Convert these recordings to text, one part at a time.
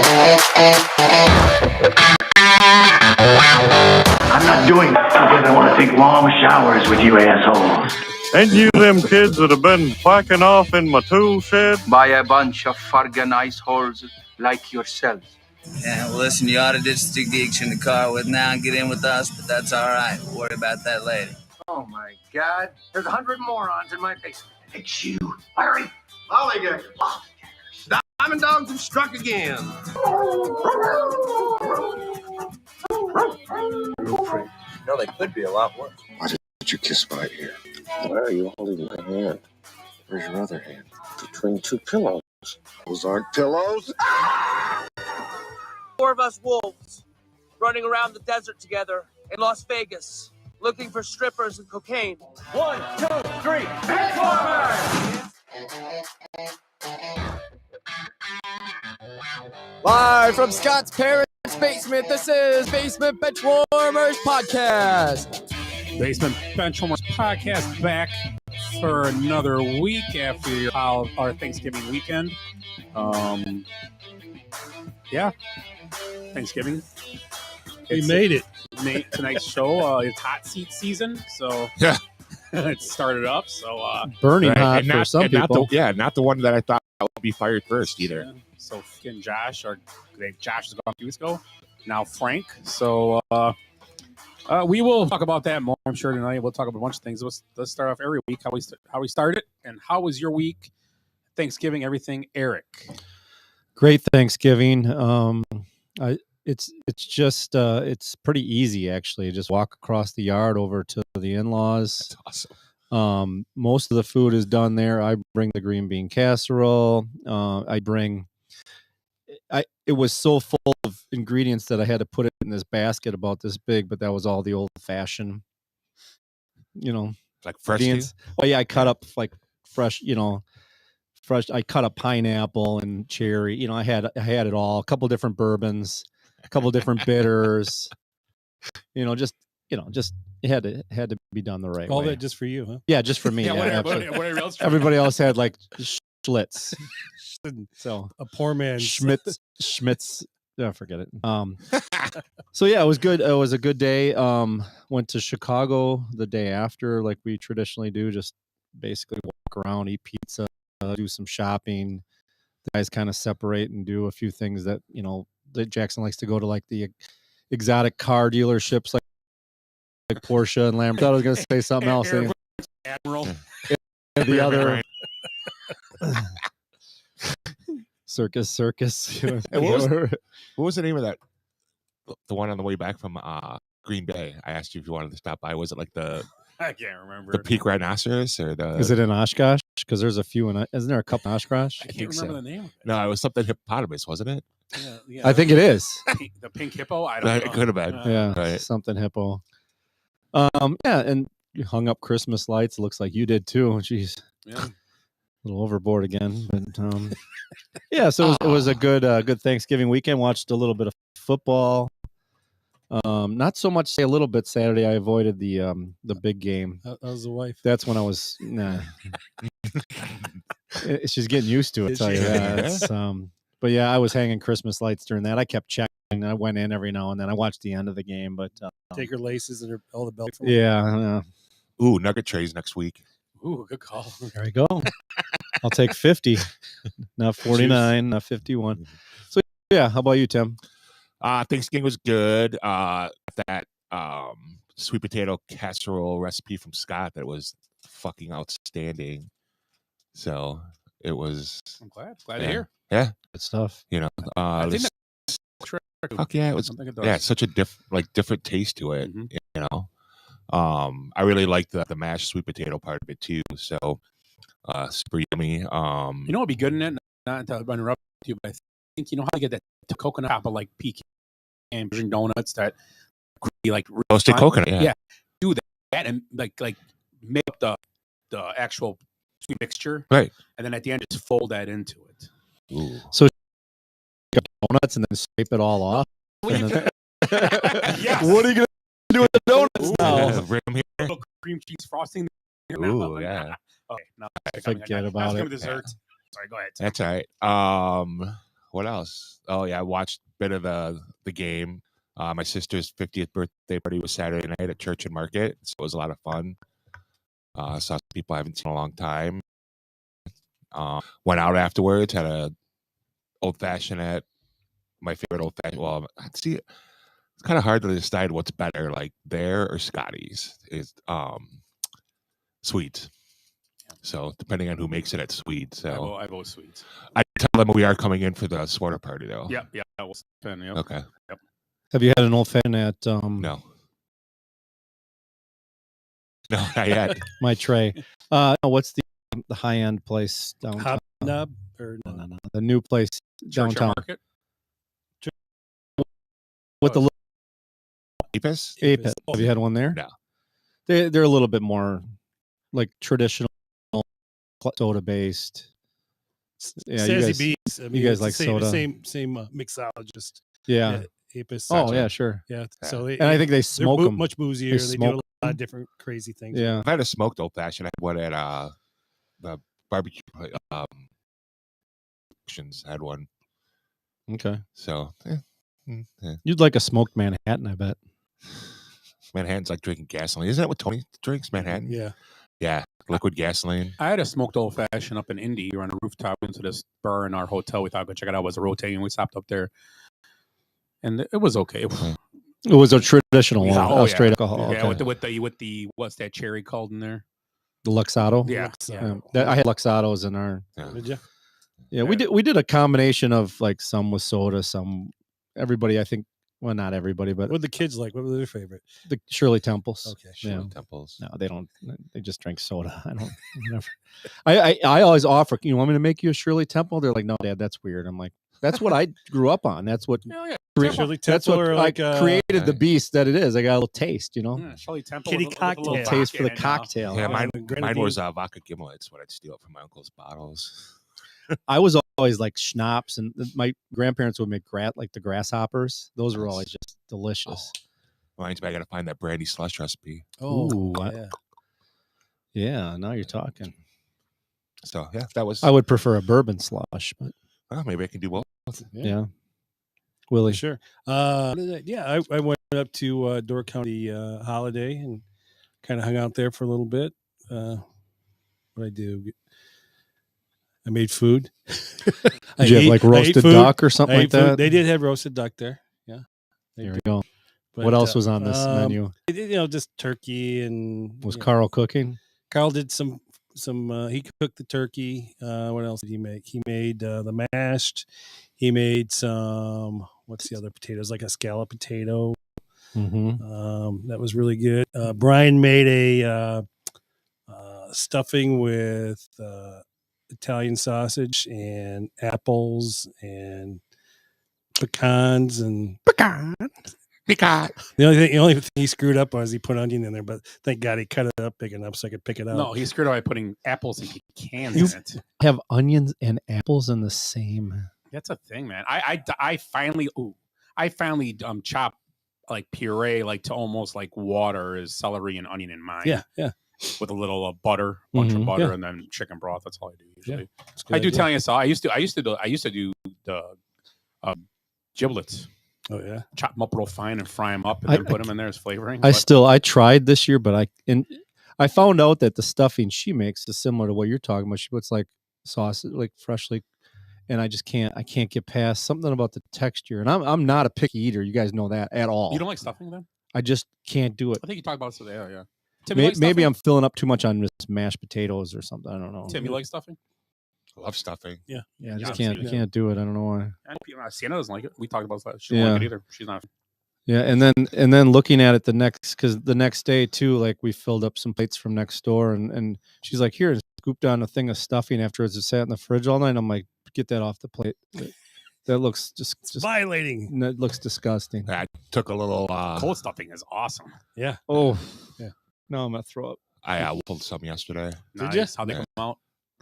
I'm not doing it because I want to take long showers with you assholes. Ain't you them kids that have been whacking off in my tool shed? By a bunch of fucking ice holes like yourself. Yeah, well, listen, you ought to ditch the geeks in the car with now and get in with us, but that's all right. We'll worry about that later. Oh my God. There's 100 morons in my basement. It's you, Larry. Lollygaggers. Diamond dogs have struck again. No, they could be a lot worse. Why did you kiss my ear? Why are you holding my hand? Where's your other hand? Between two pillows. Those aren't pillows. 4 of us wolves running around the desert together in Las Vegas, looking for strippers and cocaine. 1, 2, 3. Benchwarmers! Live from Scott's parents' basement, this is Basement Benchwarmers Podcast. Basement Benchwarmers Podcast back for another week after our Thanksgiving weekend. Thanksgiving. We made it. Tonight's show, it's hot seat season, so Yeah. it started up. So Burning hot for some people. Not the one that I thought would be fired first either. So fucking Josh was gone a few weeks ago. Now Frank. So we will talk about that more, I'm sure, tonight. We'll talk about a bunch of things. Let's start off every week how we started and how was your week, Thanksgiving, everything, Eric? Great Thanksgiving. It's pretty easy actually. Just walk across the yard over to the in-laws. That's awesome. Most of the food is done there. I bring the green bean casserole. It was so full of ingredients that I had to put it in this basket about this big, but that was all the old fashioned, Like fresh beans. Oh yeah, I cut up like fresh, fresh. I cut up pineapple and cherry. I had it all. A couple different bourbons, a couple different bitters. Just it had to be done the right way. All that just for you, huh? Yeah, just for me. Everybody else had like Schlitz. So a poor man Schmitz. Yeah, forget it. So yeah, it was good. It was a good day. Went to Chicago the day after, like we traditionally do. Just basically walk around, eat pizza, do some shopping. The guys kind of separate and do a few things that that Jackson likes to go to, like the exotic car dealerships, like Porsche and Lamborghini. I thought I was going to say something else. Admiral. The other. Circus. What was the name of that? The one on the way back from Green Bay. I asked you if you wanted to stop by. Was it like I can't remember. The Peak Rhinoceros or the? Is it in Oshkosh? Because there's a few isn't there a couple in Oshkosh? I can't remember the name. No, it was something hippopotamus, wasn't it? Yeah. I think it is. The pink hippo. I don't know. It could have been. Yeah, right. Something hippo. And you hung up Christmas lights. Looks like you did too. Jeez. Yeah. A little overboard again, but yeah. So it was a good Thanksgiving weekend. Watched a little bit of football. Not so much. Say a little bit Saturday. I avoided the big game. How's the wife? That's when I was. Nah. She's getting used to it. Tell you that. But yeah, I was hanging Christmas lights during that. I kept checking. I went in every now and then. I watched the end of the game, but Take her laces and all the belts. Yeah. Ooh, nugget trays next week. Ooh, good call. There you go. I'll take 50, not 49, not 51. So yeah, how about you, Tim? Thanksgiving was good. That sweet potato casserole recipe from Scott that was fucking outstanding. So it was. I'm glad to hear. Yeah, good stuff. I think fuck yeah, it was. Yeah, it's such a different taste to it. Mm-hmm. I really liked the mashed sweet potato part of it too. So, super yummy. What'd be good in it? Not to interrupt you, but I think how to get that coconut top of like pecan and donuts that like roasted coconut. Yeah, do that and like make up the actual sweet mixture, right? And then at the end, just fold that into it. Ooh. So donuts and then scrape it all off. Yes. What are you gonna do with the donuts now? Little cream cheese frosting. Ooh, yeah. Okay, no, forget about it. Dessert. Sorry, go ahead. That's all right. What else? Oh yeah, I watched a bit of the game. My sister's 50th birthday party was Saturday night at Church and Market, so it was a lot of fun. Saw some people I haven't seen in a long time. Went out afterwards, had a old fashioned at my favorite old fashioned. Well, see, it's kind of hard to decide what's better, like there or Scotty's. Is Swedes. So depending on who makes it at Swedes. So I vote Swedes. I tell them we are coming in for the Swarter party though. Yeah, we'll spend. Yep. Okay. Yep. Have you had an old fashioned at No. No, not yet. my tray? What's the high end place downtown? Hobnob or No. The new place Church downtown Market. with the little Apis? Apis. Have you had one there? No. They're a little bit more like traditional soda based. Yeah, Sassy Bees. I mean, guys it's the like same, soda. Same mixologist. Yeah. Apis. Oh yeah, sure. Yeah. Yeah. So And I think they they're smoke them. much boozier. They do a smoke lot of different crazy things. Yeah. I've had a smoked old fashioned. I had one at the barbecue had one. Okay. So yeah. You'd like a smoked Manhattan, I bet. Manhattan's like drinking gasoline. Isn't that what Tony drinks? Manhattan? Yeah. Yeah. Liquid gasoline. I had a smoked old fashioned up in Indy. We were on a rooftop into this bar in our hotel. We thought we'd check it out. It was rotating. We stopped up there, and it was okay. It was a traditional one. Oh, yeah. Straight alcohol. Yeah, Okay. with the what's that cherry called in there? The Luxardo. Yeah. I had Luxardos in our. Yeah. Did you? Yeah, we did a combination of like some with soda, some everybody. I think, well, not everybody, but What did the kids like? What was their favorite? the Shirley Temples. Okay. Yeah. Temples. No, they don't. They just drink soda. I don't. Whatever. I always offer. You want me to make you a Shirley Temple? They're like, no, Dad, that's weird. I'm like, that's what I grew up on. That's what. Shirley That's Temple what or like created the beast that it is. I got a little taste, you know. Yeah, Shirley Temple. Kitty with a little cocktail. Little taste for the vodka in it now. cocktail. Yeah, mine grenadine. was vodka gimlets. What I'd steal from my uncle's bottles. I was always like schnapps, and my grandparents would make like the grasshoppers. Those were always just delicious. Reminds me, I got to find that brandy slush recipe. Ooh, yeah. Yeah, now you're talking. So yeah, that was. I would prefer a bourbon slush, but Well, maybe I can do both. yeah. Willie. Sure. Yeah, I went up to Door County Holiday and kind of hung out there for a little bit. What I do? I made food. Did you have like roasted duck or something like that? They did have roasted duck there. Yeah. There we go. But, What else was on this menu? they did, just turkey and. Was Carl cooking? Carl did some. He cooked the turkey. What else did he make? He made the mashed. He made some. What's the other potatoes? Like a scallop potato. Mm-hmm. That was really good. Brian made a stuffing with Italian sausage and apples and pecans and The only thing he screwed up was he put onion in there, but thank God he cut it up big enough so I could pick it up. No, he screwed up by putting apples and cans in it. Have onions and apples in the same. That's a thing, man. I finally chop like puree like to almost like water is celery and onion in mine. Yeah. With a little butter, bunch of butter, Yeah. and then chicken broth. That's all I do usually. It's a good I do idea. Italian style. I used to do the giblets. Oh yeah. Chop them up real fine and fry them up, and then put them in there as flavoring. I tried this year, but I found out that the stuffing she makes is similar to what you're talking about. She puts like sauce, like freshly, and I can't get past something about the texture. And I'm not a picky eater. You guys know that at all. You don't like stuffing then? I just can't do it. I think you talked about it today. Yeah. Tim, you Maybe, like stuffing? I'm filling up too much on just mashed potatoes or something. I don't know. Tim, you like stuffing? Love stuffing. Yeah. Yeah, I just Yeah, can't do it. I don't know why. I know Sienna doesn't like it. We talked about that. She doesn't like it either. She's not. Yeah, and then looking at it the next day too, like we filled up some plates from next door, and she's like, "Here, scoop down a thing of stuffing." Afterwards, it sat in the fridge all night. I'm like, "Get that off the plate." That looks just violating. That looks disgusting. I took a little. Cold stuffing is awesome. Yeah. Oh, yeah. No, I'm gonna throw up. I pulled some yesterday. Nice. Did you? How'd they come out?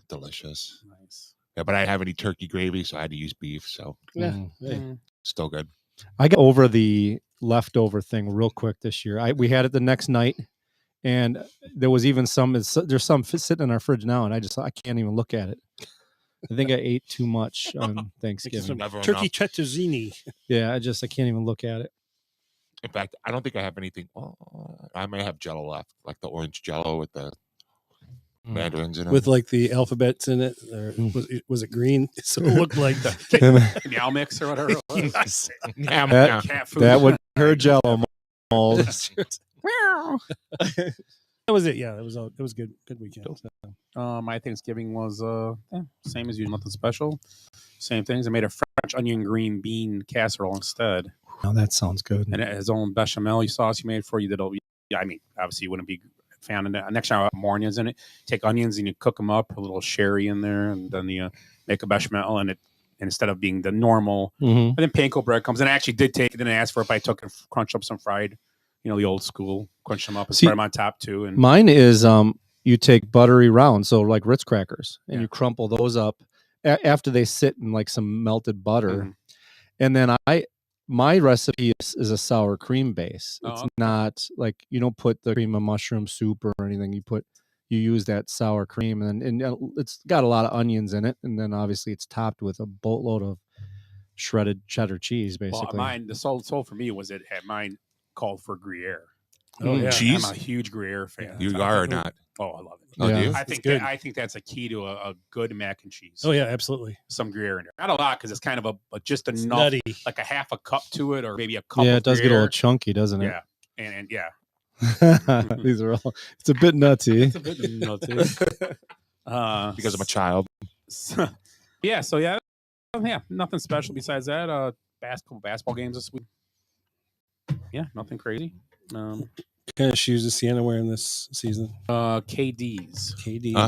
Delicious. Nice. Yeah, but I didn't have any turkey gravy, so I had to use beef. So Yeah. Mm. still good. I got over the leftover thing real quick this year. We had it the next night, and there was even some. There's some sitting in our fridge now, and I can't even look at it. I think I ate too much on Some Thanksgiving. Never turkey enough. fettuccine. Yeah, I can't even look at it. In fact, I don't think I have anything. Oh, I may have Jello left, like the orange Jello with the mandarins in it. With like the alphabets in it, or was it green? So it looked like the meow mix or whatever it was. Yeah. Cat food. That would her Jello mold. that was it. Yeah, it was good. Good weekend. So. My Thanksgiving was same as usual, nothing special. Same things. I made a French onion green bean casserole instead. Oh, that sounds good. And it has its own bechamel sauce you made for you. I mean, obviously you wouldn't be fan of that. Next time I have more onions in it. Take onions and you cook them up, a little sherry in there, and then you make a bechamel. And instead of being the normal, and then panko bread comes. And I actually didn't ask for it, but I took and crunched up some fried, the old school, crunch them up and spread them on top too. And mine is you take buttery rounds, so like Ritz crackers, and you crumple those up after they sit in like some melted butter, and then my recipe is a sour cream base. It's not like you don't put the cream of mushroom soup or anything. You use that sour cream, and it's got a lot of onions in it, and then obviously it's topped with a boatload of shredded cheddar cheese. Basically, well, mine the soul for me was it had mine called for Gruyere. Oh yeah, cheese. I'm a huge Gruyere fan. You are or not? Oh, I love it. Oh, do you? I think that's a key to a good mac and cheese. Oh yeah, absolutely. Some Gruyere in there, not a lot because it's kind of just It's enough, nutty. like a half a cup to it, or maybe a cup. Yeah, of it does get a Gruyere. little chunky, doesn't it? Yeah, and yeah, These are all. It's a bit nutty. it's a bit nutty. Because I'm a child. So nothing special besides that. Basketball games this week. Yeah, nothing crazy. What kind of shoes is Sienna wearing this season? KD's.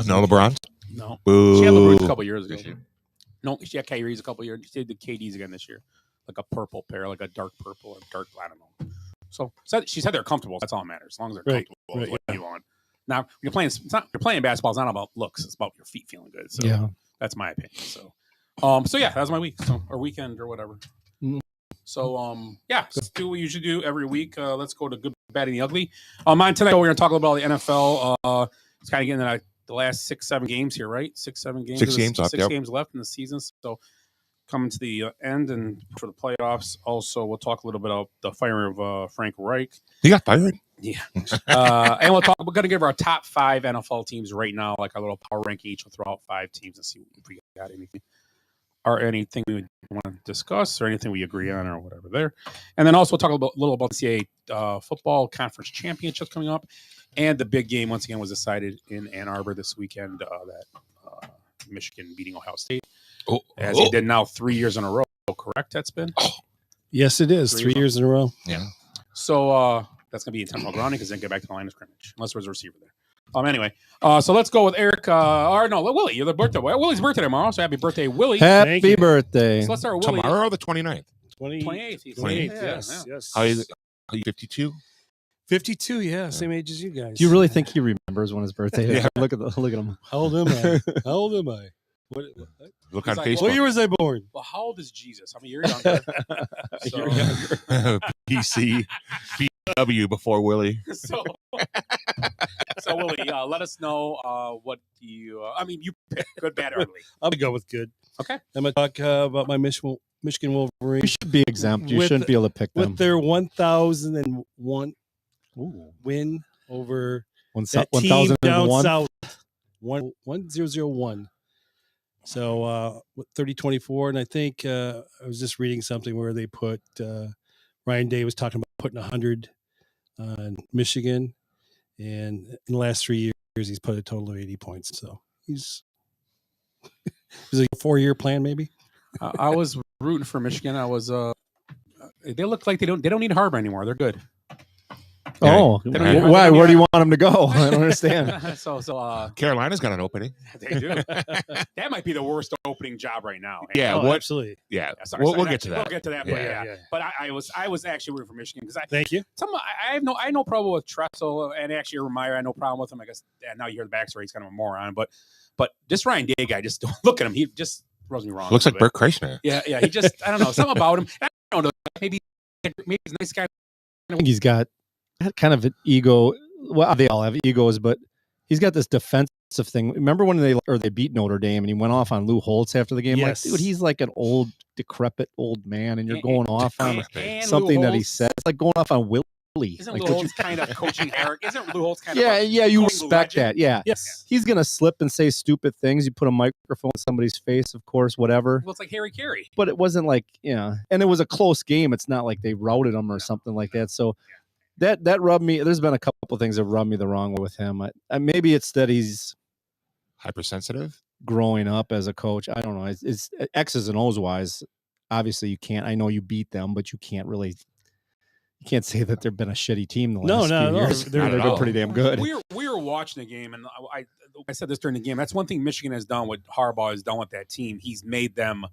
No LeBron. No. Boo. She had LeBron's a couple years ago. No, she had Kyrie's a couple years. She did the KD's again this year, like a purple pair, like a dark purple or dark. I don't know. So she said they're comfortable. That's all that matters. As long as they're comfortable, is what you want. Now, when you're playing. You're playing basketball. It's not about looks. It's about your feet feeling good. So Yeah. that's my opinion. So that was my week. Or weekend or whatever. So, let's do what we usually do every week. Let's go to good, bad, and the ugly. Mine tonight, we're going to talk about the NFL. It's kind of getting into the last 6-7 games here, right? 6-7 games. 6 games left. 6 games left in the season. So, coming to the end and for the playoffs. Also, we'll talk a little bit about the firing of Frank Reich. He got fired? Yeah. And we're going to give our top 5 NFL teams right now, like our little power ranking. Each will throw out 5 teams and see if we got anything. Or anything we would want to discuss, or anything we agree on, or whatever there. And then also talk a little about the NCAA football conference championships coming up. And the big game, once again, was decided in Ann Arbor this weekend, that Michigan beating Ohio State. As they did now 3 years in a row, correct? That's been? Yes, it is. 3 years in a row. Yeah. So that's going to be intentional grounding because they get back to the line of scrimmage, unless there's a receiver there. Anyway, so let's go with Eric. Willie, you're the birthday boy. Willie's birthday tomorrow, so happy birthday, Willie. Happy birthday. So let's start with Willie. Tomorrow or the 29th? 28th. 28th, yes. How are you 52? 52, yeah. Same age as you guys. Do you really think he remembers when his birthday is? Yeah. Look at him. How old am I? How old am I? What? Look He's on like, Facebook. What year was I born? Well, how old is Jesus? I mean, you're younger. So, PC. BW before Willie. so Willie, let us know what you. You pick good, bad, or ugly. I'm gonna go with good. Okay. I'm gonna talk about my Michigan You Wolverines should be exempt. You shouldn't be able to pick them. with their 1,001 win over that team down 1,001. south. 1,001. So 30-24, and I think I was just reading something where they put Ryan Day was talking about putting 100 on Michigan, and in the last 3 years he's put a total of 80 points. So he's a 4-year plan, maybe. I was rooting for Michigan. I was. They look like they don't need Harbor anymore. They're good. Oh, why? Where do you want him to go? I don't understand. so Carolina's got an opening. They do. That might be the worst opening job right now. Yeah, Absolutely. Yeah, Sorry, we'll get to that. We'll get to that. Yeah. But I was actually rooting for Michigan because Thank you. I have no problem with Tressel and actually Meyer. I have no problem with him. I guess now you hear the backstory. He's kind of a moron. But this Ryan Day guy, just don't look at him. He just rubs me wrong. Looks like Bert Kreischer. Yeah. He just I don't know something about him. I don't know. Maybe he's a nice guy. I think he's got kind of an ego. Well, they all have egos, but he's got this defensive thing. Remember when they beat Notre Dame and he went off on Lou Holtz after the game? Yes. Like, dude, he's like an old, decrepit old man, and you're going off on and something Lou that he Holtz- said. It's like going off on Willie. Isn't Like, Lou Holtz kind of coaching Eric? Isn't Lou Holtz kind of you coaching respect legend? that. Yeah. Yes. He's gonna slip and say stupid things. You put a microphone in somebody's face, of course, whatever. Well, it's like Harry Carey. But it wasn't like, and it was a close game. It's not like they routed him or something like that. So that rubbed me. There's been a couple things that rubbed me the wrong way with him. Maybe it's that he's Hypersensitive. growing up as a coach. I don't know. It's X's and O's wise. Obviously, you can't. I know you beat them, but you can't really. You can't say that they've been a shitty team the last few years. They've been pretty damn good. We were watching the game, and I said this during the game. That's one thing Michigan has done. What Harbaugh has done with that team, he's made them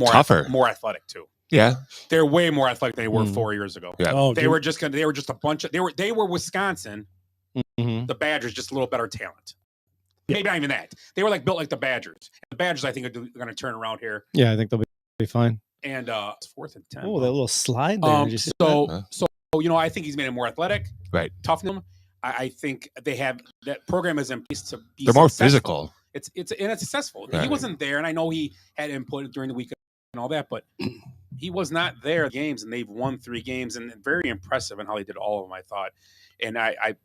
Tougher, more athletic too. Yeah, they're way more athletic than they were 4 years ago. Yeah. Oh, They were just a bunch of they were Wisconsin. Mm-hmm. The Badgers just a little better talent. Maybe not even that. They were built like the Badgers. The Badgers, I think, are going to turn around here. Yeah, I think they'll be fine. And it's 4th and 10. Oh, that little slide there. Did you see that? So I think he's made it more athletic, right? Toughen. I think they have that program is in place to be. They're more successful. physical. It's successful. Right. He wasn't there, and I know he had input during the week and all that, but he was not there at games, and they've won 3 games, and very impressive in how they did all of them. I thought, and I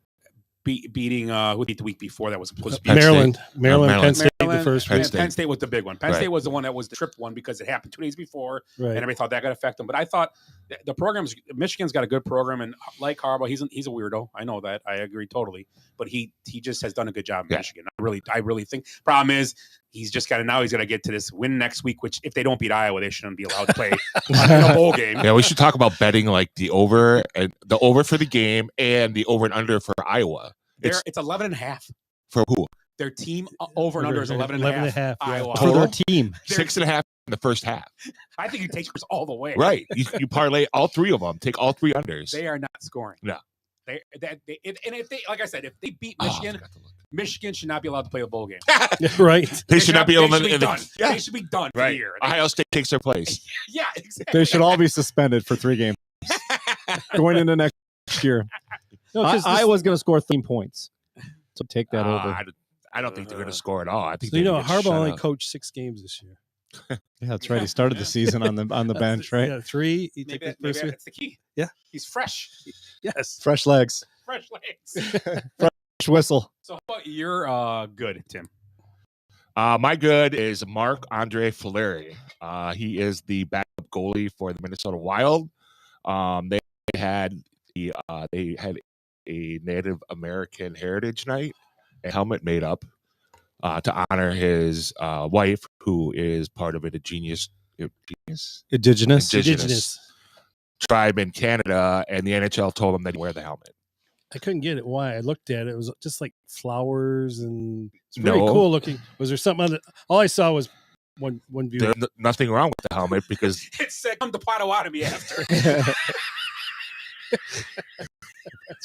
beating who beat the week before that was Maryland. State. Maryland, Penn State, the Maryland, first Penn week. State. Penn State was the big one. Penn Right. State was the one that was the trip one because it happened 2 days before, Right. and everybody thought that could affect them. But I thought the programs, Michigan's got a good program, and like Harbaugh, he's a weirdo. I know that. I agree totally. But he just has done a good job in Michigan. I really think. Problem is, he's just got to now. He's got to get to this win next week. Which if they don't beat Iowa, they shouldn't be allowed to play in a bowl game. Yeah, we should talk about betting like the over for the game and the over and under for Iowa. It's 11.5. For who? Their team over and under is 11.5. Yeah. Iowa. For their team. 6.5 in the first half. I think you take yours all the way. Right. You parlay all 3 of them. Take all 3 unders. They are not scoring. No. And if they, like I said, if they beat Michigan, Michigan should not be allowed to play a bowl game. Right. They should not be able to. to. They should be done for Right. the year. Ohio State takes their place. Yeah, exactly. They should all be suspended for 3 games going into next year. No, I was going to score 13 points. So take that over. I don't think they're going to score at all. I think So, Harbaugh only coached 6 games this year. Yeah, that's right. He started the season on the bench, right? Yeah, 3. He took Maybe the first week. that's the key. Yeah. He's fresh. Yes. Fresh legs, Fresh legs. fresh whistle. So how about your good, Tim? My good is Marc-Andre Fleury. He is the backup goalie for the Minnesota Wild. They had a Native American Heritage Night, a helmet made up to honor his wife, who is part of an indigenous tribe in Canada, and the NHL told him they'd wear the helmet. I couldn't get it. Why? I looked at it. It was just like flowers and it's very cool looking. Was there something on it? All I saw was one view. There's nothing wrong with the helmet because It said, come to Potawatomi after.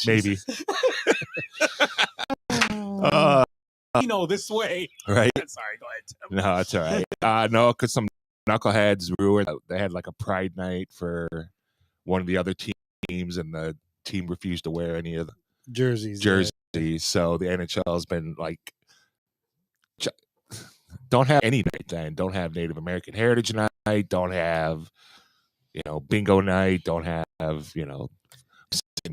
maybe. This way. Right. Sorry, go ahead, Tim. No, that's all right. No, because some knuckleheads ruined. They had like a pride night for one of the other teams, and the team refused to wear any of the jerseys. So the NHL has been like, don't have any night then. Don't have Native American Heritage Night. Don't have, bingo night. Don't have,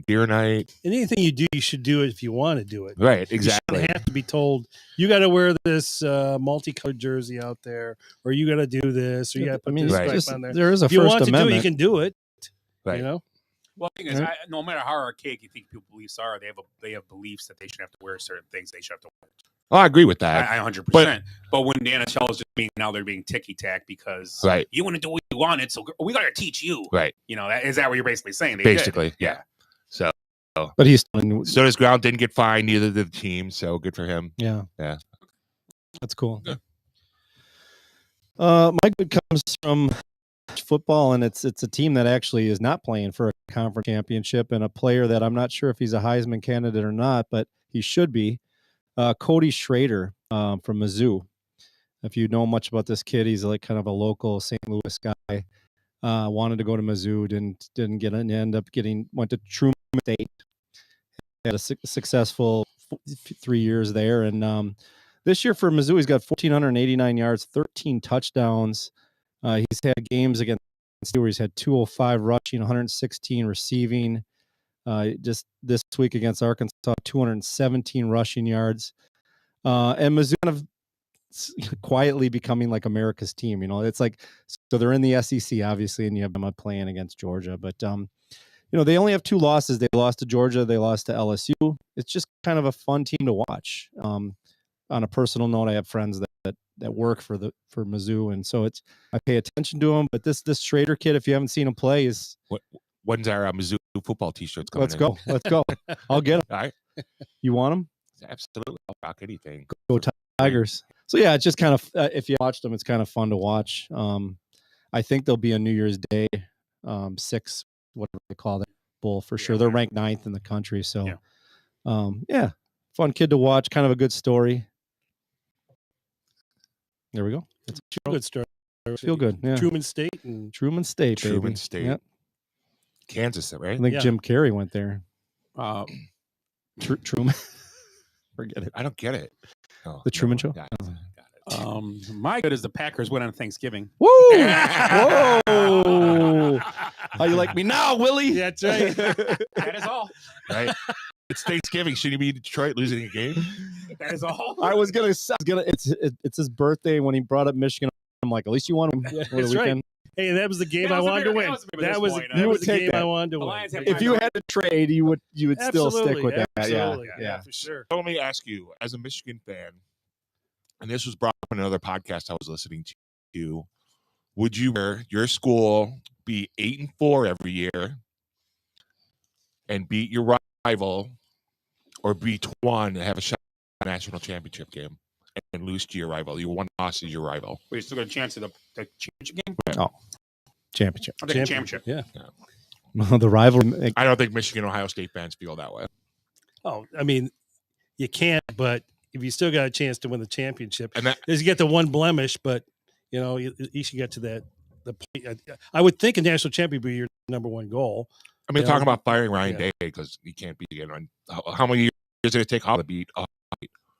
beer night. Anything you do, you should do it if you want to do it. Right, exactly. You shouldn't have to be told, you got to wear this multicolored jersey out there, or you got to do this, or you got to put this stripe on there. There is a if you First want Amendment. to do it, you can do it. Right. Well, the thing is, no matter how archaic you think people's beliefs are, they have beliefs that they should have to wear certain things. They should have to wear. Well, I agree with that. I 100%. But when the NHL is just now they're being ticky tack because you want to do what you wanted, so we got to teach you. Right. Is that what you're basically saying? Basically, did. yeah. So, but he's so his ground didn't get fined. Neither did the team. So good for him. Yeah. That's cool. Yeah. My good comes from football, and it's a team that actually is not playing for a conference championship, and a player that I'm not sure if he's a Heisman candidate or not, but he should be. Cody Schrader from Mizzou. If you know much about this kid, he's like kind of a local St. Louis guy. Wanted to go to Mizzou, didn't get it. Went to Truman State. Had a successful 3 years there. And this year for Mizzou, he's got 1,489 yards, 13 touchdowns. He's had games against where he's had 205 rushing, 116 receiving. Just this week against Arkansas, 217 rushing yards. And Mizzou kind of quietly becoming like America's team. It's like, so they're in the SEC, obviously, and you have them playing against Georgia. But, they only have 2 losses. They lost to Georgia. They lost to LSU. It's just kind of a fun team to watch. On a personal note, I have friends that work for Mizzou, and so I pay attention to them. But this Schrader kid, if you haven't seen him play, is when's our Mizzou football T-shirts coming? Let's go. I'll get them. All right, you want them? Absolutely, I'll rock anything. Go Tigers. So yeah, it's just kind of if you watch them, it's kind of fun to watch. I think there'll be a New Year's Day 6, whatever they call that bowl for sure. They're ranked 9th in the country, so fun kid to watch. Kind of a good story. There we go. It's a good story. Feel good. Yeah. Truman State, baby. Truman State. Yep. Kansas, right? I think Jim Carrey went there. Truman. Forget it. I don't get it. Oh, the Truman Show. Got it. My good is the Packers win on Thanksgiving. Woo! Whoa! How you like me now, Willie? Yeah, that's right. That is all. Right. It's Thanksgiving. Should you be Detroit losing a game? That is all. I was gonna. It's his birthday when he brought up Michigan. I'm like, at least you won him for the weekend. Right. Hey, that was the game I wanted to win. That was the game I wanted to win. If you had to trade, you would still stick with that. Absolutely. Yeah, for sure. So let me ask you, as a Michigan fan, and this was brought up in another podcast I was listening to, would your school be 8-4 every year and beat your rival, or beat one and have a shot at a national championship game and lose to your rival? Your one loss is your rival. But you still got a chance at the championship game? Oh, championship. I think championship. Yeah. The rivalry. I don't think Michigan Ohio State fans feel that way. Oh, I mean, you can't, but if you still got a chance to win the championship, and that, is you get the one blemish, but you should get to that. I would think a national champion would be your number one goal. I mean, talking about firing Ryan Day because he can't beat again. How many years did it take Hall to beat? Oh,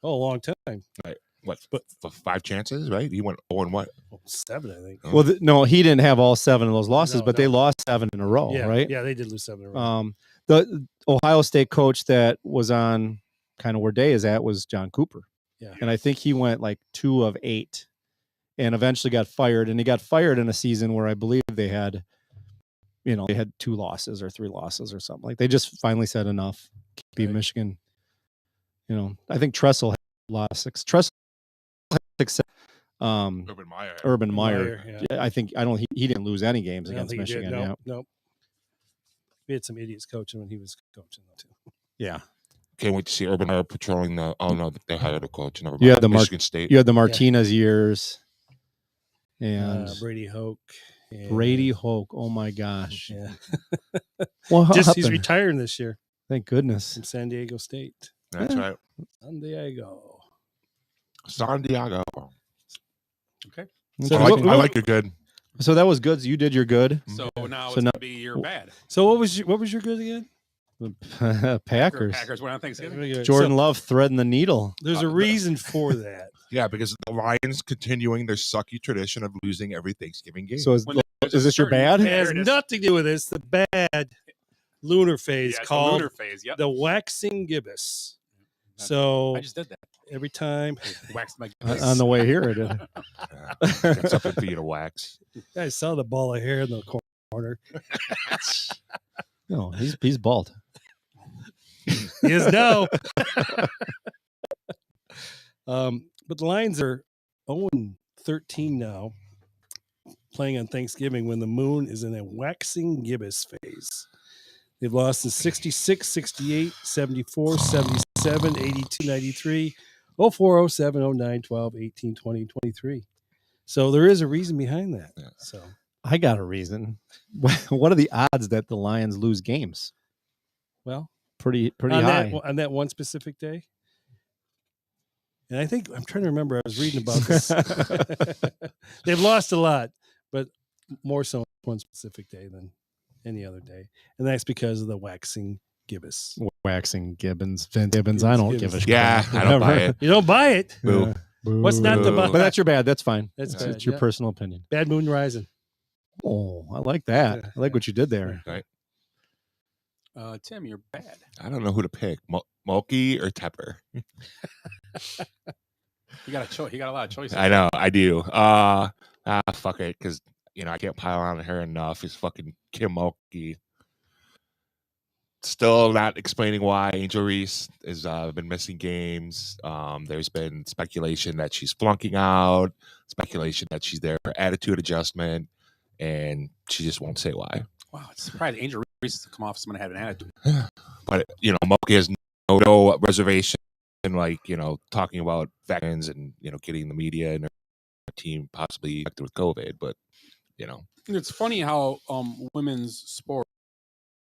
a long time. Right. What? For 5 chances, right? He went 0 and what? 7, I think. Well, no, he didn't have all 7 of those losses, but they lost 7 in a row, right? Yeah, they did lose 7 in a row. The Ohio State coach that was on kind of where Day is at was John Cooper. Yeah. And I think he went like 2 of 8 and eventually got fired. And he got fired in a season where I believe they had 2 losses or 3 losses or something. Like they just finally said enough. Beat Michigan. I think Tressel had lost 6. Tressel had 6. Urban Meyer. Yeah. He didn't lose any games against Michigan. Nope. We had some idiots coaching when he was coaching though too. Yeah. Can't wait to see Urban Meyer patrolling the. Oh no, they hired a coach. Never mind. You had the Michigan State. You had the Martinez years, and Brady Hoke. Brady Hoke. Oh my gosh. Yeah. Well, he's retiring this year. Thank goodness. From San Diego State. That's right. San Diego. Okay. So I like your good. So that was good. So you did your good. So now it's gonna be your bad. So what was your good again? Packers. Packers went on Thanksgiving. Jordan Love threading the needle. There's a reason for that. Yeah, because the Lions continuing their sucky tradition of losing every Thanksgiving game. So is this your bad? It has nothing to do with this. The bad lunar phase called lunar phase, the waxing gibbous. So I just did that every time. Waxed my on the way here. I did. Got something for you to wax. I saw the ball of hair in the corner. No, he's bald. He is now. But the Lions are 0-13 now, playing on Thanksgiving when the moon is in a waxing gibbous phase. They've lost in 66, 68, 74, 77, 82, 93, 04, 07, 09, 12, 18, 20, 23. So there is a reason behind that. Yeah. So I got a reason. What are the odds that the Lions lose games? Well, pretty on high. On that one specific day. And I think I'm trying to remember. I was reading about this. They've lost a lot, but more so one specific day than any other day, and that's because of the waxing gibbous. Waxing Gibbons, Vince Gibbons. I don't give a shit. Yeah, I don't buy it. You don't buy it. Boo. What's not to buy? But that's your bad. That's fine. That's It's bad, your yeah. personal opinion. Bad Moon Rising. Oh, I like that. Yeah. I like what you did there. Right. Tim, you're bad. I don't know who to pick, Mulkey or Tepper. You got a choice. You got a lot of choices. I know, I do. Fuck it, because I can't pile on her enough. It's fucking Kim Mulkey. Still not explaining why Angel Reese has been missing games. There's been speculation that she's flunking out, speculation that she's there for attitude adjustment, and she just won't say why. Wow, it's surprising Angel Reese has come off someone had an attitude. But Mulkey has no reservation in talking about veterans and getting the media and her team possibly infected with COVID. But It's funny how women's sport,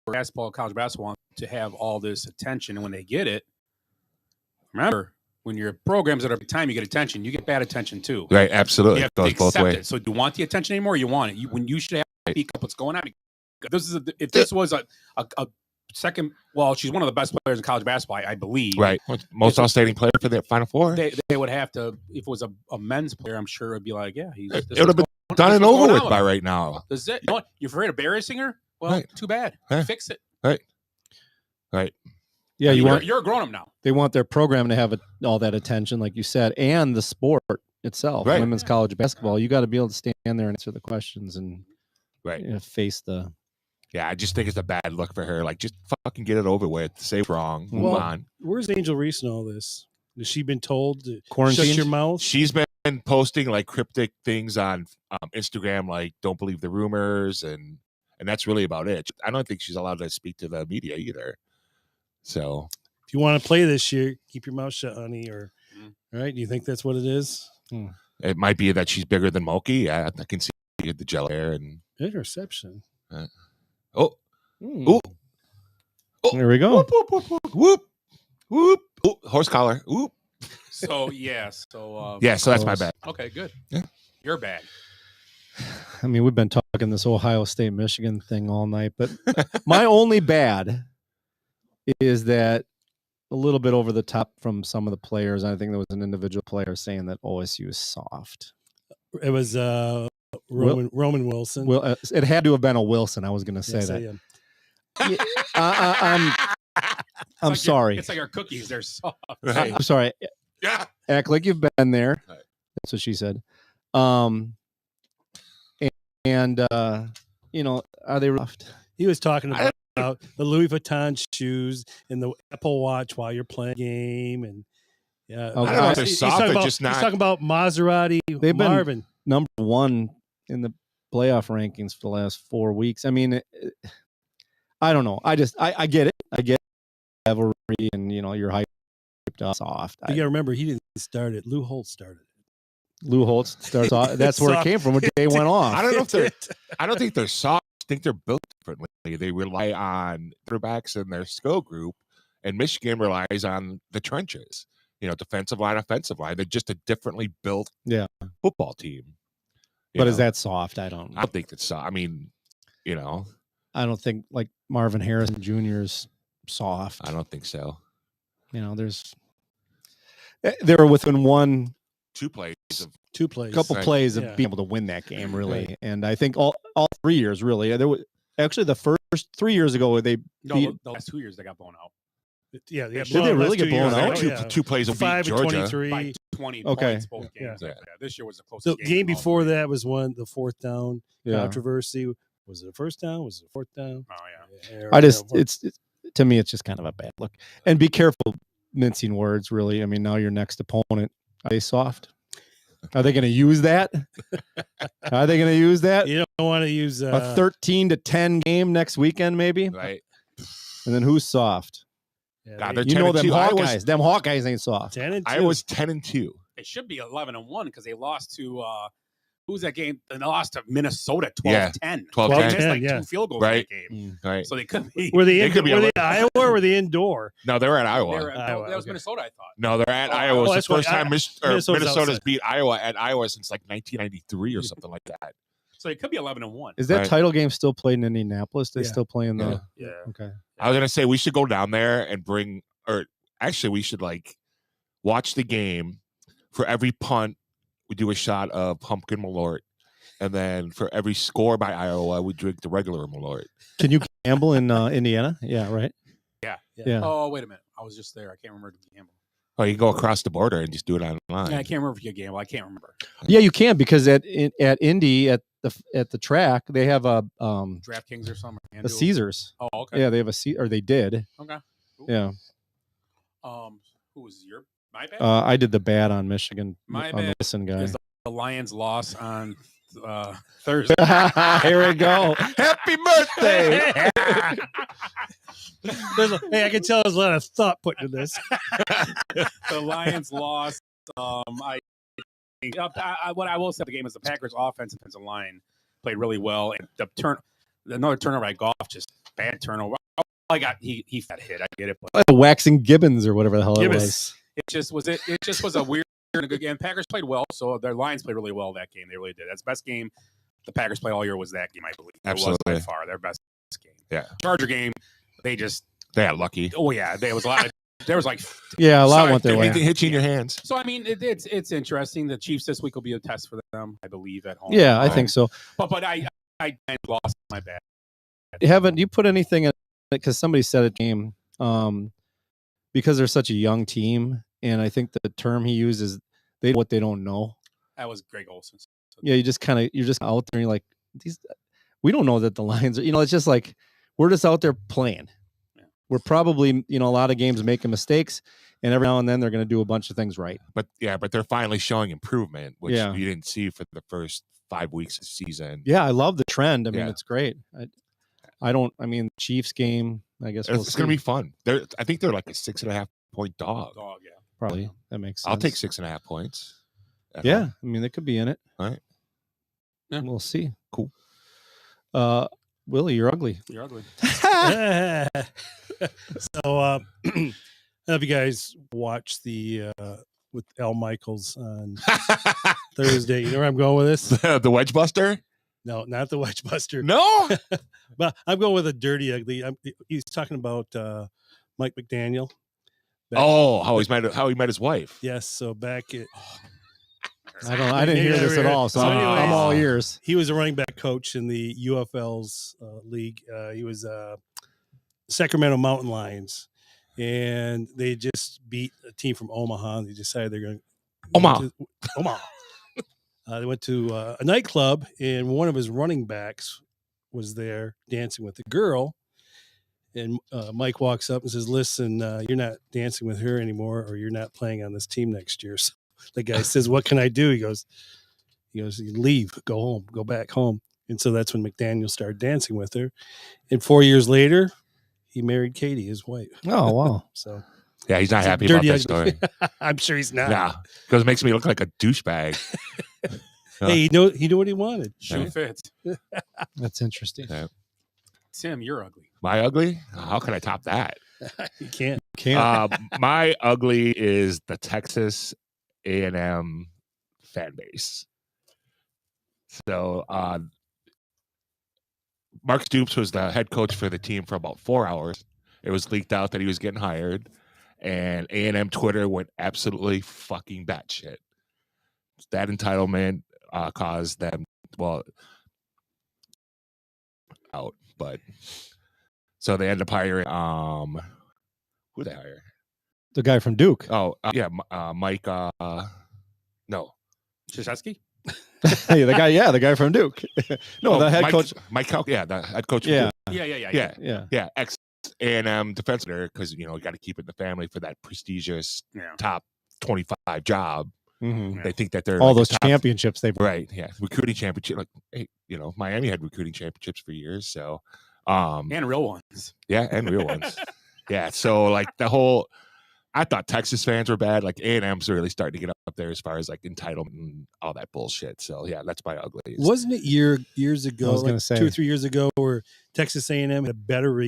basketball, college basketball, to have all this attention, and when they get it, remember, when your programs at every time you get attention, you get bad attention too. Right, absolutely. You have It goes to both accept ways. it. So, do you want the attention anymore? Or you want it? When you should have to speak up what's going on. If this was a second, well, she's one of the best players in college basketball, I believe. Right, most outstanding player for the Final Four. They would have to, if it was a men's player, I'm sure it'd be like, yeah, It would have been done and over with by right now. Is it? You're afraid of embarrassing her? Well, Right. too bad. Right. Fix it. Right. Yeah, You're a grown up now. They want their program to have all that attention, like you said, and the sport itself, Right. women's college basketball. You got to be able to stand there and answer the questions and Right. face the. Yeah, I just think it's a bad look for her. Like, just fucking get it over with. Say wrong. Move Well, on. Where's Angel Reese in all this? Has she been told to Quarantined? shut your mouth? She's been posting like cryptic things on Instagram, like "Don't believe the rumors," and that's really about it. I don't think she's allowed to speak to the media either. So, If you want to play this year, keep your mouth shut, honey. Or right? Do you think that's what it is? it might be that she's bigger than Mulkey. Yeah, I can see the gel hair and Interception. oh, There we go. whoop whoop whoop whoop whoop whoop. Ooh, horse collar. Whoop. So yeah, so Yeah, so that's my bad. okay, good. Yeah. You're bad. I mean, we've been talking this Ohio State Michigan thing all night, but my only bad is that a little bit over the top from some of the players. I think there was an individual player saying that OSU is soft. It was Roman Wilson. Well, it had to have been a Wilson. I was going to say Yes, that. I am. I'm Like sorry. It's like our cookies. They're soft. Right. I'm sorry. Yeah. Act like you've been there. Right. That's what she said. And are they soft? He was talking about the Louis Vuitton shoes and the Apple Watch while you're playing a game, and yeah, Okay. I don't know if they're he's soft talking or about, just not. He's talking about Maserati. They've been Marvin. number one in the playoff rankings for the last 4 weeks. I mean, I don't know. I get it. I get rivalry and you're hyped up soft. You got to remember, he didn't start it. Lou Holtz started it. Lou Holtz starts off. That's where it came from when they went off. I don't know if they're. I don't think they're soft. I think they're built differently. They rely on quarterbacks in their skill group, and Michigan relies on the trenches. Defensive line, offensive line. They're just a differently built football team. But is that soft? I don't know. I don't think that's soft. I mean, I don't think like Marvin Harrison Jr. is soft. I don't think so. They were within Two plays of Two plays. couple Right. plays of Yeah. being able to win that game, really. Right. And I think all 3 years, really. There was actually the first 3 years ago they No, beat. the last 2 years they got blown out Yeah, Did they really get blown out? two plays of beat 5 and Georgia. 23. by 20 Okay. points both games. Yeah. Yeah. This year was the closest The game. game in all before three. that was the fourth down Yeah. controversy. Was it a first down? Was it a fourth down? Oh yeah. I just it's to me it's just kind of a bad look. And be careful mincing words, really. I mean, now your next opponent, are they soft? Are they going to use that? Are they going to use that? You don't want to use A 13-10 game next weekend, maybe. Right. And then who's soft? yeah, God, they- they're You know 10 them and 2. I Hawkeyes. was- Them Hawkeyes ain't soft. 10 and 2. I was 10-2. They should be 11-1 because they lost to who's that game? They lost to Minnesota 12-10. Yeah, 12-10. They missed like yeah. 2 field goals Right. in that game. Right. So they could be. Were they They in? could be Were they 11. Iowa or were they indoor? No, they were at Iowa. They were at- Iowa, that was okay. Minnesota, I thought. No, they're at Oh, Iowa. oh, It's the that's why first time Minnesota's Minnesota's outside. beat Iowa at Iowa since like 1993 or something like that. So it could be 11-1. Is that Right. title game still played in Indianapolis? They Yeah. still playing the. Yeah. Okay. I was gonna say we should go down there and bring, or actually we should like watch the game. For every punt, we do a shot of pumpkin Malort, and then for every score by Iowa, we drink the regular Malort. Can you gamble in Indiana? Yeah. Right. Yeah. Oh, wait a minute. I was just there. I can't remember the gamble. Oh, you can go across the border and just do it online. Yeah, I can't remember if you gamble. I can't remember. Yeah, you can because at Indy at the track they have a DraftKings or something. a Caesars. Oh, okay. Yeah, they have or they did. Okay. Cool. Yeah. Who was my bad? I did the bad on Michigan. My on the bad. Wilson guy. The Lions lost on Thursday. Here we go. Happy birthday. Hey, I can tell there's a lot of thought put into this. The Lions lost. What I will say the game is the Packers' offensive defensive line played really well, and another turnover by Goff, just bad turnover. I got he got hit. I get it, but Waxing Gibbons or whatever the hell it was. It just was a weird and a good game. Packers played well, so their Lions played really well that game. They really did. That's the best game the Packers played all year was that game, I believe. Absolutely. It was by far their best game. Yeah. Charger game, they got lucky. Oh yeah, there was a lot of there was like a lot went their way. Anything hit you in your hands. So I mean, it's interesting. The Chiefs this week will be a test for them, I believe, at home. Yeah, I think so. But I lost my bad. Haven't you put anything in it? Because somebody said it game because they're such a young team, and I think the term he used is they know what they don't know. That was Greg Olson. Yeah, you're just out there and you're like, we don't know that the Lions are, it's just like we're just out there playing. Yeah. We're probably, a lot of games making mistakes, and every now and then they're going to do a bunch of things right. But they're finally showing improvement, which Yeah. you didn't see for the first 5 weeks of the season. Yeah, I love the trend. I mean, Yeah. it's great. Chiefs game, I guess It's going to be fun. I think they're like a 6.5 point dog. Yeah. Probably. That makes sense. I'll take 6.5 points. Yeah, home. I mean, they could be in it. All right. Yeah. We'll see. Cool. Willie, you're ugly. You're ugly. So, I don't know if you guys watched the with Al Michaels on Thursday. You know where I'm going with this? The Wedge Buster? No, not the Wedge Buster. No. But I'm going with a dirty ugly. He's talking about Mike McDaniel. How he met his wife. Yes. So back at I didn't hear this at all, so I'm all ears. He was a running back coach in the UFL's league. He was Sacramento Mountain Lions, and they just beat a team from Omaha. They decided they're going to Omaha. They went to a nightclub, and one of his running backs was there dancing with a girl. And Mike walks up and says, "Listen, you're not dancing with her anymore, or you're not playing on this team next year." So the guy says, "What can I do?" He goes, "You leave, go home, go back home." And so that's when McDaniel started dancing with her. And 4 years later, he married Katie, his wife. Oh, wow. So yeah, he's not happy about that story. I'm sure he's not. Yeah, because it makes me look like a douchebag. Hey, he knew what he wanted. Shoe fits. That's interesting. Yeah. Tim, you're ugly. My ugly? How can I top that? You can't. My ugly is the Texas A&M fan base. So Mark Stoops was the head coach for the team for about 4 hours. It was leaked out that he was getting hired, and A&M Twitter went absolutely fucking batshit. That entitlement caused them, out, but so they ended up hiring who they hire? The guy from Duke. Mike no. Krzyzewski? the guy from Duke. No, the head coach. Mike, the head coach. Yeah. Yeah. Ex A&M defender, because you got to keep it in the family for that prestigious top 25 job. Mm-hmm. They think that they're all like those championships they've recruiting championship. Like, hey, Miami had recruiting championships for years, so and real ones. Yeah, and real ones. Yeah, so like the whole, I thought Texas fans were bad. Like A&M's really starting to get up there as far as like entitlement and all that bullshit. So yeah, that's my ugly. Wasn't it years ago? I was going to say 2 or 3 years ago, where Texas A&M had a better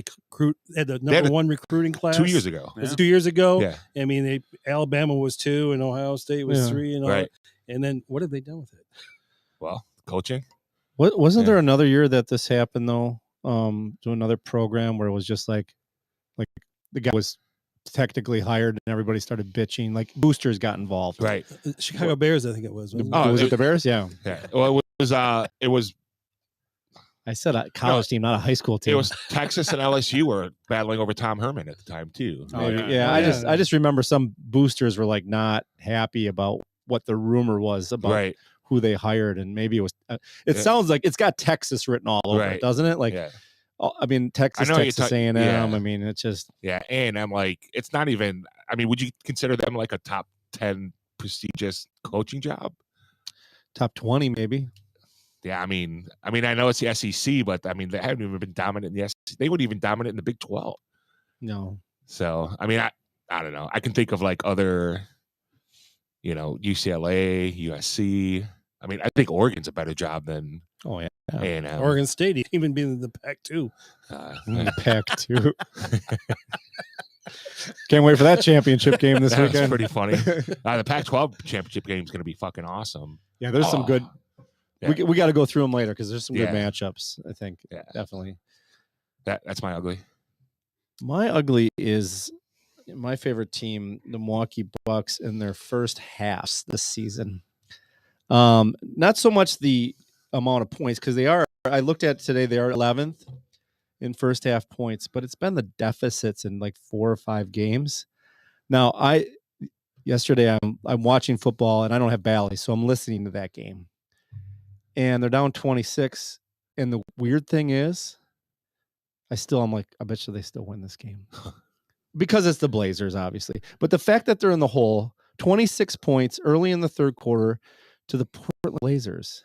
had the number one recruiting class 2 years ago. Was it 2 years ago? Yeah. I mean, Alabama was 2 and Ohio State was 3 and all. Right. And then what have they done with it? Well, coaching. Wasn't Yeah. there another year that this happened though? To another program where it was just like the guy was technically hired and everybody started bitching. Like boosters got involved. Right. Chicago Bears, I think it was. wasn't it? Oh, Was it the Bears? Yeah. Yeah. Well, it was I said a college team, not a high school team. it was Texas and LSU were battling over Tom Herman at the time too. Oh, Maybe. yeah. Yeah, I just remember some boosters were like not happy about what the rumor was about Right. who they hired, and maybe it was. It Yeah. sounds like it's got Texas written all over Right. it, doesn't it? Like, Yeah. I mean, Texas, I know you're Texas ta- A&M. yeah. I mean, it's just Yeah, and I'm like, it's not even. I mean, would you consider them like a top 10 prestigious coaching job? top 20, maybe. Yeah, I mean, I know it's the SEC, but I mean, they haven't even been dominant in the SEC. They weren't even dominant in the Big 12. No, So, I mean, I don't know. I can think of like other, UCLA, USC. I mean, I think Oregon's a better job than oh yeah, A&M. Oregon State, even being in the Pac-2. Pac-2. Can't wait for that championship game this That's weekend. pretty funny. The Pac-12 championship game is going to be fucking awesome. Yeah, there's some good. Yeah. We got to go through them later because there's some good Yeah. matchups. I think. Yeah. Definitely. That's my ugly. My ugly is my favorite team, the Milwaukee Bucks, in their first halves this season. Not so much the amount of points because they are. I looked at today; they are 11th in first half points, but it's been the deficits in like 4 or 5 games. Now, yesterday I'm watching football and I don't have Bally, so I'm listening to that game, and they're down 26. And the weird thing is, I'm like, I bet you they still win this game. Because it's the Blazers, obviously. But the fact that they're in the hole, 26 points early in the third quarter to the Portland Blazers.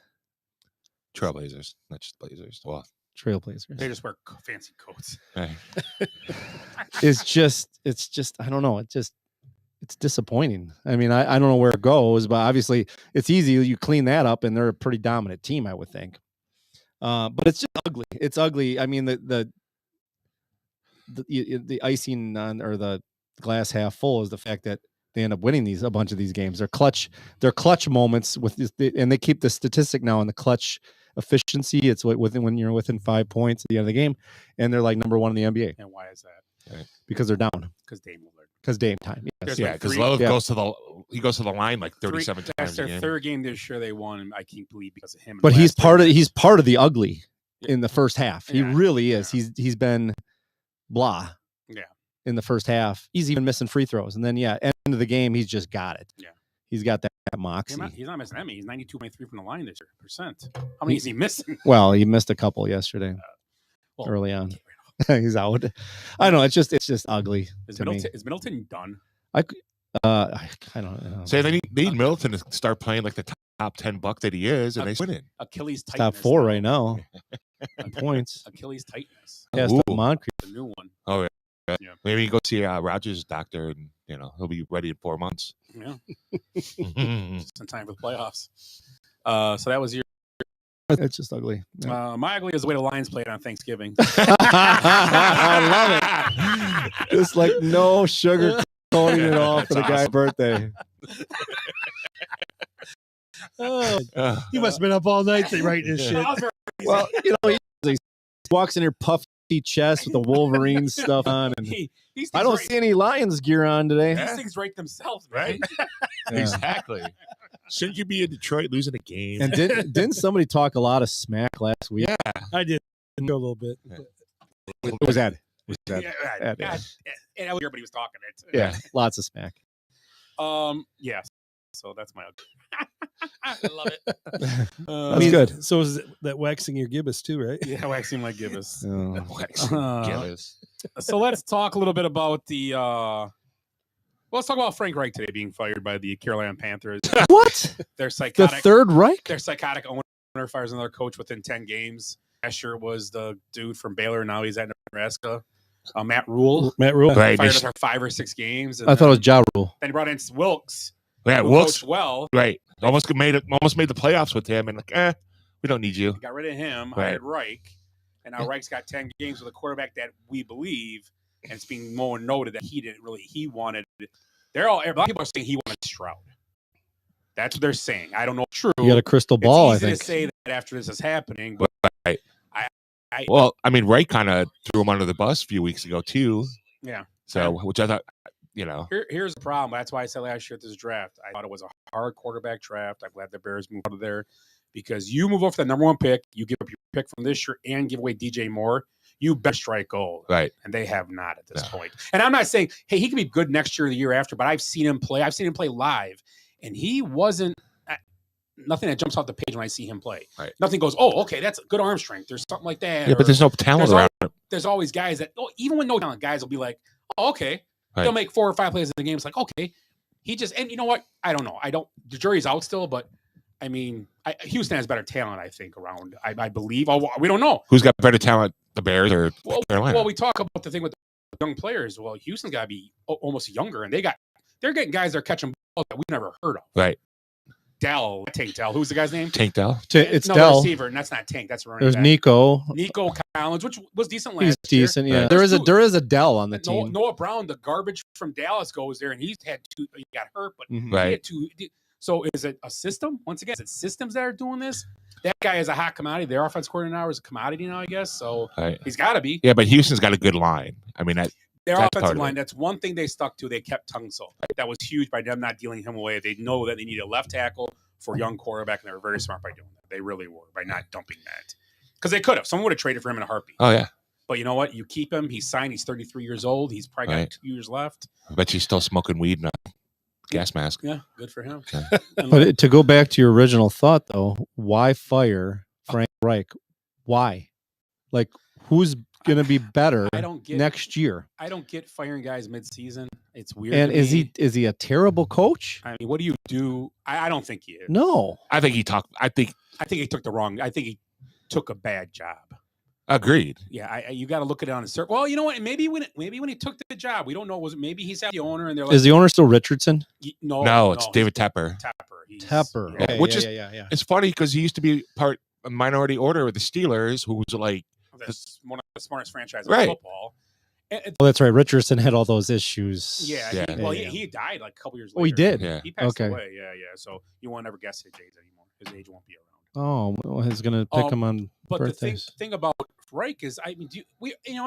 Trailblazers, not just Blazers. Well, Trailblazers. They just wear fancy coats. right. It's just, I don't know. It's disappointing. I mean, I don't know where it goes, but obviously it's easy. You clean that up and they're a pretty dominant team, I would think. But it's just ugly. It's ugly. I mean, the icing on or the glass half full is the fact that they end up winning a bunch of these games. They're clutch moments with this, and they keep the statistic now on the clutch efficiency. It's when you're within 5 points at the end of the game, and they're like number 1 in the NBA. And why is that? Right. Because they're down. Because Dame Lillard. Because Dame time. Yes. There's Yeah, like because three- Lillard yeah. goes to the line like 37 That's times a their game. third game this year they won. I can't believe because of him. But he's part of the the ugly in the first half. He Yeah. really is. He's been blah. Yeah. In the first half, he's even missing free throws, and then end of the game, he's just got it. Yeah. He's got that moxie. He's not missing any. He's 92.3 from the line this year. Percent. How many is he missing? Well, he missed a couple yesterday Well, early on. get rid of He's out. I know it's just ugly Is to me. Middleton done? I don't know. So they need Middleton to start playing like the top 10 buck that he is, and they win it. Achilles tightness. Top 4 though. right now. Points. Achilles tightness. Yeah, Ooh. Moncrief. The new one. Oh, yeah. Yeah. Maybe you go see Rogers' doctor, and he'll be ready in 4 months. Yeah. Just in time for the playoffs. So that was your. It's just ugly. Yeah. My ugly is the way the Lions played on Thanksgiving. I love it. Just like no sugar coating at all for the That's guy's awesome. birthday. Oh, he must have been up all night writing this shit. Well, he walks in here puffy chest with the Wolverine stuff on, and These I don't things see any Lions gear on today. These things write themselves, right? Yeah. Exactly. Shouldn't you be in Detroit losing a game? And didn't somebody talk a lot of smack last week? Yeah. I did know a little bit. It was Ed. Yeah, Ed, yeah. And everybody was talking it. Yeah, lots of smack. Yes. So that's my ugly. I love it. That's good. So is that waxing your gibbous too, right? Yeah, waxing my gibbous. Oh. So let's talk a little bit about the. Let's talk about Frank Reich today being fired by the Carolina Panthers. What? Their The psychotic. Third Reich? Their psychotic owner fires another coach within 10 games. Asher was the dude from Baylor. Now he's at Nebraska. Matt Rule. Matt Rule. Right. Fired after 5 or 6 games. And I thought it was Ja Rule. Then he brought in Wilkes. Yeah, who Wilkes. coached well. Right. Almost made the playoffs with him, and we don't need you. Got rid of him. Right. Hired Reich. And now Reich's got 10 games with a quarterback that we believe, and it's being noted that he wanted. A lot of people are saying he wanted Stroud. That's what they're saying. I don't know if it's true. You got a crystal ball, it's easy I think. to say that after this is happening, but Right. I Well, I mean, Wright kind of threw him under the bus a few weeks ago too. yeah. So, which I thought, you know, Here's the problem. That's why I said last year at this draft, I thought it was a hard quarterback draft. I'm glad the Bears moved out of there because you move off the number 1 pick, you give up your pick from this year and give away DJ Moore. You best strike gold. Right. And they have not at this point. And I'm not saying, hey, he can be good next year or the year after, but I've seen him play. I've seen him play live, and he wasn't nothing that jumps off the page when I see him play. Right. Nothing goes, oh, okay, that's good arm strength. There's something like that. Yeah, but there's no talent around him. There's always guys that, even with no talent, guys will be like, oh, okay. Right. They'll make 4 or 5 plays in the game. It's like, okay. He just, and you know what? I don't know. The jury's out still, but I mean, Houston has better talent, I think, around, I believe. We don't know. Who's got better talent, the Bears or Carolina? Well, we talk about the thing with the young players. Well, Houston's got to be almost younger, and they're getting guys that are catching balls that we've never heard of. Right. Tank Dell. Who's the guy's name? Tank Dell. It's no, Dell. The receiver, and that's not Tank. That's running There's back. Nico Collins, which was decent last He's year. decent, yeah. Right. There is a Dell on the team. Noah Brown, the garbage from Dallas, goes there, and he's had 2. He got hurt, but Mhm. he Right. had 2. So is it a system? Once again, is it systems that are doing this? That guy is a hot commodity. Their offense coordinator now is a commodity now, I guess. So Right. he's got to be. Yeah, but Houston's got a good line. I mean, Their that's part offensive of line, it. that's one thing they stuck to. They kept Tunsil. That was huge by them not dealing him away. They know that they need a left tackle for a young quarterback, and they were very smart by doing that. They really were, by not dumping that. Because they could have. Someone would have traded for him in a heartbeat. Oh, yeah. But you know what? You keep him. He's signed. He's 33 years old. He's probably got Right. 2 years left. I bet she's still smoking weed in a gas mask. Yeah, good for him. Okay. But to go back to your original thought, though, why fire Frank Reich? Why? Like, who's going to be better I don't get next year? I don't get firing guys mid-season. It's weird. And to me. is he a terrible coach? I mean, what do you do? I don't think he is. No. I think he talked. I think he took I think he took a bad job. agreed. Yeah, you got to look at it on a certain. Well, you know what? Maybe when he took the job, we don't know. Maybe he's at the owner and they're like, Is the owner still Richardson? No, it's David Tepper. Tepper. Yeah, Okay, which is yeah. it's funny because he used to be part a minority order with the Steelers, who was like That's one of the smartest franchises Right. in football. Oh, that's right. Richardson had all those issues. Yeah, Yeah. he died like a couple years later. Oh, he did? Yeah. He passed Okay. away. Yeah. So you won't ever guess his age anymore. His age won't be around. Oh, well, he's going to pick him on But birthdays. the thing about Reich is, I mean,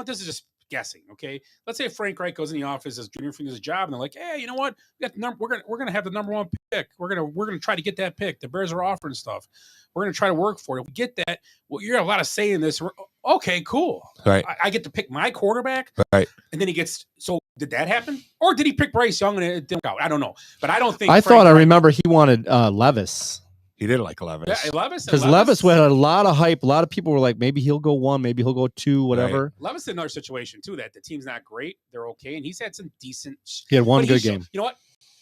this is just guessing. Okay, let's say Frank Reich goes in the office as junior from his job, and they're like, hey, you know what? We're gonna have the number 1 pick. We're gonna try to get that pick. The Bears are offering stuff. We're gonna try to work for it. If we get that, well, you're a lot of say in this. Okay, cool. Right. I get to pick my quarterback. Right. And then he gets. So did that happen, or did he pick Bryce Young and it didn't work out? I don't know, but I don't think. I Frank thought I Reich- remember he wanted Levis. he did like Levis. Yeah, Levis Because Levis had a lot of hype. A lot of people were like, maybe he'll go 1, maybe he'll go 2, whatever. Levis is another situation too. That the team's not great. They're okay, and he's had some decent. He had one but good show- game. You know what?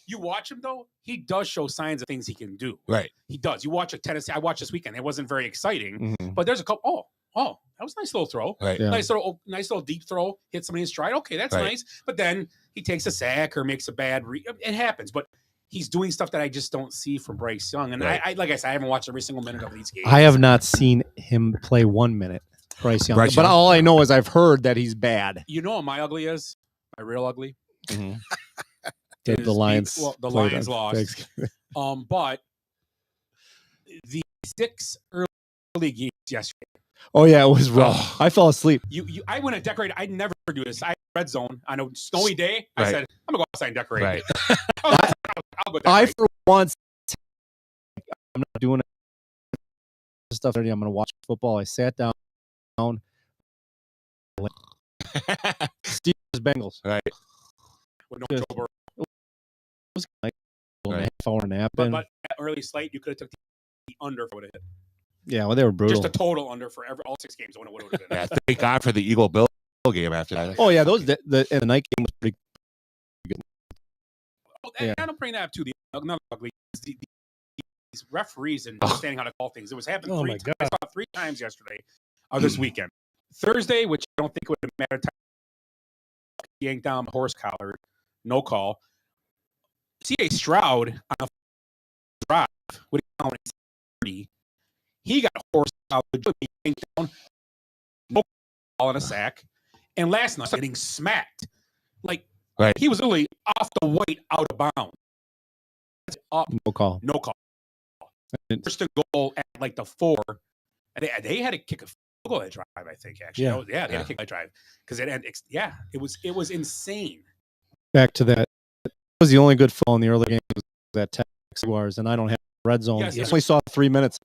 You watch him though; he does show signs of things he can do. Right. He does. You watch a Tennessee. I watched this weekend. It wasn't very exciting, Mhm. but there's a couple. Oh, that was a nice little throw. Right. Yeah. Nice little deep throw. Hit somebody in stride. Okay, that's Right. nice. But then he takes a sack or makes a bad. It happens, but. He's doing stuff that I just don't see from Bryce Young, and Right. I like I said, I haven't watched every single minute of these games. I have not seen him play 1 minute, Bryce Young. Bryce But Young? all I know is I've heard that he's bad. You know what my ugly is? My real ugly. The It is Lions. the played Lions on lost. Thanksgiving. But the 6 early games yesterday. Oh yeah, it was rough. Oh. I fell asleep. I went and decorated. I never do this. I red zone on a snowy day. I Right. said I'm gonna go outside and decorate. Right. I'll go I decorate. for once, I'm not doing stuff. I'm going to watch football. I sat down. Steelers Bengals. Right. With no Just- Joe Burrow. It was like a Right. half-hour nap. But, in. but that early slate, you could have took the under for what it hit. Yeah, well, they were brutal. Just a total under for all 6 games. What it would have been. Yeah, thank God for the Eagle Bill game after that. Oh yeah, those the night game was pretty. And I don't bring that up too. Another ugly. These referees and understanding how to call things. It was happening Oh, three my times. I saw it 3 times yesterday, this weekend. Thursday, which I don't think would have mattered. Yanked down the horse collar, no call. C.A. Stroud on a drive with a count 30. He got a horse collar, yanked down, no call on a sack. And last night, getting smacked. Like, Right. he was literally off the white out of bounds. up, No call. no call. First to goal at like the 4, and they had to kick a field goal that drive. I think actually, they had to kick that drive because it was insane. Back to that. That was the only good fall in the early game. Was that Texas Jaguars, and I don't have red zone. Yes, I only saw 3 minutes.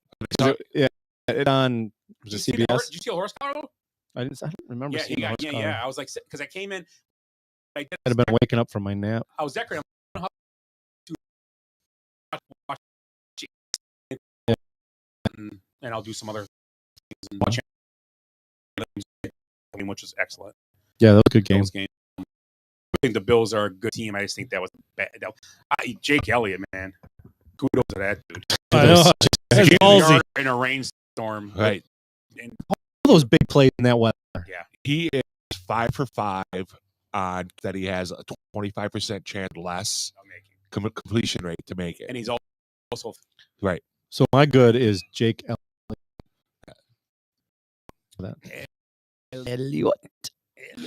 It on was it CBS? Did you see the horse car? I don't remember seeing the horse car. Yeah. I was like, because I came in. I'd have been waking up from my nap. I was decorating. And I'll do some other things and watch, which is excellent. Yeah, that was a good game. I think the Bills are a good team. I just think that was bad. Jake Elliott, man, kudos to that dude. I know. That's ballsy. In a rainstorm, right? And all those big plays in that weather. Yeah, he is 5 for 5 on that. He has a 25% chance less completion rate to make it, and he's also right. So my good is Jake Elliott.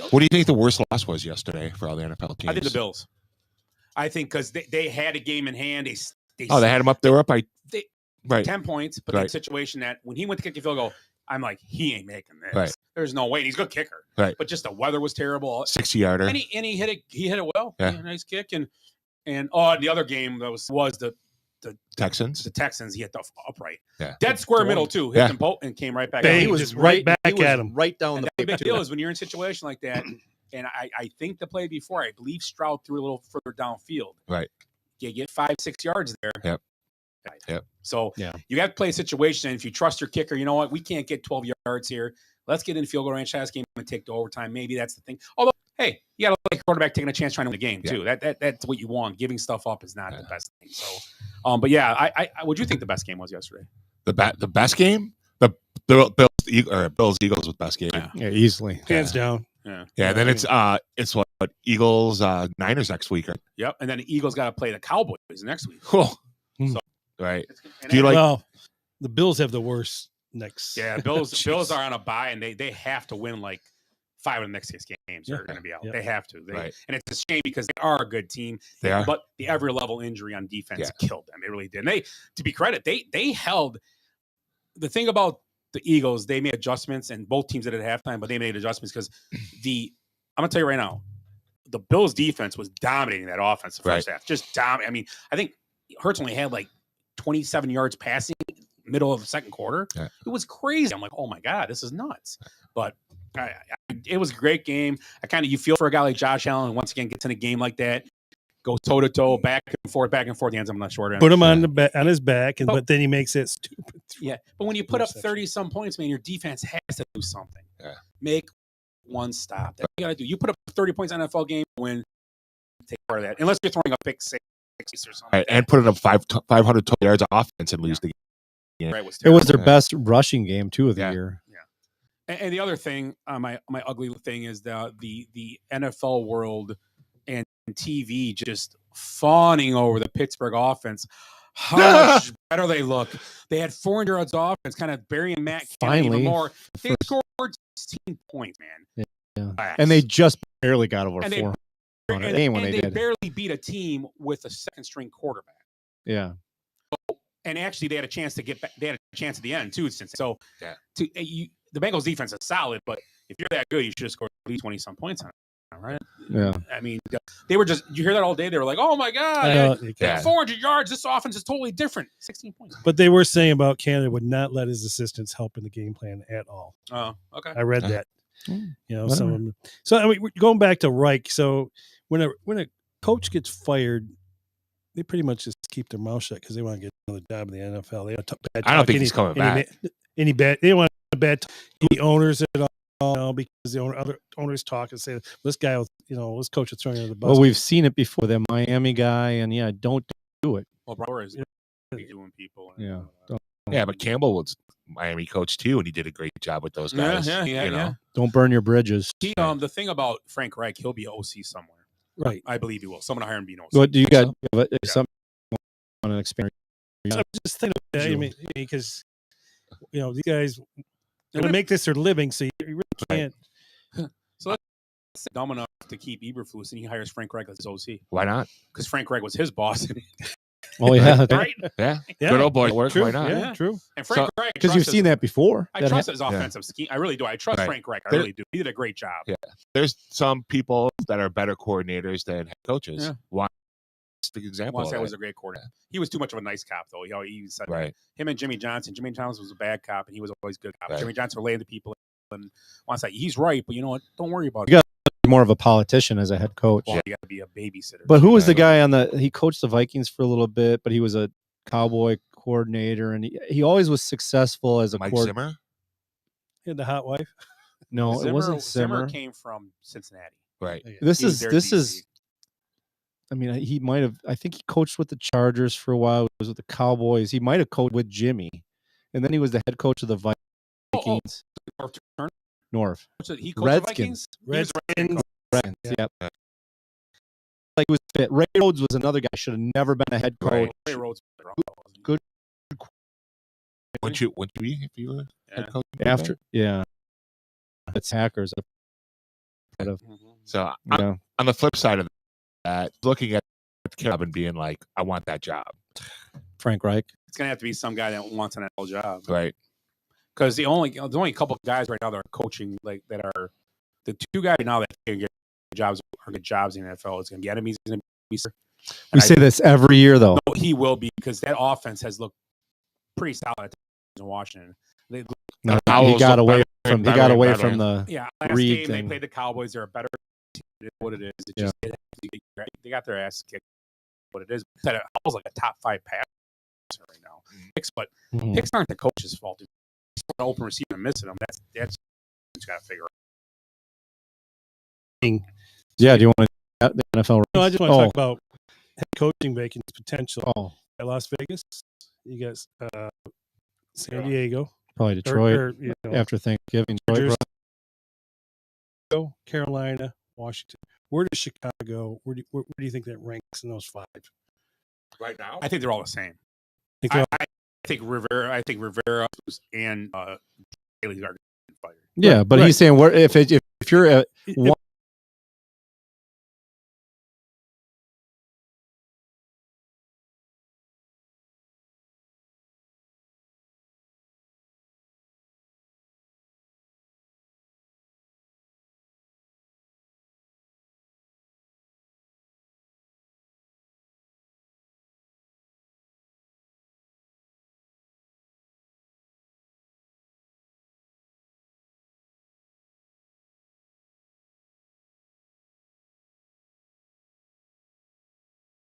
What do you think the worst loss was yesterday for all the NFL teams? I think the Bills. I think because they had a game in hand. They had him up. They were up by 10 points. But that situation that when he went to kick the field goal, I'm like, he ain't making this. Right. There's no way. And he's a good kicker. Right. But just the weather was terrible. 60-yarder. And he hit it. He hit it well. Yeah. Nice kick. And the other game that was the Texans. The Texans. He hit the upright. Yeah. Dead square middle too. Hit them both and came right back. He was right back at him. Right down and the big deal is when you're in a situation like that. And I think the play before, I believe Stroud threw a little further downfield. Right. You get 5-6 yards there. Yep. Yep. So you got to play a situation. And if you trust your kicker, you know what? We can't get 12 yards here. Let's get in field goal range last game and take to overtime. Maybe that's the thing. Although, hey, you got to like quarterback taking a chance trying to win the game too. That's what you want. Giving stuff up is not the best thing. So, but yeah, I what do you think the best game was yesterday? The best game? The Bills Eagles was the best game. Yeah, easily. Hands down. Yeah. And then it's what Eagles Niners next week. Yep. And then the Eagles got to play the Cowboys next week. Cool. So, right. Do you like? Well, the Bills have the worst next. Yeah, Bills are on a bye and they have to win like 5 of the next 6 games. They're going to be out. They have to. And it's a shame because they are a good team. They are. But the every level injury on defense killed them. They really did. And they, to be credit, they held. The thing about the Eagles, they made adjustments, and both teams did it at halftime, but they made adjustments because I'm going to tell you right now, the Bills defense was dominating that offense the first half. Just dominating. I mean, I think Hurts only had like 27 yards passing middle of the second quarter. Yeah. It was crazy. I'm like, oh my God, this is nuts. But it was a great game. You feel for a guy like Josh Allen, and once again gets in a game like that, goes toe to toe, back and forth, the ends. I'm not short. Put him on his back, but then he makes it stupid. Yeah, but when you put up 30-some points, man, your defense has to do something. Yeah. Make one stop. That you got to do. You put up 30 points on an NFL game, win. Take part of that, unless you're throwing a pick 6 or something. Right, and putting up 500 total yards of offense and lose the game. Right, it was their best rushing game too of the year. Yeah, and the other thing, my ugly thing is the NFL world and TV just fawning over the Pittsburgh offense. How much better they look. They had 400 yards offense, kind of burying Matt Canada even more. They scored 16 points, man. Yeah. And they just barely got over 400. They barely beat a team with a second-string quarterback. Yeah. And actually, they had a chance to get back. They had a chance at the end too. The Bengals defense is solid, but if you're that good, you should have scored at least 20-some points on it. Right? Yeah. I mean, they were just, you hear that all day. They were like, oh my God, 400 yards. This offense is totally different. 16 points. But they were saying about Canada would not let his assistants help in the game plan at all. Oh, okay. I read that. Some of them. So I mean, going back to Reich. So when a coach gets fired, they pretty much just keep their mouth shut because they want to get another job in the NFL. They don't talk bad. I don't think he's coming back. Any bad? They don't want bad the owners at all. Because the other owners talk and say this guy, this coach is throwing under the bus. Well, we've seen it before. The Miami guy, and don't do it. Well, Brower is doing people. Yeah, but Campbell was Miami coach too, and he did a great job with those guys. Yeah. Don't burn your bridges. The thing about Frank Reich, he'll be OC somewhere. Right. I believe he will. Someone hire him be an OC. What do you got? Something on an experience? I'm just thinking of that. I mean, because these guys. They're going to make this their living, so you really can't. So let's dumb enough to keep Eberflus, and he hires Frank Reich as his OC. Why not? Because Frank Reich was his boss. Oh yeah, right? Yeah. Yeah. Good old boy work. True. Why not? Yeah, true. And Frank So- Reich, because you've seen that before. I That trust ha- his offensive scheme. I really do. I trust Right. Frank Reich. I There- really do. He did a great job. Yeah. There's some people that are better coordinators than head coaches. Yeah. Why? The example. Once of that that. was a great coordinator. He was too much of a nice cop, though. He said that. Right. Him and Jimmy Johnson. Jimmy Johnson was a bad cop, and he was always a good cop. Right. Jimmy Johnson relayed to people, and once that he's right, but you know what? Don't worry about You it. more of a politician as a head coach. Well, you got to be a babysitter. But who was the Right. guy on the? He coached the Vikings for a little bit, but he was a Cowboy coordinator, and he always was successful as a Mike coordinator. Zimmer? He had the hot wife. No, it wasn't Zimmer. Zimmer came from Cincinnati. Right. Yeah. This He's is their this DC. is. I mean, he might have. I think he coached with the Chargers for a while. He was with the Cowboys. He might have coached with Jimmy, and then he was the head coach of the Vikings. North Turner. North He coached the Vikings. Redskins. Redskins. Redskins. Yep. Like was fit. Ray Rhodes was another guy. Should have never been a head coach. Right. Ray Rhodes. Good. Wouldn't you be if you were head coach? After, yeah, that's hackers. So Yeah. on the flip side of that, looking at Carroll and being like, I want that job. Frank Reich. It's gonna have to be some guy that wants an NFL job, Right. because there's only a couple guys right now that are coaching, like that are the two guys now that can get jobs or get jobs in the NFL. It's gonna be Enemy's gonna be. We say this every year, though. No, he will be, because that offense has looked pretty solid in Washington. They, No, Howell's he got look away better from. and He got better and away better. from the. yeah, last Reed game thing. they played the Cowboys. They're a better team. It is what it is. It just, they got their ass kicked. What it is. That Howell's like a top 5 passer right now. Picks, but Mhm. picks aren't the coach's fault. If he's an open receiver and missing them, that's got to figure out. Yeah. Do you want to the NFL? No, I just want to Oh. talk about head coaching vacancies potential Oh, at Las Vegas. You got San Diego, probably Detroit or, you know, after Thanksgiving. Chargers, Detroit, Carolina, Washington. Where does Chicago? Where do you think that ranks in those 5? Right now? I think they're all the same. Think they're all- I think Rivera and Haley are fired. Yeah, but Right. he's saying where if you're a if- one,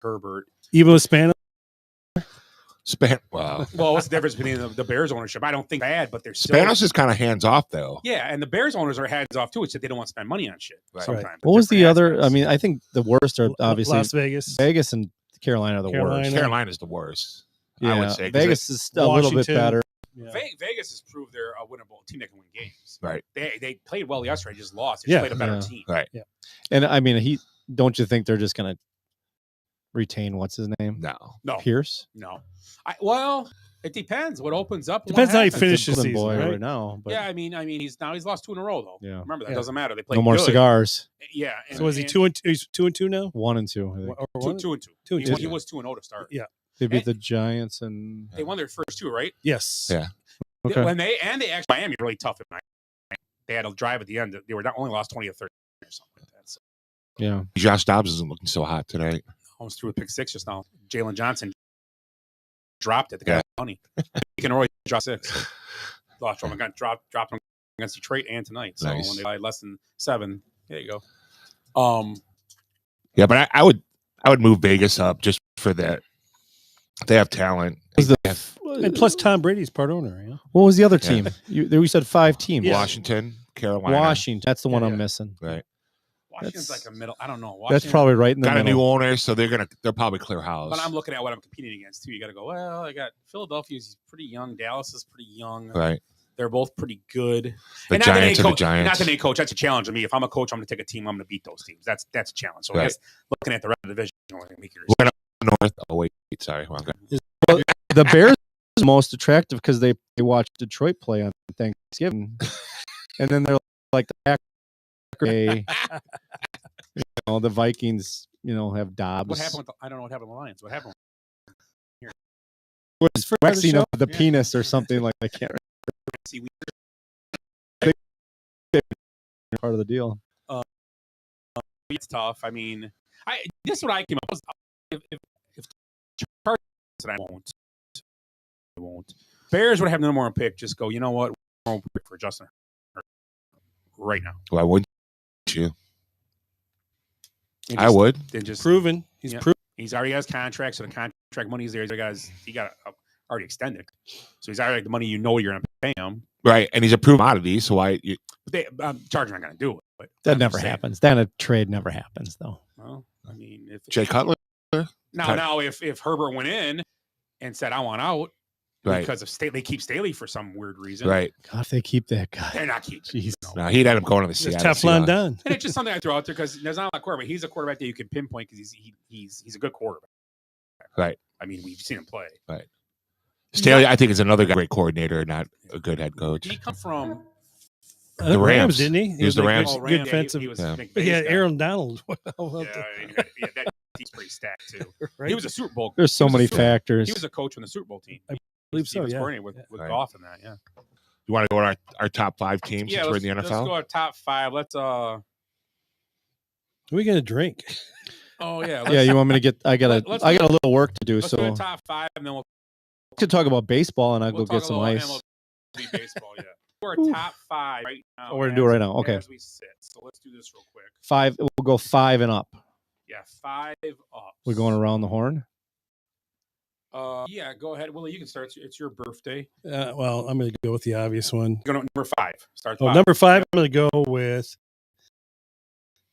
Herbert. even with Spano. Wow. Well, what's the difference between the Bears ownership? I don't think bad, but they're still. Spanos is kind of hands off though. Yeah, and the Bears owners are hands off too. It's that they don't want to spend money on shit. Right. Sometimes. what was the Different other? I aspects. mean, I think the worst are obviously Las Vegas. Vegas and Carolina are the Carolina. worst. Carolina's the worst. Yeah, I would say 'cause Vegas is a little bit Washington. better. Yeah. Vegas has proved they're a winnable team that can win games. Right. They played well yesterday, just lost. They Yeah. just played a better Yeah. team. Right. And I mean, don't you think they're just gonna retain what's his name? No. No, Pierce. no. Well, it depends. What opens up? and what Depends how he happens. finishes the Brooklyn season, boy right? now. But Yeah, I mean, he's lost 2 in a row though. Yeah. Remember that Yeah. doesn't matter. They play no more good. cigars. Yeah. And, So is he and 2 and 2? He's 2 and 2 now. 1 and 2. I think. Or two, one? 2 and 2. 2 and He, 2. he was 2-0 to start. Yeah. They beat the Giants and They won their first 2, right? Yes. Yeah. okay. When they actually Miami really tough at night. They had a drive at the end. They were not only lost 20 or 30 or something like that. So yeah. Josh Dobbs isn't looking so hot today. almost threw a pick 6 just now. Jalen Johnson dropped it. The guy got money. He can already drop 6. Lost him. Dropped him against Detroit and tonight. So Nice. when they lied less than 7, there you go. Yeah, but I would move Vegas up just for that. They have talent. And plus, Tom Brady's part owner. Yeah. What was the other Yeah. team? You said 5 teams. Yeah. Washington, Carolina. Washington. That's the one Yeah. I'm missing. Right. Washington's like a middle. I don't know. That's Washington- probably right in the Got a middle. new owner, so they'll probably clear house. But I'm looking at what I'm competing against too. You got to go. Well, I got Philadelphia's pretty young. Dallas is pretty young. Right. They're both pretty good. The And not that Giants they are the coach- Giants. Not that they coach. That's a challenge to me. If I'm a coach, I'm going to take a team. I'm going to beat those teams. That's a challenge. So I Right. guess looking at the rest of the division, make your We're gonna north. Oh wait, sorry. Well, The Bears are the most attractive because they watch Detroit play on Thanksgiving, and then they're like the Packers. The Vikings, have Dobbs. What happened with I don't know what happened with the Lions. What happened? was waxing of the penis or something like I can't remember. Part of the deal. It's tough. I mean, this is what I came up with. If Chargers, I won't. Bears would have no more pick. Just go. You know what? We're going to pick for Justin right now. Why wouldn't you? I would. Then just Proven. He's proven. He's already got his contract, so the contract money's there. He got already extended, so he's already the money you're going to pay him. Right, and he's a proven commodity, so why? Chargers not going to do it. But that never happens. Then a trade never happens, though. Well, I mean, if Jay Cutler. Now, if Herbert went in and said I want out, right, because of they keep Staley for some weird reason, right? God, if they keep that guy, they're not keeping. No, he'd end up going to the Seattle. Teflon Don. And it's just something I throw out there because there's not a lot of quarterback. He's a quarterback that you can pinpoint because he's a good quarterback. Right. I mean, we've seen him play. Right. Staley, I think, is another great coordinator, not a good head coach. He come from the Rams, didn't he? He was the Rams. Good defensive. He had Aaron Donald. That team's pretty stacked too. Right? He was a Super Bowl. There's so many factors. He was a coach on the Super Bowl team. I believe so. Yeah. Coordinator with Goff and that. Yeah. You want to go to our top 5 teams since we're in the NFL? Let's go to top 5. Let's What are we gonna drink? Oh yeah. Yeah, you want me to get? I got a little work to do. Let's So go to top 5, and then we'll talk about baseball, and I'll go get some ice. MLB baseball, yeah. We're top 5 right now. Oh, we're gonna do it right now. Okay. As we sit, so let's do this real quick. 5. We'll go 5 and up. Yeah, 5 up. We're going around the horn. Yeah, go ahead, Willie. You can start. It's your birthday. Well, I'm going to go with the obvious one. Go to number 5. Start. Oh, number 5. I'm going to go with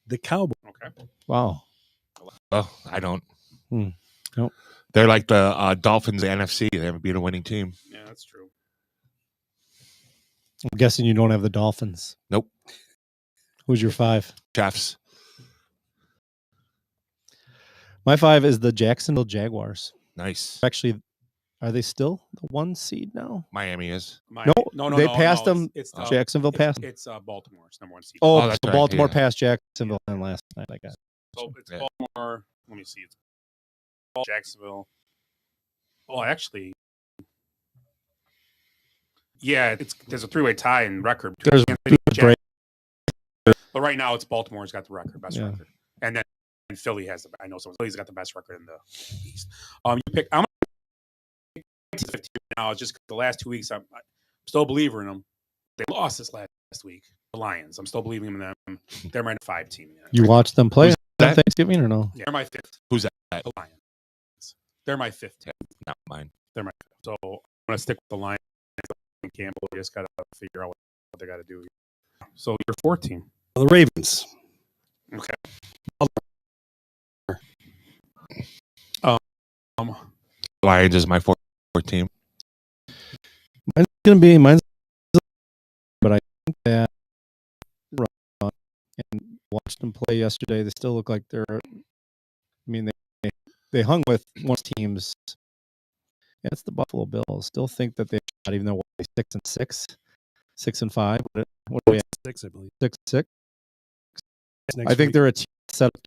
the Cowboys. Okay. Wow. Well, I don't. Nope. They're like the Dolphins, the NFC. They haven't been a winning team. Yeah, that's true. I'm guessing you don't have the Dolphins. Nope. Who's your 5? Chiefs. My 5 is the Jacksonville Jaguars. Nice. Actually, are they still the 1 seed now? Miami is. No, they passed them. Jacksonville passed them. It's Baltimore's number 1 seed. Oh, that's so right, Baltimore yeah. passed Jacksonville last night, I guess. So it's Baltimore. Let me see. It's Jacksonville. Oh, actually, yeah, there's a 3-way tie in record. There's But right now, it's Baltimore's got the record, best record, and then Philly has the. I know Philly's got the best record in the East. You pick. I'm gonna 15 now. It's just the last 2 weeks. I'm still a believer in them. They lost this last week. The Lions. I'm still believing in them. They're my 5 team. You watched them play on Thanksgiving or no? Yeah, they're my 5th. Who's that? The Lions. They're my 5th team. Not mine. They're my 5th. So I'm gonna stick with the Lions. Campbell just gotta figure out what they gotta do. So your 4th team. The Ravens. Okay. Lions is my 4th team. Mine's gonna be but I think that and watched them play yesterday. They still look like they're. I mean, they hung with one teams. Yeah, it's the Buffalo Bills. Still think that they're not even though 6-6, 6-5. What do we have? 6, I believe. 6-6. I think they're a team set up.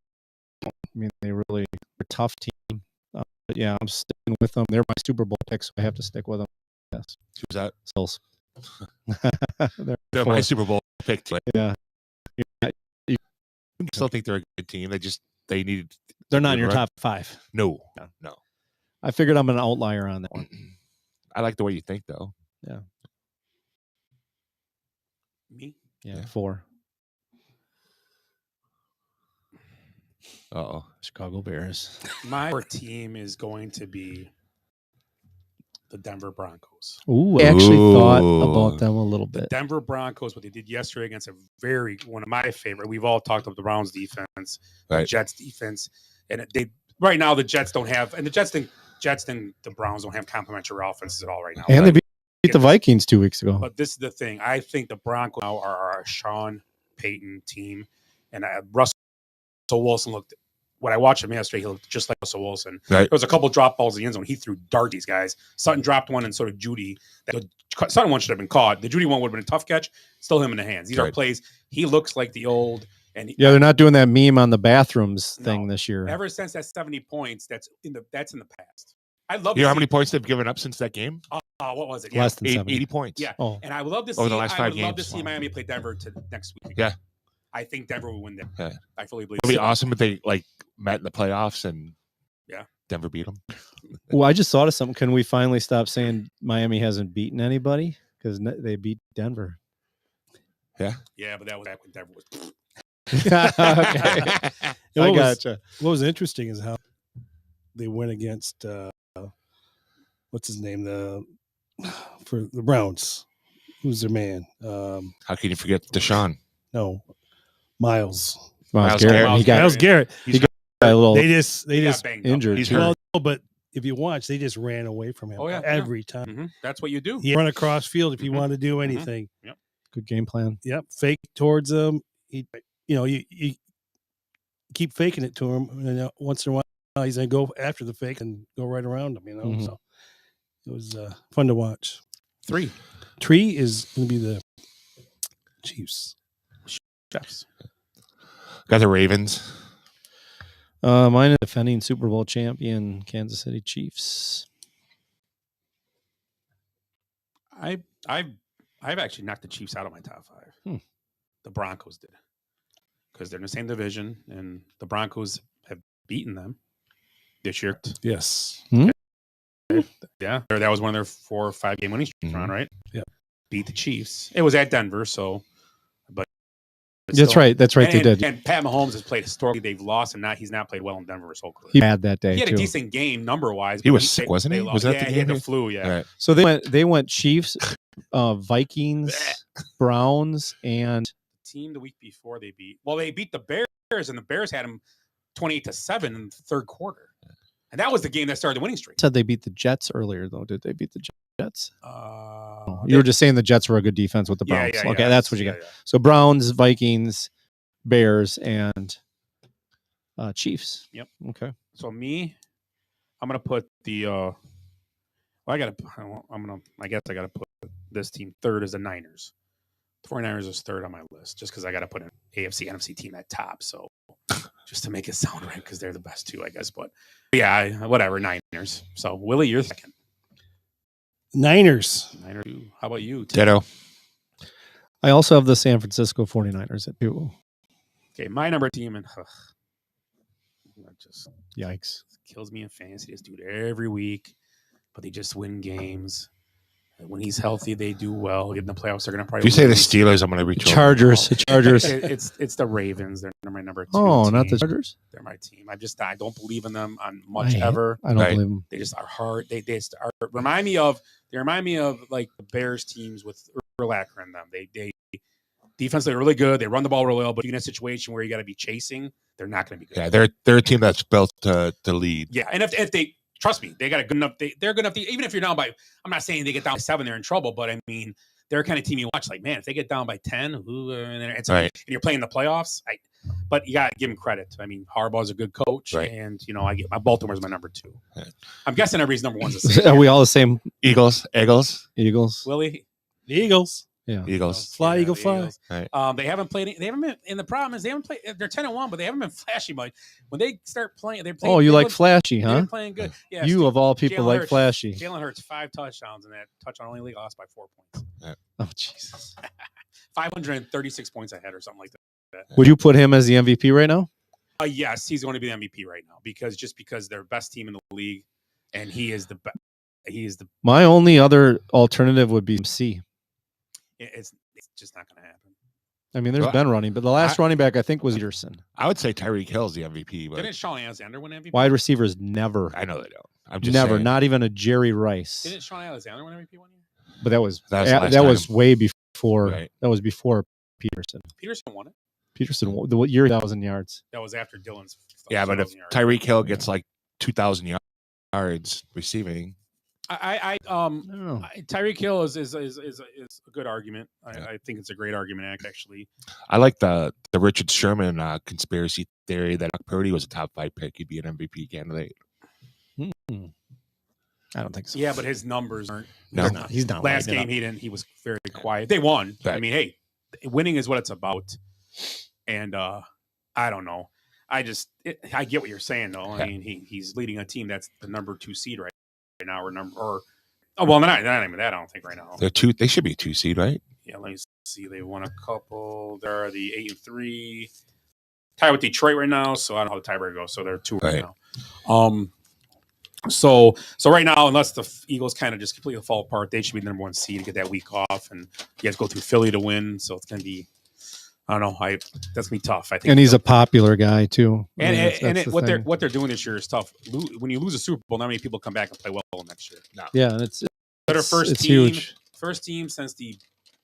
I mean, they really are a tough team. But yeah, I'm sticking with them. They're my Super Bowl pick, so I have to stick with them. Yes. Who's that? Bills. They're my Super Bowl pick. Yeah. I still think they're a good team. They needed. They're not in your top 5. No. I figured I'm an outlier on that one. I like the way you think, though. Yeah. Me? Yeah. 4. Uh-oh. Chicago Bears. My team is going to be the Denver Broncos. Ooh, I actually thought about them a little bit. The Denver Broncos, what they did yesterday against one of my favorite. We've all talked about the Browns defense, the Jets defense, and right now the Jets don't have, and the Jets and the Browns don't have complementary offenses at all right now. And they beat the Vikings 2 weeks ago. But this is the thing. I think the Broncos now are a Sean Payton team, and Russell Wilson looked. When I watched him yesterday, he looked just like Russell Wilson. Right. There was a couple drop balls in the end zone. He threw dart these guys. Sutton dropped one, and so did Judy. The Sutton one should have been caught. The Judy one would have been a tough catch. Still him in the hands. These are plays. He looks like the old. And they're not doing that meme on the bathrooms thing this year. Ever since that 70 points, that's in the past. I love. You know how many points they've given up since that game? What was it? Less than 70. 80 points. Yeah. Oh. And I would love to see. Over the last 5 I would love to games. see Miami play Denver next week. Yeah. I think Denver will win them. Yeah. I fully believe. It would be awesome if they met in the playoffs and yeah, Denver beat them. Well, I just thought of something. Can we finally stop saying Miami hasn't beaten anybody? Because they beat Denver. Yeah. Yeah, but that was back when Denver was. Okay. I gotcha. What was interesting is how they went against what's his name, for the Browns. Who's their man? How can you forget Deshaun? No, Miles Garrett. Miles Garrett. He got a little. They just injured. He's hurt. Well, but if you watch, they just ran away from him every time. Mm-hmm. That's what you do. He run across field if you want to do anything. Yep. Good game plan. Yep. Fake towards him. You keep faking it to him, and once in a while he's gonna go after the fake and go right around him. Mhm. So it was fun to watch. 3 is going to be the Chiefs. Chiefs. Got the Ravens. Mine is defending Super Bowl champion Kansas City Chiefs. I've actually knocked the Chiefs out of my top 5. The Broncos did, because they're in the same division, and the Broncos have beaten them this year. Yes. Yeah, that was one of their 4 or 5 game winning streaks, right? Yeah, beat the Chiefs. It was at Denver, so. But that's right. That's right. They did. And Pat Mahomes has played historically. They've lost, and he's not played well in Denver so clear. He had that day. He had too. a decent game number wise. He was sick, wasn't he? Was that the game? He had the flu. Yeah. Right. So they went Chiefs, Vikings, Browns, and team the week before they beat the Bears, and the Bears had them 28-7 in the third quarter, and that was the game that started the winning streak. Said they beat the Jets earlier, though. Did they beat the Jets? You were just saying the Jets were a good defense with the Browns. Okay, that's what you got. So Browns, Vikings, Bears, and Chiefs. Yep. Okay. So I'm gonna put the. I guess I gotta put this team third as the Niners. The 49ers is third on my list, just because I got to put an AFC, NFC team at top. So just to make it sound right, because they're the best 2, I guess. But yeah, whatever, Niners. So Willie, you're second. Niners. How about you? Ditto. I also have the San Francisco 49ers at 2. Okay, my number team, and that just Yikes. kills me in fantasy. Just do it every week, but they just win games. When he's healthy, they do well. In the playoffs, they're going to probably. If you say the Steelers, I'm going to reach Chargers. It's the Ravens. They're my number 2. Oh, team. not the Chargers. They're my team. I don't believe in them on much ever. I don't believe them. They just are hard. They just are. Remind me of like the Bears teams with Urlacher in them. They defensively are really good. They run the ball really well, but in a situation where you got to be chasing, they're not going to be good. Yeah, they're a team that's built to lead. Yeah, and if they. Trust me, they got a good enough. They're good enough. Even if you're down by, I'm not saying they get down by 7, they're in trouble. But I mean, they're a kind of team you watch. Like, man, if they get down by 10, and right. and you're playing the playoffs, but you got to give him credit. I mean, Harbaugh's a good coach, right. And I get my Baltimore's my number 2. Right. I'm guessing everybody's number 1's the same. Are we all the same? Eagles. Willie, the Eagles. Yeah, Eagles. Fly, Eagle, fly. Right. They haven't played. They haven't been. And the problem is they haven't played. They're 10-1, but they haven't been flashy much. When they start playing, they're playing. Oh, you like flashy, huh? They're playing good. Yeah. You of all people Jalen like Hurts, flashy. Jalen Hurts 5 touchdowns in that touchdown only league lost by 4 points. Yeah. Oh Jesus. 536 points ahead or something like that. Would you put him as the MVP right now? Yes, he's going to be the MVP right now because they're the best team in the league, and he is the best. He is the. My only other alternative would be C. It's just not going to happen. I mean, there's been running, but the last running back I think was Peterson. I would say Tyreek Hill's the MVP. But didn't Sean Alexander win MVP? Wide receivers never. I know they don't. I'm just never. saying. Not even a Jerry Rice. Didn't Sean Alexander win MVP 1 year? But that was that was way before. Right. That was before Peterson. Peterson won it. Peterson, the year 1,000 yards. That was after Dylan's. Yeah, but if Tyreek Hill gets like 2,000 yards receiving, Tyreek Hill is a good argument. I think it's a great argument, actually. I like the Richard Sherman conspiracy theory that Brock Purdy was a top 5 pick. He'd be an MVP candidate. I don't think so. Yeah, but his numbers aren't. No, he's not. Last game he didn't. He was very quiet. They won. Right. I mean, hey, winning is what it's about. And I don't know. I get what you're saying, though. I mean, he's leading a team that's the number 2 seed right now, well, not even that. I don't think right now. They should be a 2 seed, right? Yeah, let me see. They won a couple. They're the 8-3, tied with Detroit right now. So I don't know how the tiebreaker goes. So they're 2 right now. So right now, unless the Eagles kind of just completely fall apart, they should be the number 1 seed to get that week off, and you guys go through Philly to win. So it's gonna be, I don't know, that's gonna be tough. I think, and he's a popular guy too. And what they're doing this year is tough. When you lose a Super Bowl, not many people come back and play well next year. No. Yeah, it's first team, huge. First team since the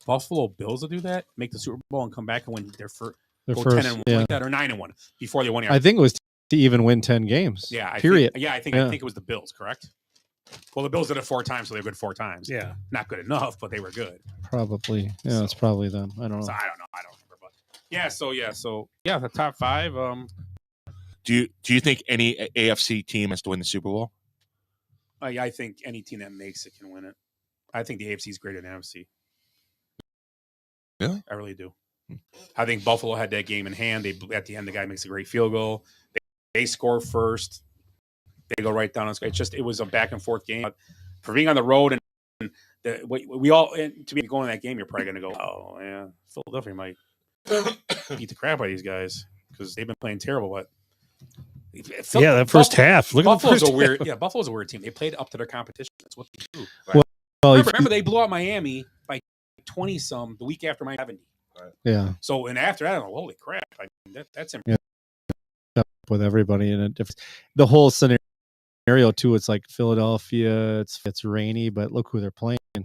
Buffalo Bills to do that, make the Super Bowl and come back and win their first 10-1 like that, or 9-1 before they won. I think it was to even win 10 games. Yeah, I period. think it was the Bills, correct? Well, the Bills did it 4 times, so they were good 4 times. Yeah, not good enough, but they were good. Probably, yeah, it's probably them. I don't know. So I don't remember, but the top 5. Do you think any AFC team has to win the Super Bowl? I think any team that makes it can win it. I think the AFC is greater than NFC. Really? I really do. I think Buffalo had that game in hand. At the end, the guy makes a great field goal. They score first. They go right down. It was a back and forth game. For being on the road and we all to be going to that game, you're probably going to go, oh yeah, Philadelphia might beat the crap out of these guys because they've been playing terrible. But that first half. Look at Buffalo's a weird. Yeah, Buffalo's a weird team. They played up to their competition. That's what they do. Well, remember they blew out Miami by 20-some the week after Miami 70. Right. Yeah. So and after that, I'm like, holy crap! That's impressive. Yeah. With everybody in a different, the whole scenario too. It's like Philadelphia. It's rainy, but look who they're playing. I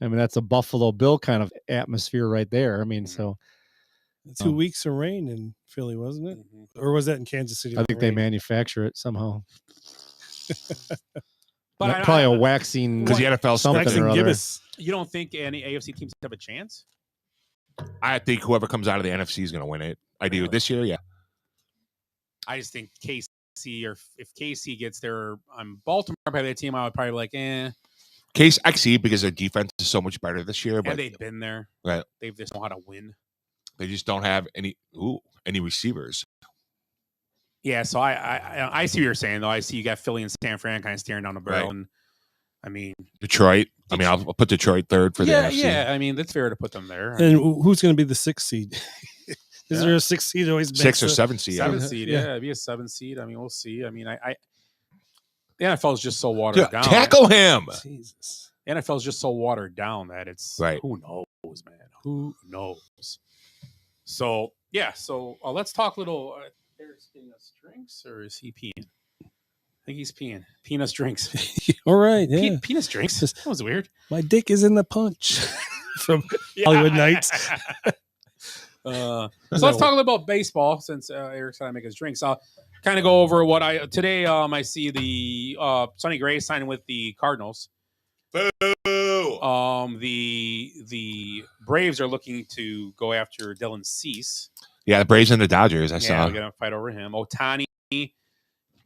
mean, that's a Buffalo Bill kind of atmosphere right there. I mean, so 2 weeks of rain in Philly, wasn't it? Mm-hmm. Or was that in Kansas City? I think they manufacture it somehow. But probably a waxing, because the NFL something or other. You don't think any AFC teams have a chance? I think whoever comes out of the NFC is going to win it. I do this year, yeah. I just think KC, or if KC gets there, Baltimore probably the team I would probably like. Case I see because their defense is so much better this year, but and they've been there. Right, they just know how to win. They just don't have any receivers. Yeah, so I see what you're saying though. I see you got Philly and San Fran kind of staring down the barrel, and I mean Detroit. I mean, I'll put Detroit third for the NFC. Yeah, I mean that's fair to put them there. And who's going to be the 6th seed? Is there a 6th seed always? 6 or 7 seed. 7th seed, yeah, it'd be a 7th seed. I mean, we'll see. I mean, the NFL is just so watered down. Tackle him. Jesus. The NFL is just so watered down that it's who knows, man? Who knows? So let's talk a little. Eric's getting us drinks, or is he peeing? I think he's peeing. Peeing us drinks. All right, yeah. Peeing us drinks. That was weird. My dick is in the punch from Hollywood Nights. So let's talk a little about baseball since Eric's trying to make his drinks. I'll kind of go over what today. I see the Sonny Gray signing with the Cardinals. Boo! The Braves are looking to go after Dylan Cease. Yeah, the Braves and the Dodgers. I saw. They're gonna fight over him. Ohtani. The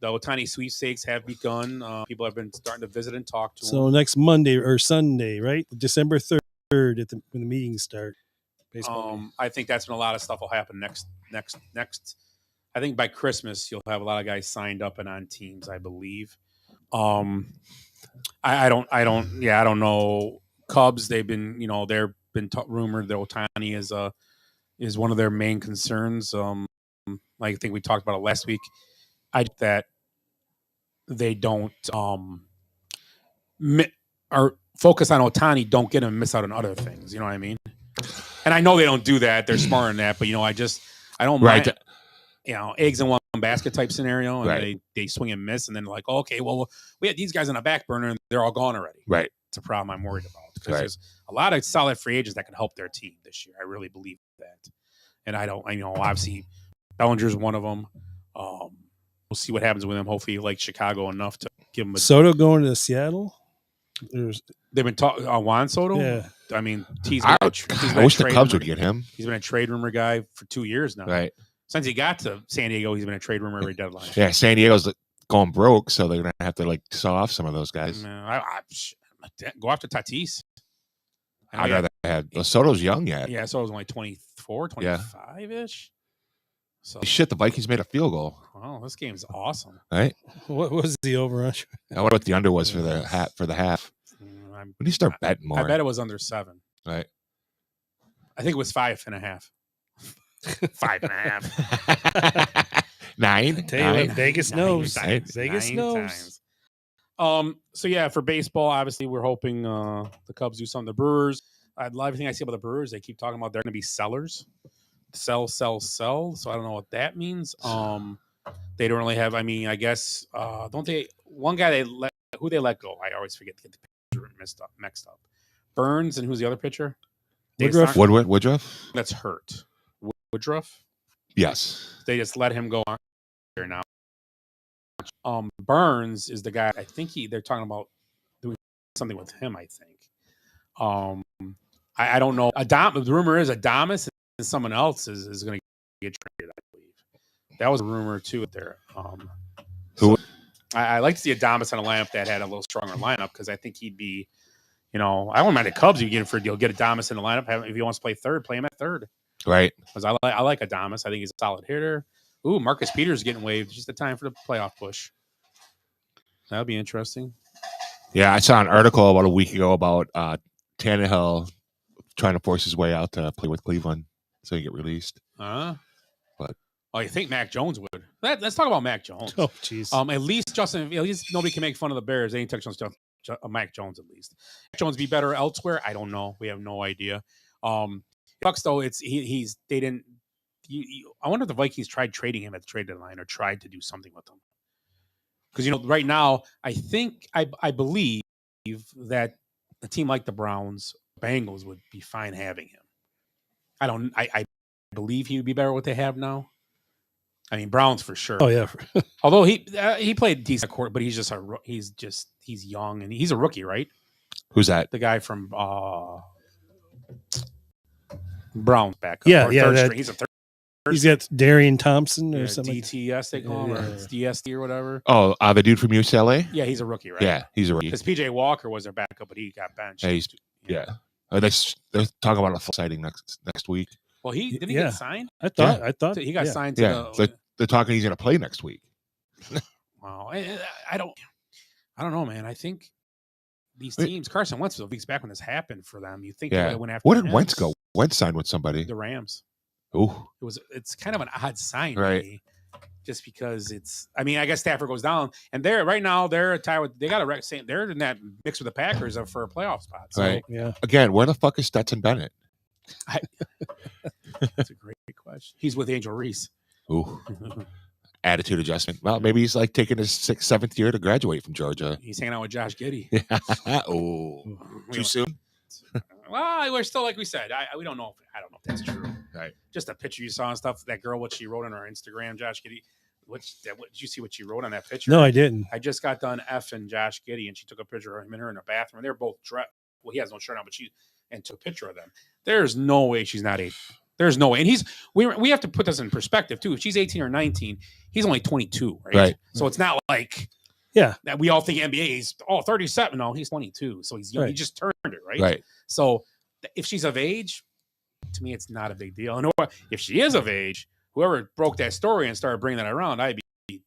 Ohtani sweepstakes have begun. People have been starting to visit and talk to him. So next Monday or Sunday, right? December 3rd when the meetings start. I think that's when a lot of stuff will happen next. I think by Christmas you'll have a lot of guys signed up and on teams. I believe. I don't know. Cubs. They've been rumored that Ohtani is one of their main concerns. I think we talked about it last week. That they don't or focus on Ohtani, don't get him and miss out on other things. You know what I mean? And I know they don't do that. They're smart in that, but I don't mind. Eggs in one basket type scenario, and they swing and miss, and then like, okay, well, we had these guys on the back burner, and they're all gone already. Right. It's a problem I'm worried about because there's a lot of solid free agents that can help their team this year. I really believe that, and I know obviously Bellinger's one of them. We'll see what happens with him. Hopefully, like Chicago enough to give him Soto going to Seattle. They've been talking on Juan Soto. Yeah, I mean, I wish the Cubs would get him. He's been a trade rumor guy for 2 years now. Right. Since he got to San Diego, he's been a trade rumor every deadline. Yeah, San Diego's going broke, so they're gonna have to saw off some of those guys. Go after Tatis. I'd rather have Soto's young yet. Yeah, Soto's only 24, 25-ish. So Shit, the Vikings made a field goal. wow, this game's awesome. Right? What was the over? I wonder what the under was for the half. When do you start betting more? I bet it was under 7. Right. I think it was 5.5. 5.5. 9. Tell you what, Vegas knows. Right? Vegas 9 knows. times. So yeah, for baseball, obviously we're hoping the Cubs do something. The Brewers, I love everything I see about the Brewers. They keep talking about they're going to be sellers, sell. So I don't know what that means. They don't really have. I mean, I guess don't they? One guy they let go. I always forget to get the pitcher mixed up. Burns, and who's the other pitcher? Woodruff. Woodruff. That's hurt. Woodruff. Yes. They just let him go on there now. Burns is the guy. I think they're talking about doing something with him. I think. I don't know. The rumor is Adames and someone else is going to get traded. I believe that was a rumor too. There. Who? So I like to see Adames on a lineup that had a little stronger lineup because I think he'd be. I don't mind the Cubs. You get him for a deal. Get Adames in the lineup. If he wants to play third, play him at third. Right. Because I like Adames. I think he's a solid hitter. Ooh, Marcus Peters getting waived. Just the time for the playoff push. That'll be interesting. Yeah, I saw an article about a week ago about Tannehill trying to force his way out to play with Cleveland so he get released. But you think Mac Jones would? Let's talk about Mac Jones. Oh, jeez. At least nobody can make fun of the Bears. They ain't touching on Mac Jones at least. Mac Jones be better elsewhere? I don't know. We have no idea. Bucks though, they didn't. I wonder if the Vikings tried trading him at the trade deadline or tried to do something with him. Because right now, I believe that a team like the Browns, Bengals would be fine having him. I believe he would be better what they have now. I mean, Browns for sure. Oh yeah. Although he played decent court, but he's young and he's a rookie, right? Who's that? The guy from Browns back. Yeah. He's a third. He's got Darian Thompson or something. DTS they call him, or it's DSD or whatever. Oh, the dude from UCLA? Yeah, he's a rookie, right? Yeah, he's a rookie. Because PJ Walker was their backup, but he got benched. Yeah. They're talking about a full sighting next week. Well, didn't he get signed? I thought he got signed. They're talking he's going to play next week. Wow, I don't know, man. I think these teams, Carson Wentz was a weeks back when this happened for them. You think they went after? Where did Wentz go? Wentz signed with somebody. The Rams. Oh, it's kind of an odd sign, right? To me, just because it's. I mean, I guess Stafford goes down, and they're right now they're tied with. They got a they're in that mix with the Packers for a playoff spot. So, right. Yeah. Again, where the fuck is Stetson Bennett? That's a great question. He's with Angel Reese. Ooh. Attitude adjustment. Well, maybe he's like taking his 6th, 7th year to graduate from Georgia. He's hanging out with Josh Giddey. Oh, too soon. Well, we're still like we said. We don't know. I don't know if that's true. Right. Just a picture you saw and stuff. That girl, what she wrote on her Instagram, Josh Giddey. What did you see? What she wrote on that picture? No, I didn't. I just got done effing Josh Giddey, and she took a picture of him and her in the bathroom. They're both dressed. Well, he has no shirt on, but and took a picture of them. There's no way she's not 8. There's no way. And we have to put this in perspective too. If she's 18 or 19, he's only 22, right? So it's not like that we all think NBA is 37. No, he's 22. So he's young. Right. He just turned it, right? Right. So if she's of age, to me, it's not a big deal. And if she is of age, whoever broke that story and started bringing that around, I'd be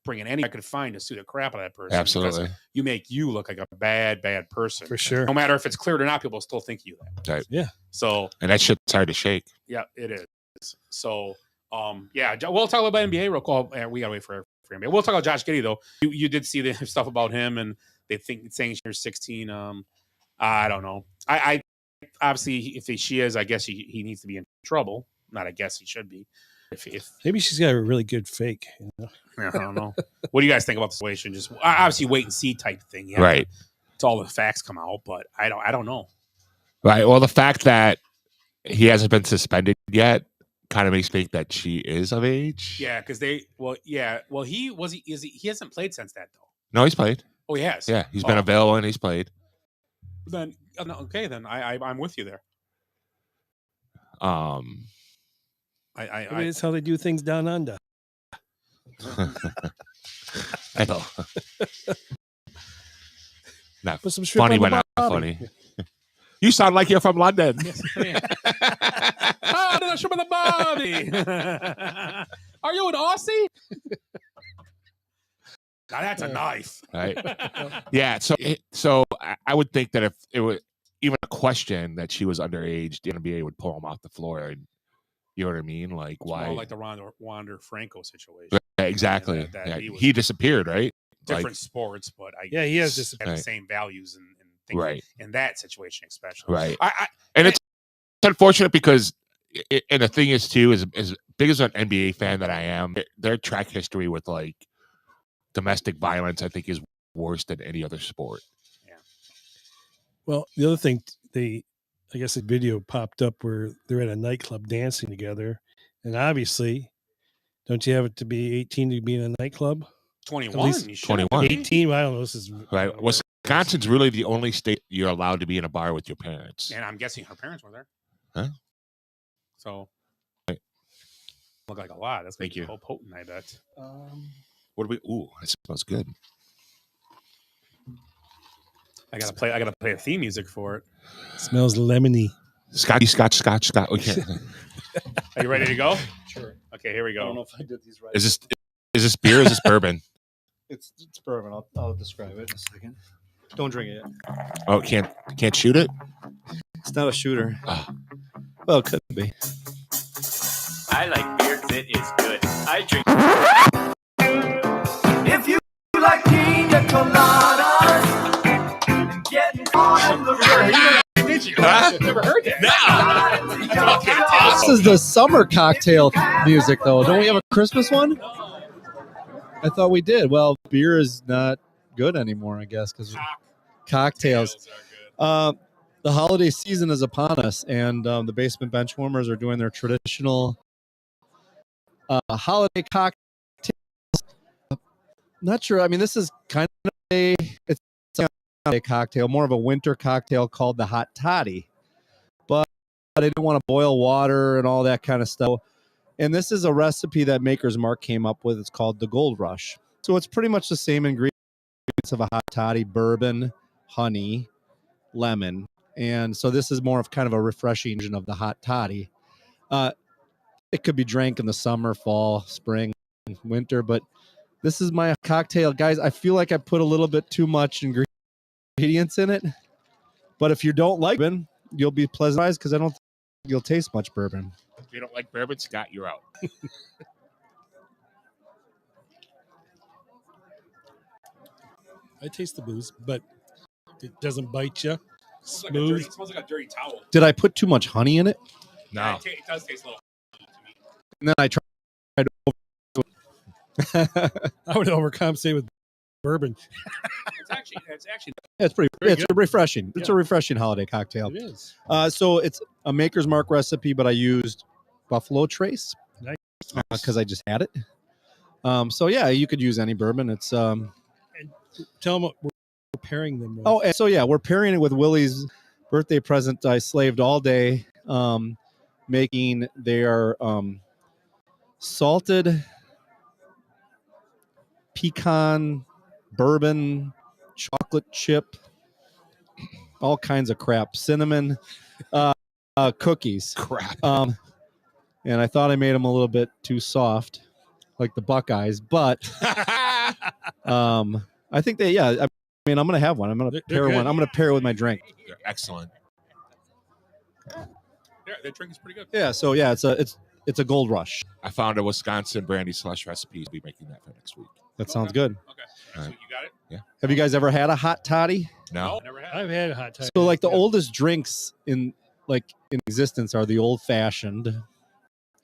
bringing any I could find to sue the crap out of that person. Absolutely. You make you look like a bad person. For sure. No matter if it's cleared or not, people still think you that. Right. Yeah. So and that shit's hard to shake. Yeah, it is. So we'll talk about NBA real quick. We gotta wait for NBA. We'll talk about Josh Giddey though. You did see the stuff about him, and they think saying she's 16. I don't know. I obviously if she is, I guess he needs to be in trouble. Not I guess he should be. If maybe she's got a really good fake. I don't know. What do you guys think about the situation? Just obviously wait and see type thing. Yeah, right. It's all the facts come out, but I don't know. Right. Well, the fact that he hasn't been suspended yet kind of makes me think that she is of age. Yeah, because he hasn't played since that though. No, he's played. Oh, he has. Yeah, he's been available and he's played. Then okay, then I'm with you there. Maybe it's how they do things down under. I know. Not put some shrimp funny, on but the not bottom. funny. You sound like you're from London. Oh, mushroom of the body. Are you an Aussie? Now that's a knife. Right. Yeah. So I would think that if it was even a question that she was underage, the NBA would pull him off the floor. And you know what I mean? Like, why? More like the Wander Franco situation. Yeah, exactly. That Yeah, he disappeared, right? Different sports, but he has have the same values and things right in that situation, especially. Right. And it's unfortunate because, and the thing is too, as big as an NBA fan that I am, their track history with like domestic violence, I think, is worse than any other sport. Yeah. Well, the other thing, I guess a video popped up where they're at a nightclub dancing together, and obviously, don't you have it to be 18 to be in a nightclub? 21. 21. 18. Well, I don't know. This is right. Wisconsin's really the only state you're allowed to be in a bar with your parents. And I'm guessing her parents were there. Huh? So, look like a lot. That's Thank you. Potent, I bet. What do we? Ooh, that smells good. I gotta play a theme music for it. Smells lemony. Scotch. Okay. Are you ready to go? Sure. Okay, here we go. I don't know if I did these right. Is this beer? Or is this bourbon? It's bourbon. I'll describe it in a second. Don't drink it yet. Oh, can't shoot it. It's not a shooter. Well, it could be. I like beer 'cause it is good. I drink. If you like pina coladas, getting on the radio. Did you? Huh? Never heard that. This is the summer cocktail music, though. Don't we have a Christmas one? I thought we did. Well, beer is not good anymore, I guess, because cocktails. Are good. The holiday season is upon us, and the Basement Benchwarmers are doing their traditional holiday cocktails. Not sure. I mean, this is kind of a cocktail, more of a winter cocktail called the hot toddy. But I didn't want to boil water and all that kind of stuff. And this is a recipe that Maker's Mark came up with. It's called the Gold Rush. So it's pretty much the same ingredients of a hot toddy: bourbon, honey, lemon. And so this is more of kind of a refreshing version of the hot toddy. It could be drank in the summer, fall, spring, winter, but this is my cocktail. Guys, I feel like I put a little bit too much ingredients in it. But if you don't like bourbon, you'll be pleasant surprised because I don't think you'll taste much bourbon. If you don't like bourbon, Scott, you're out. I taste the booze, but it doesn't bite you. Smooth. It smells like a dirty towel. Did I put too much honey in it? No. It does taste a little. And then I tried I would overcompensate with bourbon. it's pretty. It's good. refreshing. It's a refreshing holiday cocktail. It is. So it's a Maker's Mark recipe, but I used Buffalo Trace because I just had it. So yeah, you could use any bourbon. It's And tell them what we're pairing them with. Oh, and so yeah, we're pairing it with Willie's birthday present. I slaved all day making their salted pecan bourbon chocolate chip, all kinds of crap, cinnamon cookies. Crap. And I thought I made them a little bit too soft, like the Buckeyes, but I think they, yeah. I mean, I'm gonna have one. I'm gonna pair one. I'm gonna pair it with my drink. They're excellent. Yeah, that drink is pretty good. Yeah. So yeah, it's a Gold Rush. I found a Wisconsin brandy slush recipe. I'll be making that for next week. That sounds good. Okay. All So right. you got it? Yeah. Have you guys ever had a hot toddy? No. Never had. I've had a hot toddy. So like the oldest drinks in existence are the old fashioned,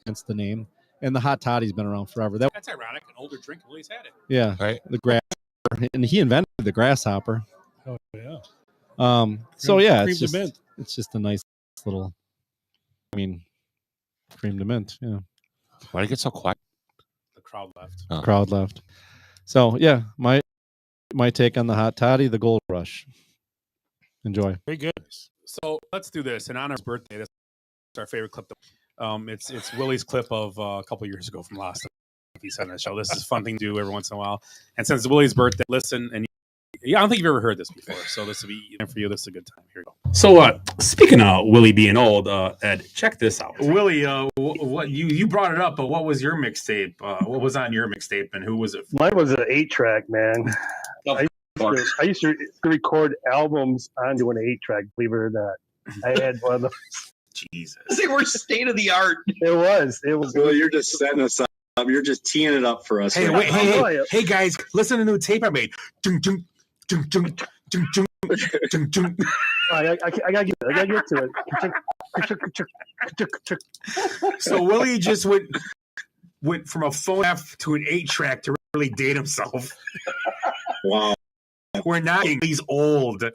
hence the name, and the hot toddy's been around forever. That's ironic. An older drink, Willie's had it. Yeah, Right. the grasshopper, and he invented the grasshopper. Oh yeah. So yeah, Cream it's to just mint. it's just a nice little. I mean, cream to mint. Yeah, Why did it get so quiet? The crowd left. Oh. crowd left. So yeah, my take on the hot toddy, the Gold Rush. Enjoy. Very good. So let's do this. In honor of his birthday, this is our favorite clip. It's Willie's clip of a couple years ago from Lost. He said on the show, this is a fun thing to do every once in a while. And since it's Willie's birthday, listen, and I don't think you've ever heard this before. So this will be for you. This is a good time. Here we go. So, speaking of Willie being old, Ed, check this out. Willie, what you brought it up, but what was your mixtape? What was on your mixtape, and who was it for? Mine was an 8-track, man. I used to record albums onto an 8-track, believe it or not. I had one of those. Jesus. They were state of the art. It was. Well, you're just setting us up. You're just teeing it up for us. Hey, right wait, now. hey, guys, listen to the new tape I made. I gotta get to it. So Willie just went from a phonograph to an 8-track to really date himself. Wow. We're not. He's old.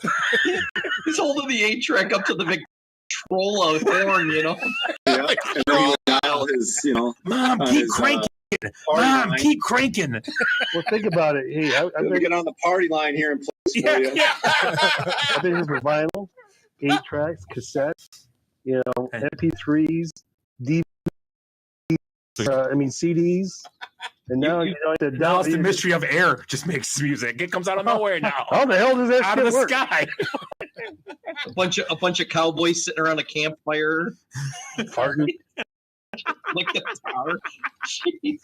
He's holding the 8-track up to the Victrola horn, you know. Yeah, and then he would dial his, Mom, keep cranking. Mom, keep cranking. Well, think about it. Hey, I've been get on the party line here and play for you. I've been here for vinyl, 8-tracks, cassettes, MP3s, DVDs, CDs. And now, Now it's the mystery of air just makes music. It comes out of nowhere now. How the hell does that out shit of the work? sky? A bunch of cowboys sitting around a campfire, farting like the guitar. Jeez.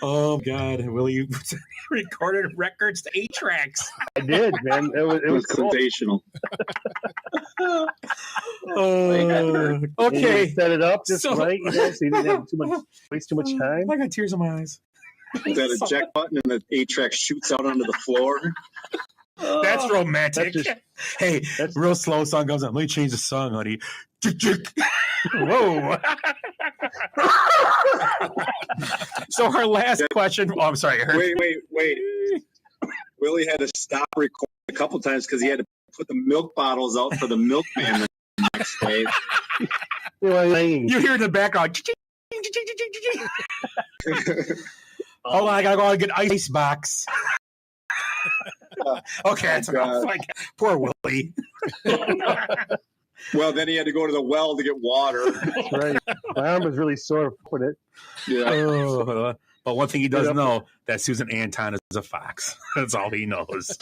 Oh God, Willie recorded records to 8-tracks. I did, man. It was cool. Sensational. Okay, set it up just So- right, so you didn't have waste too much time. I got tears in my eyes. Is that a eject button and the 8-track shoots out onto the floor? That's romantic. That's Hey, real slow song goes on. Let me change the song, honey. Whoa. So our last question. Oh, I'm sorry. Wait. Willie had to stop recording a couple times because he had to put the milk bottles out for the milkman the next day. You hear in the background. Hold on, I gotta go and get ice box. Okay, that's enough. Poor Willie. Well, then he had to go to the well to get water. That's right. My arm was really sore with it. Yeah. But one thing he does know, that Susan Anton is a fox. That's all he knows.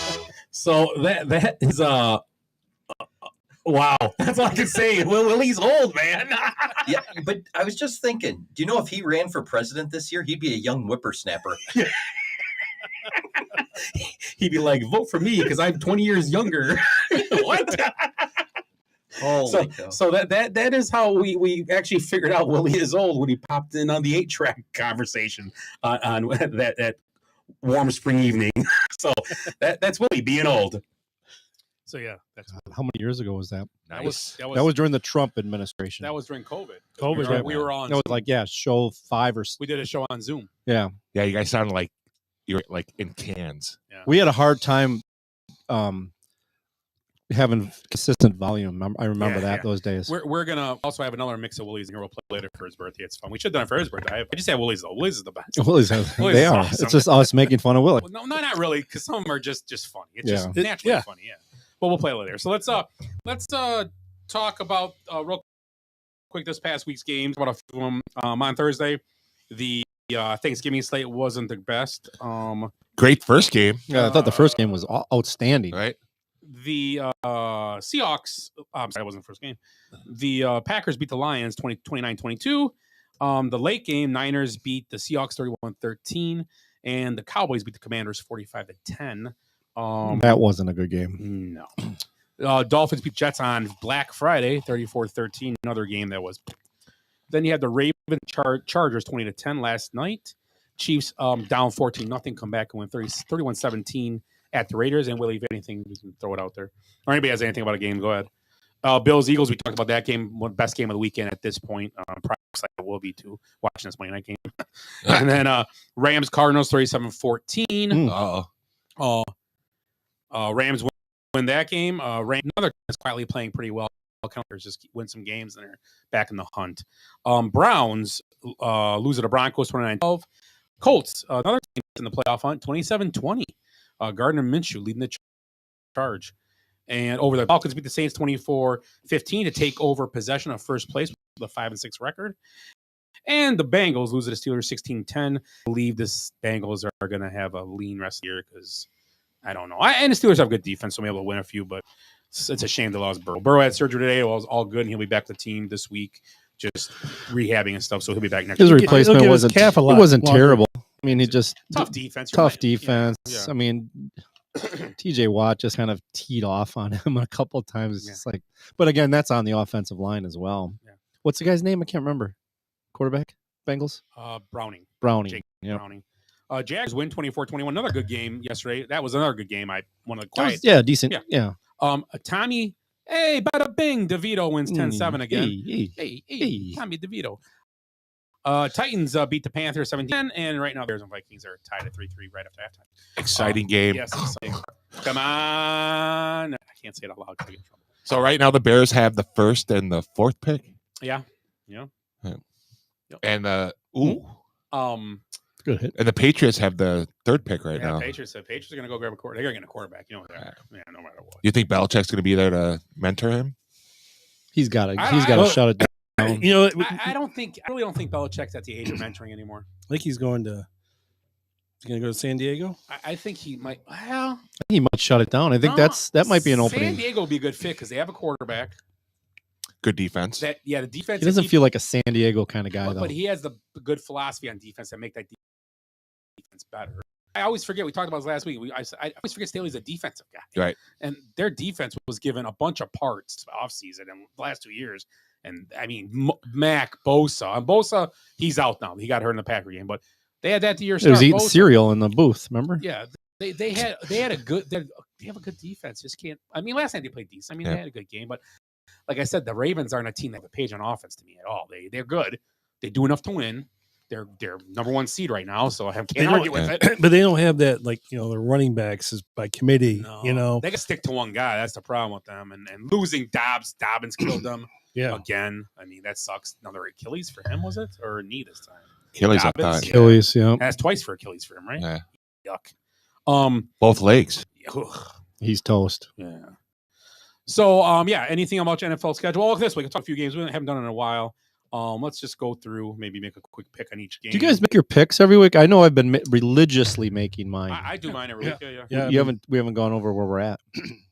So that is wow. That's all I can say. Willie's old, man. Yeah, but I was just thinking, do you know if he ran for president this year, he'd be a young whippersnapper. He'd be like, vote for me because I'm 20 years younger. What? So that is how we actually figured out Willie is old when he popped in on the 8-track conversation on that warm spring evening. So that's Willie being old. So yeah, that's how many years ago was that? Nice. That was during the Trump administration. That was during COVID. COVID. We were on. That was like show 5 or. We did a show on Zoom. Yeah. Yeah, you guys sounded like you're like in cans. Yeah. We had a hard time having consistent volume. I remember those days. We're gonna also have another mix of Willie's and we'll play later for his birthday. It's fun. We should have done it for his birthday. I just have Willie's though. Willie's is the best. Willie's they are. Awesome. It's just us making fun of Willie. Well, no, not really, because some of them are just funny. It's Yeah. just naturally funny. Yeah. But we'll play it later. So let's talk about real quick this past week's games. About a few of them on Thursday. The Thanksgiving slate wasn't the best. Great first game. Yeah, I thought the first game was outstanding. Right. The Seahawks, I'm sorry, it wasn't the first game. The Packers beat the Lions 29-22. The late game, Niners beat the Seahawks 31-13. And the Cowboys beat the Commanders 45-10. That wasn't a good game. No. Dolphins beat Jets on Black Friday 34-13. Another game that was. Then you had the Ravens Chargers 20-10 last night. Chiefs down 14-0, come back and win 31-17 at the Raiders. And Willie, if anything, we can throw it out there. Or anybody has anything about a game, go ahead. Bills Eagles, we talked about that game, one best game of the weekend at this point. Probably it will be too, watching this Monday night game. And then Rams Cardinals 37-14. Rams win that game. Another is quietly playing pretty well. Counters just win some games and they're back in the hunt. Browns lose to the Broncos 29-12. Colts, another team in the playoff hunt, 27-20. Gardner Minshew leading the charge. And over the Falcons beat the Saints 24-15 to take over possession of first place with a 5-6 record. And the Bengals lose to the Steelers 16-10. I believe this Bengals are going to have a lean rest of the year because I don't know. And the Steelers have good defense, so maybe able to win a few, but It's a shame they lost Burrow. Burrow had surgery today. It was all good, and he'll be back to the team this week, just rehabbing and stuff. So he'll be back next His week. replacement wasn't calf a lot it wasn't longer. terrible. I mean, he just Tough defense. tough defense. Yeah. I mean, TJ Watt just kind of teed off on him a couple of times. It's just like, but again, that's on the offensive line as well. Yeah. What's the guy's name? I can't remember. Quarterback, Bengals. Browning. Browning. Jake Browning. Jags win 24-21. Another good game yesterday. That was another good game. One of the quiet. Decent. Yeah. Tommy. Hey, bada bing. DeVito wins 10-7 again. Hey. Tommy DeVito. Titans beat the Panthers 17, and right now Bears and Vikings are tied at 3-3 right after halftime. Exciting game. Yes, exciting. Come on. I can't say it out loud because I get in trouble. So right now the Bears have the first and the fourth pick. Yeah. And good hit. And the Patriots have the third pick right now. Patriots are going to go grab a quarterback. They're going to get a quarterback. You know that. Yeah, no matter what. You think Belichick's going to be there to mentor him? He's got to shut it down. You know, I really don't think Belichick's at the age of mentoring anymore. I think he's going to go to San Diego. I think he might. Well, he might shut it down. I think that might be an opening. San Diego would be a good fit because they have a quarterback. Good defense. The defense. He doesn't feel like a San Diego kind of guy, though. But he has the good philosophy on defense that make that defense better. I always forget. We talked about this last week. I always forget Staley's a defensive guy. Right. And their defense was given a bunch of parts offseason in the last 2 years. And, I mean, Mac, Bosa. And Bosa, he's out now. He got hurt in the Packer game. But they had that the year He was eating Bosa. cereal in the booth, remember? Yeah. They have a good defense. Just can't. I mean, last night they played decent. I mean, they had a good game. But like I said, the Ravens aren't a team that have a page on offense to me at all. They're good. They do enough to win. They're number one seed right now, so I can't argue with it. But they don't have that, like, you know, the running backs is by committee. No, you know, they can stick to one guy. That's the problem with them. And losing Dobbins killed them. Yeah. Again, I mean, that sucks. Another Achilles for him, was it, or a knee this time? Achilles, Dobbins, I thought. Achilles, yeah. That's twice for Achilles for him, right? Yeah. Yuck. Both legs. He's toast. Yeah. So, anything about your NFL schedule? Well, this week, I'll talk a few games we haven't done in a while. Let's just go through, maybe make a quick pick on each game. Do you guys make your picks every week? I know I've been religiously making mine. I do mine every week. Yeah. We haven't gone over where we're at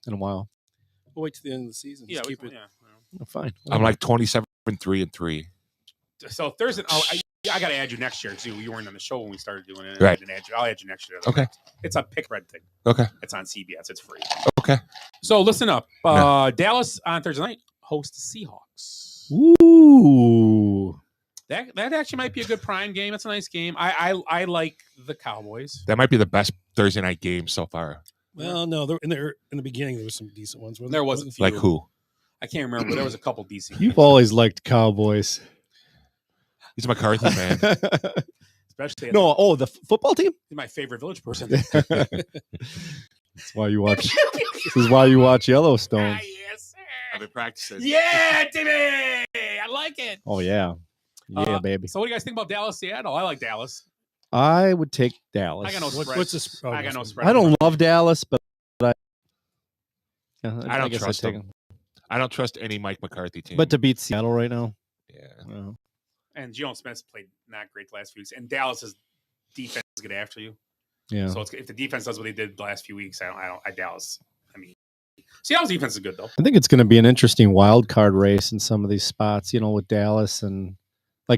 in a while. We'll wait to the end of the season. Yeah, keep it. Oh, fine. I'm like 27-3-3. So Thursday, I got to add you next year because you weren't on the show when we started doing it. Right. I'll add you next year. Okay. It's a pick red thing. Okay. It's on CBS. It's free. Okay. So listen up. Dallas on Thursday night hosts the Seahawks. Ooh. That actually might be a good prime game. It's a nice game. I like the Cowboys. That might be the best Thursday night game so far. Well, no, in the beginning there was some decent ones. There was a few. Like who? I can't remember, but there was a couple decent. You've always liked Cowboys. He's a McCarthy fan. Especially the football team? He's my favorite Village person. That's why you watch. This is why you watch Yellowstone. Yes, sir. I've been practicing. Yeah, Timmy. I like it. Oh yeah, baby. So what do you guys think about Dallas, Seattle? I like Dallas. I would take Dallas. I got no spread. What's this? I got no spread. I don't love Dallas, but I don't trust him. I don't trust any Mike McCarthy team. But to beat Seattle right now, yeah. And Geno Smith's played not great the last few weeks, and Dallas's defense is good after you. Yeah. So if the defense does what they did the last few weeks, Dallas. I mean, Seattle's defense is good though. I think it's going to be an interesting wild card race in some of these spots. With Dallas and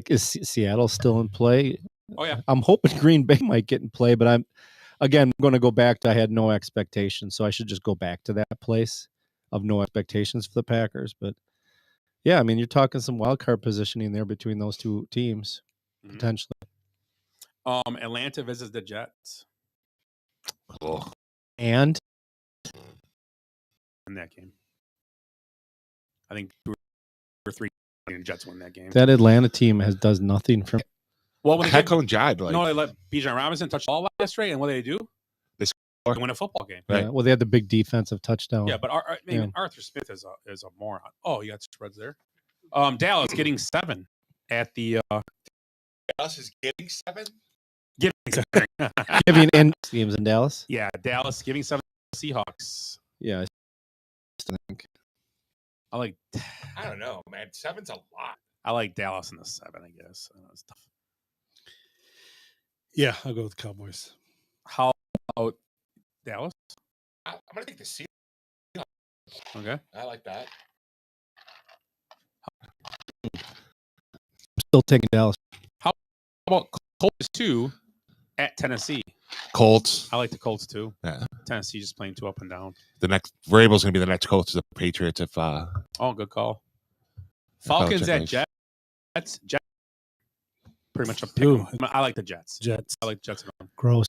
is Seattle still in play? Oh yeah. I'm hoping Green Bay might get in play, but I'm going to go back to I had no expectations, so I should just go back to that place of no expectations for the Packers. But yeah, I mean, you're talking some wild card positioning there between those two teams potentially. Atlanta visits the Jets. Cool. And in that game, I think 2 or 3 Jets win that game. That Atlanta team does nothing for. Well, when Heckle and Jive, they let Bijan Robinson touch the ball last straight, and what do? They win a football game. Right. Well, they had the big defensive touchdown. Yeah, but Arthur Smith is a moron. Oh, you got spreads there. Dallas getting 7 at the. Dallas is getting 7. Giving in teams in Dallas. Yeah, Dallas giving 7 Seahawks. Yeah, I think. I don't know, man. 7's a lot. I like Dallas in the 7, I guess. I know it's tough. Yeah, I'll go with the Cowboys. How about Dallas? I'm going to take the Seahawks. Okay. I like that. Still taking Dallas. How about Colts 2 at Tennessee? Colts. I like the Colts too. Yeah. Tennessee just playing too up and down. The next Vrabel's going to be the next coach of the Patriots if Oh, good call. Falcons at Jets. Jets. Pretty much a pick 'em. I like the Jets. I like the Jets. Gross.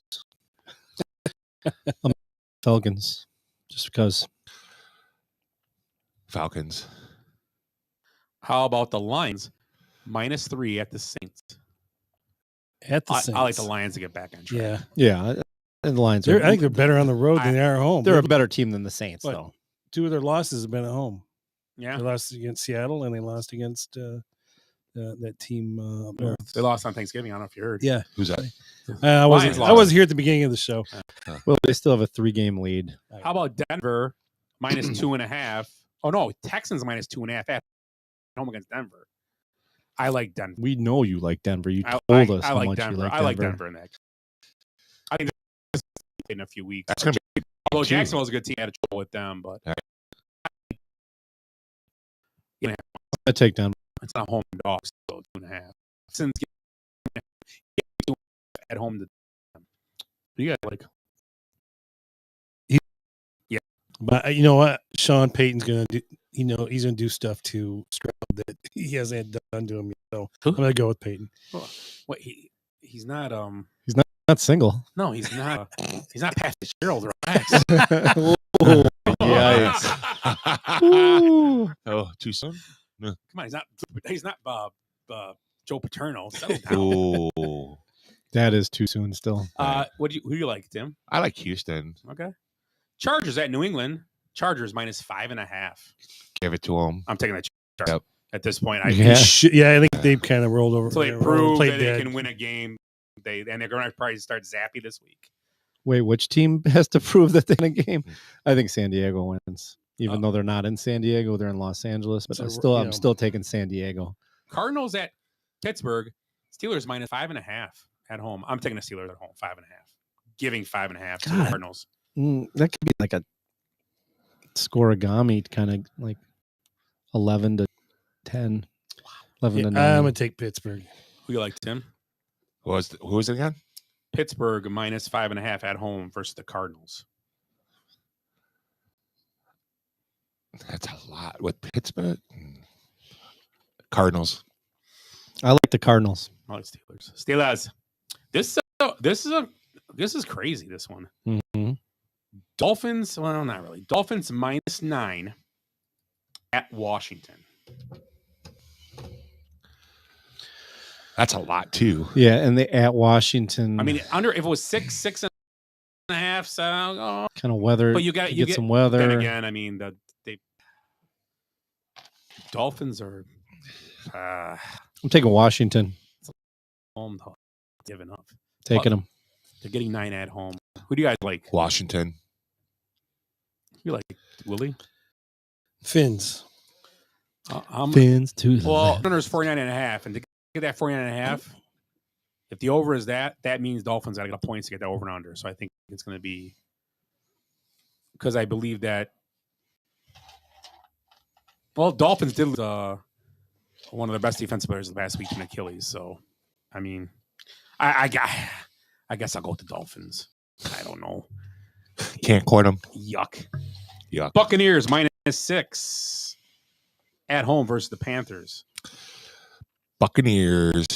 Falcons. Just because. Falcons. How about the Lions? -3 at the Saints. At the Saints. I like the Lions to get back on track. Yeah. And the Lions I think they're better on the road than they are at home. They're a better team than the Saints, But though. 2 of their losses have been at home. Yeah. They lost against Seattle and they lost against that team up north. They lost on Thanksgiving. I don't know if you heard. Yeah. Who's that? I wasn't here at the beginning of the show. Well, they still have a 3-game lead. How about Denver -2.5? Oh no, Texans -2.5 at home against Denver. I like Denver. We know you like Denver. You I told us I how like much Denver. you like I Denver. like Denver in that. I think this in a few weeks. That's going to be. Although Jacksonville's a good team, I had trouble with them, but I take Denver. it's not home dog, so 2.5. Since at home to them. You got like. Yeah, but you know what? Sean Payton's gonna do. He's gonna do stuff to Stroud that he hasn't done to him yet. So I'm gonna go with Payton. What he's not He's not single. No, he's not. He's not Pat Fitzgerald. Relax. Yikes. Oh, too soon? No. Come on, he's not Joe Paterno. Settle down. Oh. That is too soon still. Who do you like, Tim? I like Houston. Okay. Chargers at New England. Chargers -5.5. Give it to them. I'm taking the Chargers. Yep. At this point, I think they've kind of rolled over. So they prove that they can win a game. They're going to probably start Zappy this week. Wait, which team has to prove that they're in a game? I think San Diego wins. Even though they're not in San Diego, they're in Los Angeles. But I'm still taking San Diego. Cardinals at Pittsburgh. Steelers -5.5 at home. I'm taking the Steelers at home, 5.5. Giving 5.5 to the Cardinals. That could be like a scoregami kind of like 11 to 10. 11 to 9. I'm gonna take Pittsburgh. Who you like, Tim? Who was it again? Pittsburgh -5.5 at home versus the Cardinals. That's a lot with Pittsburgh. Cardinals. I like the Cardinals. I like Steelers. This is crazy. This one. Mm-hmm. Dolphins. Well, not really. Dolphins -9 at Washington. That's a lot too. Yeah, and they at Washington. I mean, if it was 6.5, 7, kind of weather. But you get some weather. Then again, I mean, they Dolphins are. I'm taking Washington. Home giving up. Taking them. They're getting 9 at home. Who do you guys like? Washington. You like Willie? Fins. Fins too. Well, there's 49.5, and to get that 49.5, if the over is that means Dolphins got to get points to get that over and under. So I think it's going to be because I believe that. Well, Dolphins did lose one of the best defensive players of the past week in Achilles. So, I mean, I guess I'll go with the Dolphins. I don't know. Can't court them. Yuck. Buccaneers -6 at home versus the Panthers. Buccaneers.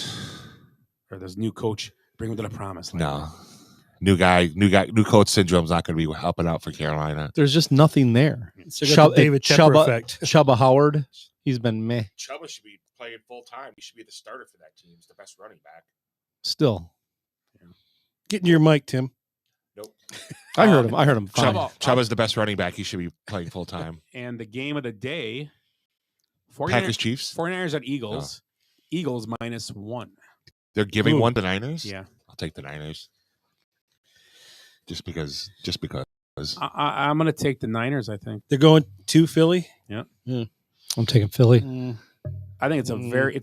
Or this new coach bring them to the promise. No. New coach syndrome's not going to be helping out for Carolina. There's just nothing there. David Tepper effect. Chubba Howard. He's been meh. Chubba should be playing full time. He should be the starter for that team. He's the best running back. Still. Get in your mic, Tim. Nope. I heard him. Fine. Chubba's the best running back. He should be playing full time. And the game of the day, Packers Chiefs. 49ers at Eagles. Eagles -1. They're giving one to Niners? Yeah. I'll take the Niners. Just because. I'm going to take the Niners, I think. They're going to Philly? Yeah. I'm taking Philly. I think it's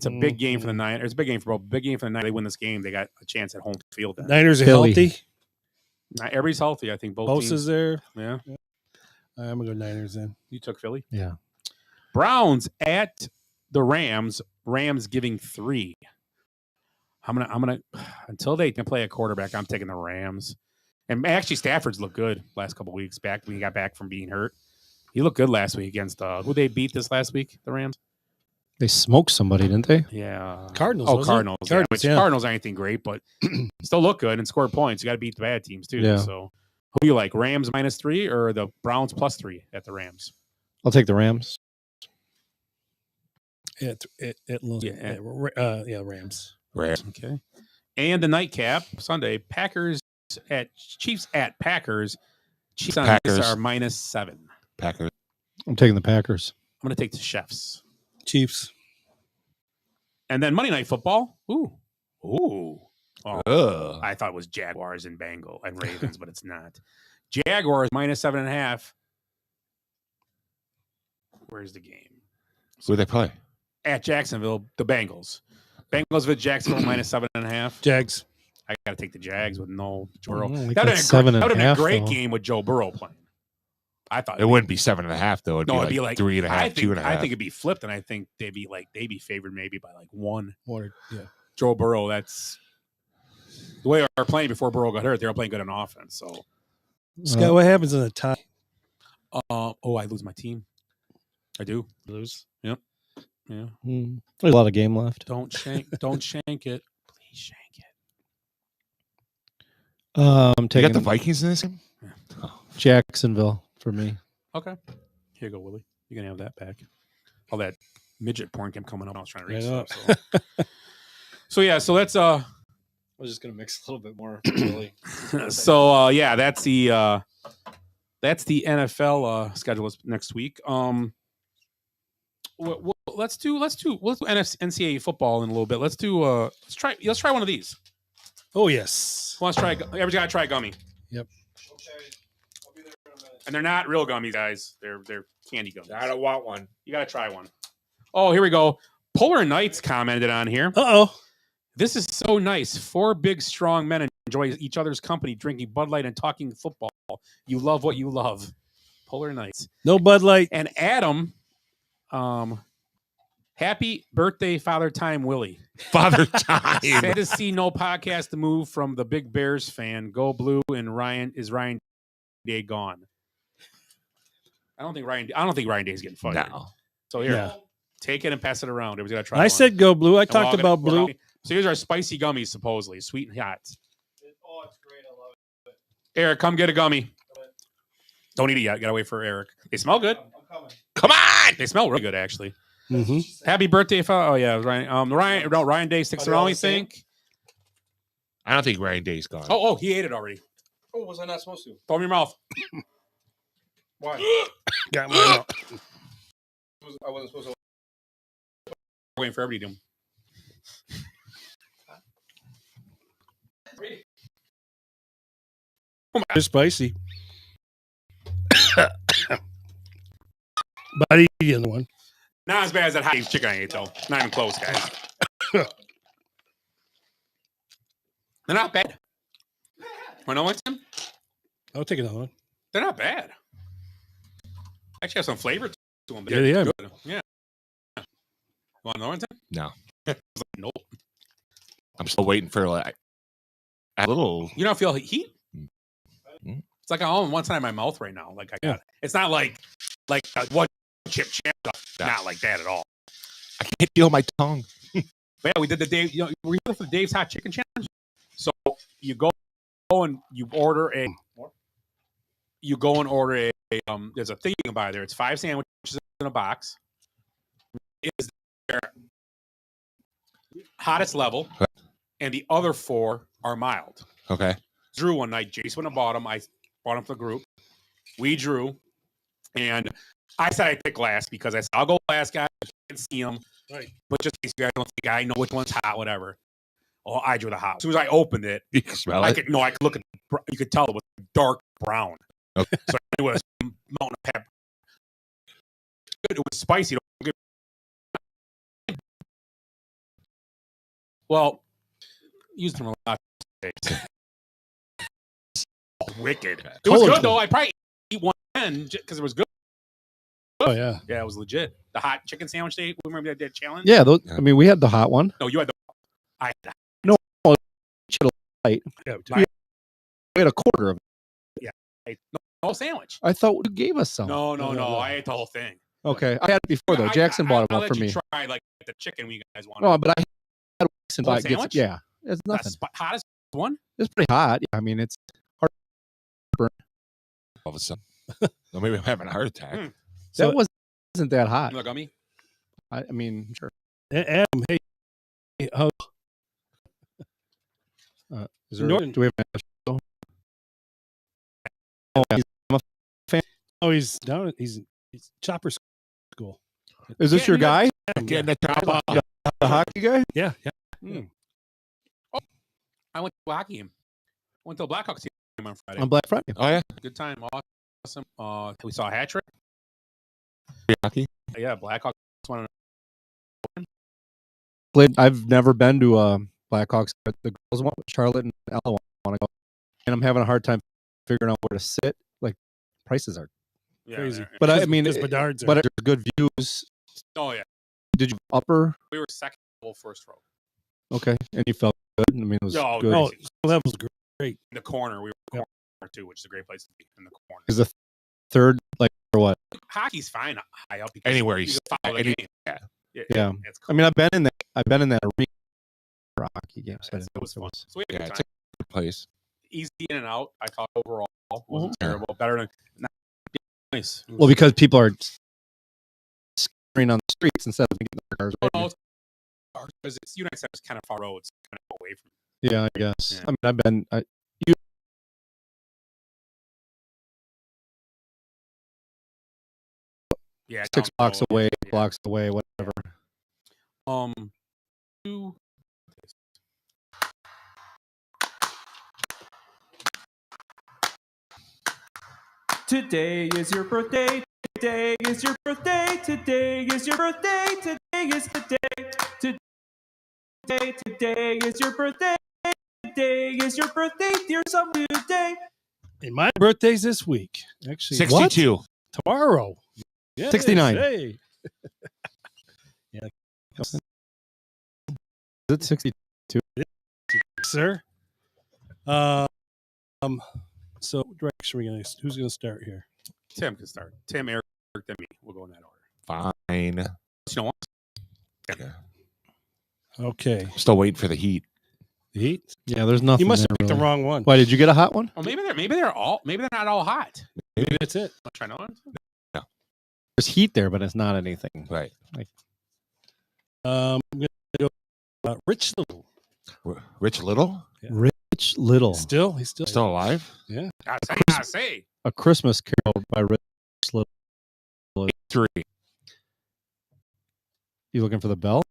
a big game for the Niners. It's a big game for both. Big game for the Niners. They win this game. They got a chance at home field. Then. Niners are healthy. Not everybody's healthy. I think both Bosa's teams. there. Yeah. I'm gonna go Niners then. You took Philly. Yeah. Browns at the Rams. Rams giving 3. I'm gonna until they can play a quarterback. I'm taking the Rams. And actually, Stafford's looked good last couple of weeks back when he got back from being hurt. He looked good last week against who they beat this last week. The Rams. They smoked somebody, didn't they? Yeah. Cardinals. Oh, wasn't it? Cardinals. Yeah. Cardinals, Which yeah. Cardinals aren't anything great, but still look good and score points. You got to beat the bad teams too. Yeah. So, who do you like? Rams -3 or the Browns +3 at the Rams? I'll take the Rams. Rams. Rams. Okay. And the nightcap Sunday, Chiefs at Packers. Chiefs on Packers. this are -7. Packers. I'm taking the Packers. I'm going to take the Chefs. Chiefs. And then Monday Night Football. Ooh. Oh, Ugh. I thought it was Jaguars and Ravens, but it's not. Jaguars -7.5. Where's the game? Who do they play? At Jacksonville, the Bengals. Bengals with Jacksonville -7.5. Jags. I got to take the Jags with no Burrow. They That got would have been a 7.5, great though. game with Joe Burrow playing. I thought It wouldn't be 7.5 though. It'd it'd be like 3.5, I think, 2.5. I think it'd be flipped, and I think they'd be favored maybe by like 1. Yeah. Joe Burrow. That's the way they were playing before Burrow got hurt. They were playing good on offense. So, Scott, what happens in a tie? I lose my team. I do lose. Yep. Yeah. There's a lot of game left. Don't shank it. Please shank it. I'm You taking got the Vikings in this game? Jacksonville for me. Okay. Here you go, Willie. You can have that back. All that midget porn kept coming up. I was trying to read I stuff. So yeah, so that's I was just gonna mix a little bit more. Really. so that's the NFL schedule next week. Let's do NCAA football in a little bit. Let's try one of these. Oh yes. Let's try. Everybody's got to try gummy. Yep. And they're not real gummies, guys. They're candy gummies. I don't want one. You got to try one. Oh, here we go. Polar Knights commented on here. Uh-oh. This is so nice. 4 big, strong men enjoy each other's company, drinking Bud Light and talking football. You love what you love. Polar Knights. No Bud Light. And Adam, happy birthday, Father Time Willie. Father Time. Sad to see no podcast to move from the big Bears fan. Go blue and Ryan Day gone. I don't think Ryan Day's getting fired. No. So here, Yeah. take it and pass it around. Everybody's got to try I one. said go blue. I And we're all talked gonna- about blue. So here's our spicy gummies, supposedly sweet and hot. Oh, it's great. I love it. Eric, come get a gummy. Don't eat it yet. Gotta wait for Eric. They smell good. I'm coming. Come on. They smell really good, actually. Mm-hmm. Happy birthday, oh yeah, Ryan. Ryan Day sticks Are they all around. the You same? think? I don't think Ryan Day's gone. Oh, he ate it already. Oh, was I not supposed to? Throw it in your mouth. Why? Got mine out. I wasn't supposed to. Waiting for everybody to do them. They're spicy. But I eat the other one. Not as bad as that hot chicken I ate, though. Not even close, guys. They're not bad. Want to know Tim? I'll take another one. They're not bad. Actually have some flavor to them. But Yeah, they're they are. good. Yeah. Want another one, Tim? No. Nope. I'm still waiting for like a little. You don't feel heat? Mm. It's like I'm one side of my mouth right now. Like I got it. It's not like one chip champ. Not like that at all. I can't feel my tongue. But yeah, we did the Dave. Were you here for the Dave's Hot Chicken Challenge? So you go and you order a. You go and order a. There's a thing you can buy there. It's 5 sandwiches in a box. Is their hottest level, and the other 4 are mild. Okay. Drew one night. Jason went and bought them. I bought them for the group. We drew, and I said I pick last because I said I'll go last, guys. I can't see them, Right. but just in case you guys don't think I know which one's hot, whatever. Oh, I drew the hot. As soon as I opened it, You can smell I it. could look at. You could tell it was dark brown. Okay. So it was mountain pepper. It was spicy. Well, used them a lot. Wicked. It was good though. I probably eat one. then because it was good. Oh yeah, Yeah, it was legit. The hot chicken sandwich they remember that challenge. Yeah, I mean, we had the hot one. No, you had the. I had the. No, each had a light. yeah. We had a quarter of it. Yeah, no whole sandwich. I thought you gave us some. No. I ate the whole thing. Okay, I had it before though. Jackson bought I'll one let for you me. Try like the chicken we guys wanted. Oh, but I had Jackson Whole buy gets sandwich? yeah. It's nothing. Hottest one. It's pretty hot. Yeah, I mean it's hard. All of a sudden, well, maybe I'm having a heart attack. That wasn't that hot. Look at me. I mean, sure. Adam, hey, oh, Is there, Norton. do we have a show? Oh, yeah. I'm a fan. oh, he's down. He's chopper school. Is this your guy? Getting the top off. The hockey guy? Yeah. Oh, I went to a hockey game. Went to a Blackhawks game on Friday. On Black Friday. Oh yeah, Good time. Awesome. We saw a hat trick. hockey. Yeah, Blackhawks won. I've never been to Blackhawks, but the girls want Charlotte and Ella want to go, and I'm having a hard time figuring out where to sit. Like prices are Crazy. but I mean, because Bedard's but there's good views. Oh yeah, Did you upper? we were second level first row. Okay, and you felt good. I mean, it was Oh, good. oh, that was great. In the corner, we were corner too, which is a great place to be in the corner. Is the third like or what? Hockey's fine high up because Anywhere you you can follow the any- game. yeah. Yeah. It's I mean, I've been in that arena for hockey games. So I it didn't know was if it fun. was. So we had a Yeah, good it's time. a good place. Easy in and out. I thought overall wasn't terrible. Better than nice. Well, because people are screaming on the streets instead of getting in their cars. Oh, Right? no, because it's United Center is kind of far roads, kind of away from. Yeah, I guess. Yeah. I mean, I've been. Yeah, 6 down blocks below, away, yeah. blocks away, whatever. Two. Today is your birthday. Today is your birthday. Today is your birthday. Today is the day. Today is your birthday. Today is your birthday. Dear some new day. And my birthday's this week. Actually, 62. tomorrow. Yes, 69. Hey. Is it 62? Sir. So direction we gonna? Who's gonna start here? Tim can start. Tim, Eric, then me. We'll go in that order. Fine. You know what? Yeah. Okay. Still waiting for the heat. The heat. Yeah, there's nothing. You must have there, picked the really. wrong one. Why did you get a hot one? Well, maybe they're not all hot. Maybe that's it. I'll try another one. There's heat there, but it's not anything. Right. I'm gonna go Rich Little. Rich Little? Yeah. Rich Little. He's Still alive? Yeah. I say. A Christmas Carol by Rich Little. 3. You looking for the bell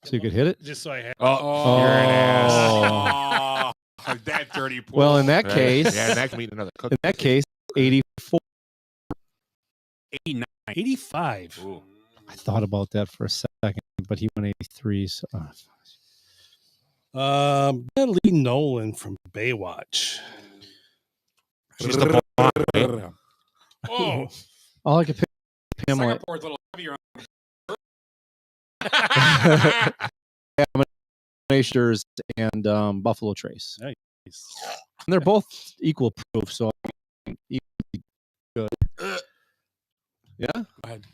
so you could hit it? Just so I have. Oh, you're an ass. Oh, that dirty pool. Well, in that Right. case, Yeah, that can mean another cook. in that case, 84. 89. 85. Ooh. I thought about that for a second, but he went 83. So, Lee Nolan from Baywatch. She's the bomb. Oh, all I could pick Pamela. Singapore's a little heavier. Nashers and Buffalo Trace. Nice. And they're both equal proof, so I mean, good. Yeah. Go ahead.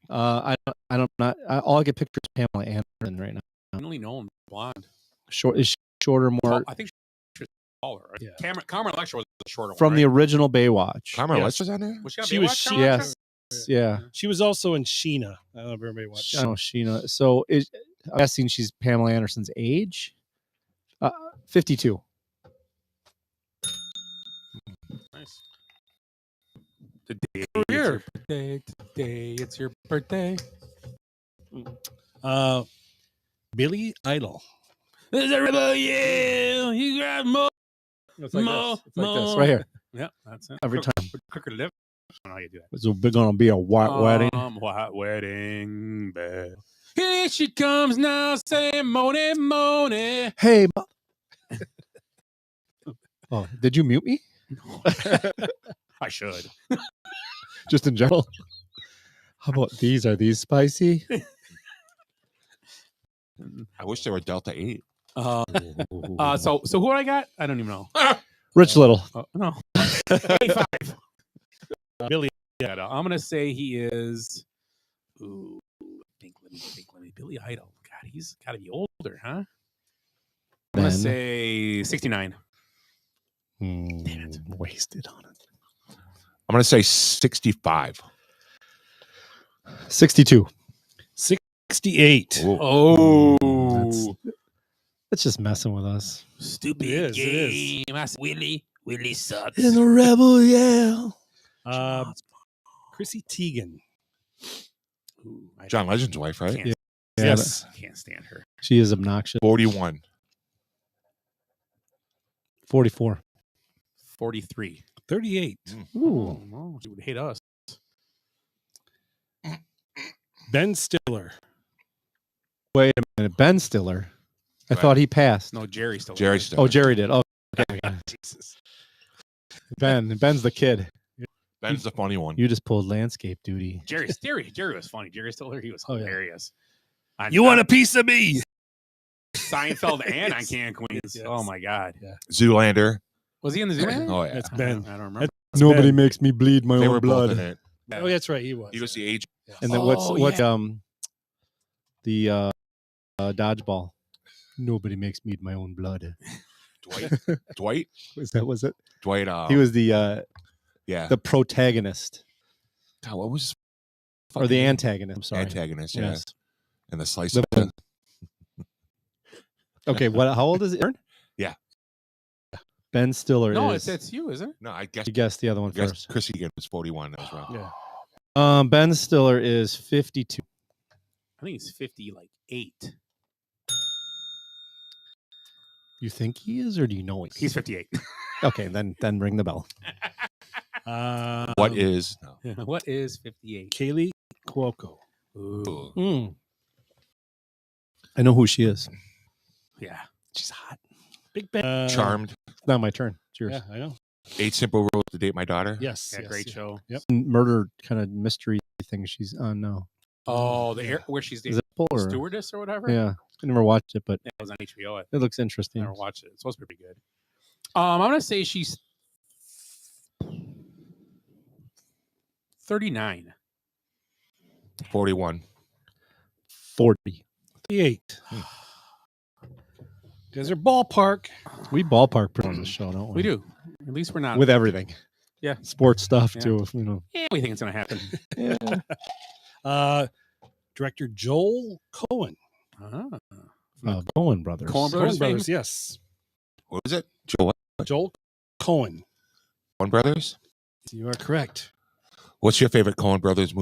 All I could picture is Pamela Anderson right now. I only know him blonde. Short is she shorter, more I think she's taller. Right? Yeah. Carmen Electra was the shorter from one. the right? original Baywatch. Carmen Yes. Electra's on there? Was she on She was Baywatch, she- Carmen Electra? Yes. Yeah. She was also in Sheena. I don't know if everybody watched. I know Sheena. So I'm guessing she's Pamela Anderson's age. 52. Nice. Today is your birthday. Today it's your birthday. Billy Idol. There's a rebel, yeah. You got more. It's like this. It's like this right here. Yeah, that's it. Every time. Quicker to live. I don't know how you do that. It's gonna be a white wedding. White wedding bell. Here she comes now, saying Moni, Moni. Hey. Oh, did you mute me? I should. Just in general. How about these? Are these spicy? I wish they were Delta 8. So who I got? I don't even know. Rich Little. No. 85. Billy. I'm gonna say he is. Ooh, think. Let me. Billy Idol. God, he's got to be older, huh? I'm gonna say 69. Damn it, wasted on it. I'm gonna say 65. 62. 68. Oh, that's just messing with us. Stupid game. Willie sucks. In the rebel yell. Chrissy Teigen. Ooh, John Legend's wife, right? Yeah. Yes. I can't stand her. She is obnoxious. 41. 44. 43. 38. Ooh. Oh, she would hate us. Ben Stiller. Wait a minute. Ben Stiller. I thought he passed. No, Jerry Stiller. Jerry Stiller. Oh, Jerry did. Oh, okay. Jesus. Ben's the kid. Ben's the funny one. You just pulled landscape duty. Jerry was funny. Jerry Stiller, he was hilarious. You want a piece of me? Seinfeld and on Can Queens. Yes. Oh my God. Yeah. Zoolander. Was he in the Zoolander? Oh yeah. That's Ben. I don't remember. Nobody Ben. makes me bleed my They own were blood. both in it. Oh, that's right. He was. He was the agent. And then what's the dodgeball? Nobody makes me my own blood. Dwight. Was it? Dwight. He was the yeah. the protagonist. God, what was? Or the antagonist. I'm sorry. Antagonist. Yeah. Yes. And the slice. Okay. What? How old is it? Yeah. Ben Stiller. No, is, it's you, isn't it? No, I guess. You guessed the other one first. Chris Egan was 41 as well. Yeah. Ben Stiller is 52. I think he's 58. You think he is, or do you know He's 58. Okay, then ring the bell. What is? No. What is 58? Kaylee Cuoco. Ooh. I know who she is. Yeah. She's hot. Big Ben. Charmed. It's not my turn. It's yours. Yeah, I know. 8 Simple Rules to Date My Daughter. Yes. Yeah, great show. Yep. Murder kind of mystery thing she's on now. Oh, where she's the stewardess or whatever? Yeah. I never watched it, but it was on HBO. It looks interesting. I never watched it. It's supposed to be pretty good. I'm going to say she's 39. 41. 40. 38. Desert Ballpark. We ballpark on the show, don't we? We do. At least we're not. With everything. Yeah. Sports stuff, Yeah. too. You know. Yeah, we think it's going to happen. Yeah. Director Joel Cohen. Coen Brothers. Coen Brothers fame? Yes. What was it? Joel Cohen. Coen Brothers? You are correct. What's your favorite Coen Brothers movie?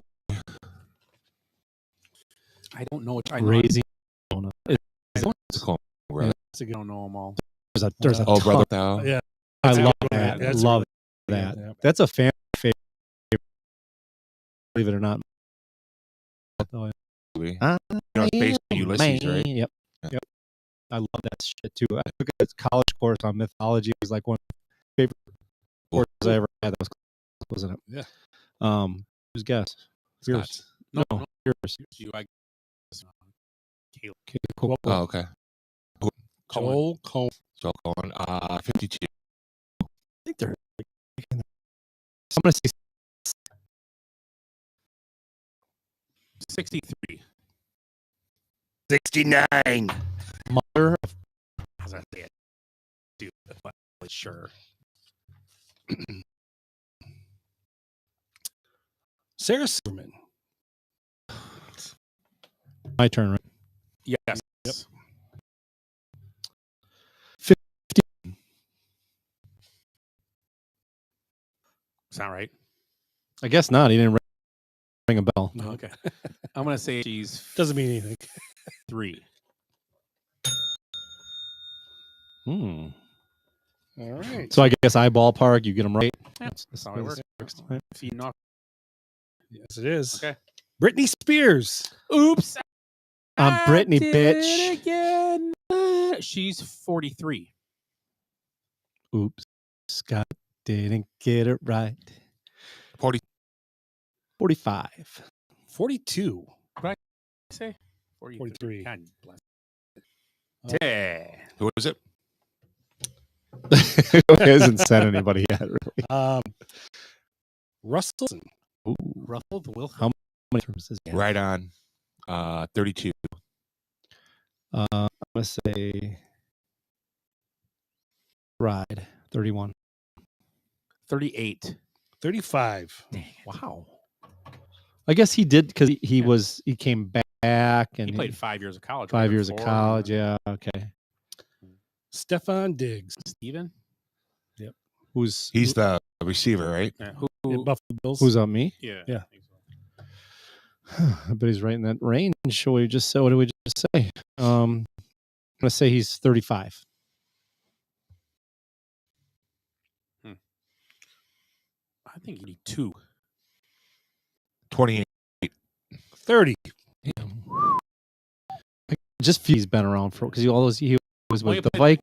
I don't know. Raising. It's Coen Brothers. I don't know them all. There's a Oh, ton. Brother Thou. Yeah. I That's a love good one. that. That's Love really- that. yeah. That's a fan favorite. Believe it or not. You know, it's based on Ulysses, right? Yep. Yep. I love that shit too. I took a college course on mythology. It was like one of my favorite courses I ever had. That was, wasn't it? Yeah. Who's guess? Yours. No, yours. You, I guess. Caleb. Cool. Oh, okay. Joel Cohen. Joel Cohen. 52. I think they're. I'm gonna say 63. 69. Mother of I was going to say it. Dude, but sure. Sarah Silverman. my turn, right? Yes. Yep. 50. Sound right? I guess not. He didn't ring a bell. No, okay. I'm going to say she's Doesn't mean anything. 3. All right. So I guess I ballpark. You get them right. Yeah, that's how it works. Feeding off. Yes, it is. Okay. Britney Spears. Oops. I'm Britney, did bitch. it again. She's 43. Oops. Scott didn't get it right. 45. 42. What did I say? 43. God bless. Oh. Who is it? He hasn't said anybody yet, really. Russellson. Ooh. Ruffled Wilson. How many terms is he? Right on. 32. I'm going to say Ride, 31. 38. 35. Wow. I guess he did because he came back and He played 5 years of college. 5 years of college. Yeah. Okay. Stefan Diggs. Steven? Yep. He's the receiver, right? Yeah. Yeah, Buffalo Bills. Who's on me? Yeah. Yeah. I bet he's right in that range. What did we just say? I'm gonna say he's 35. I think you need 2. 28. 30. Yeah. Just he's been around for because he was with the Vikings.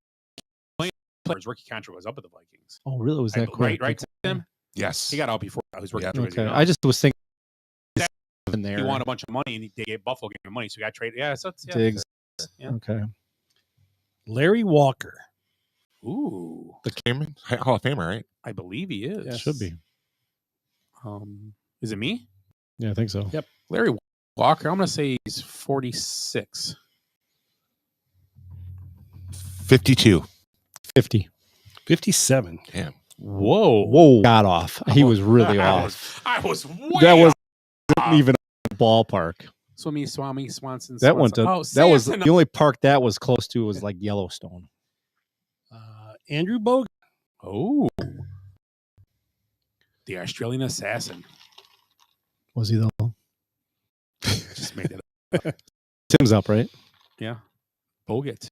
His rookie contract was up at the Vikings. Oh, really? Was that quick? Right, Tim? Yes. He got out before his rookie contract. Okay. I just was thinking in there. He won a bunch of money, and they gave Buffalo gave him money, so he got traded. Yeah, so Diggs. Yeah. Okay. Larry Walker. Ooh. The Cameron Hall of Famer, right? I believe he is. Yeah, should be. Is it me? Yeah, I think so. Yep. Larry Walker, I'm going to say he's 46. 52. 50. 57. Damn. Whoa. Got off. He was really off. I was way That wasn't off. even a ballpark. Swami, Swanson. That went to Oh, that was Samson. the only park that was close to was like Yellowstone. Andrew Bogut. Oh. The Australian Assassin. Was he though? Just made it up. Tim's up, right? Yeah. Bogut.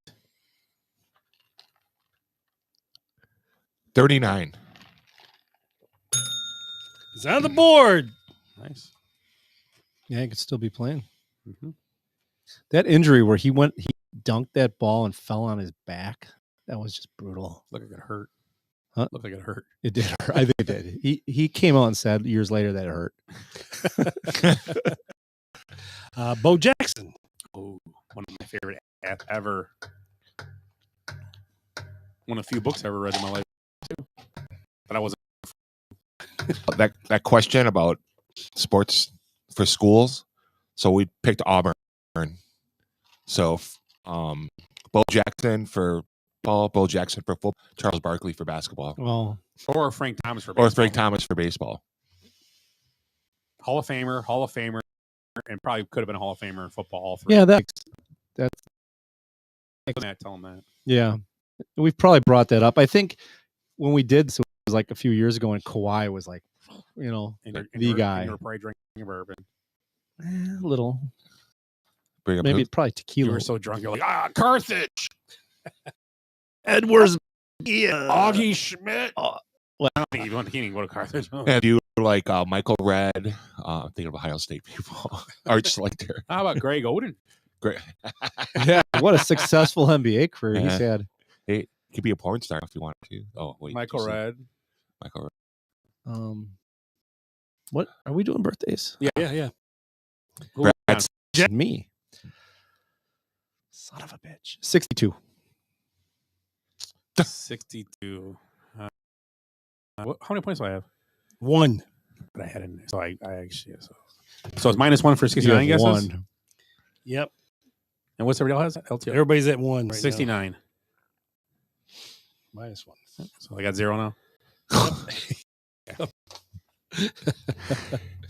39. He's on the board. Nice. Yeah, he could still be playing. Mm-hmm. That injury where he dunked that ball and fell on his back. That was just brutal. Looked like it hurt. Huh? Looked like it hurt. It did hurt. I think it did. He came out and said years later that it hurt. Bo Jackson. Oh, one of my favorite ever. One of the few books I ever read in my life, too. But I wasn't. That question about sports for schools. So we picked Auburn. So Bo Jackson for football, Bo Jackson for football, Charles Barkley for basketball. Well, or Frank Thomas for baseball. Or Frank Thomas for baseball. Hall of Famer, and probably could have been a Hall of Famer in football. All three. yeah, that's Tell him that. yeah. We've probably brought that up. I think when we did, so it was like a few years ago, and Kawhi was like, the guy. You were probably drinking bourbon. A little. Bring up Maybe who? probably tequila. You were so drunk, you're like, Carthage. Edwards. Augie Schmidt. Well, I don't think he didn't go to Carthage. And you like Michael Redd. I'm thinking of Ohio State people. Art Slater. How about Greg Oden? Great. yeah, what a successful NBA career he's had. Hey, could be a porn star if you wanted to. Oh wait, Michael Redd. Michael Redd. What are we doing? Birthdays? Yeah. Brad's Me. Son of a bitch. 62. 62. How many points do I have? 1. But I had in there. So I actually. So it's -1 for 69, I guess. One. Yep. And what's everybody else has? LTO. Everybody's at 1 right 69. now. -1. So I got 0 now.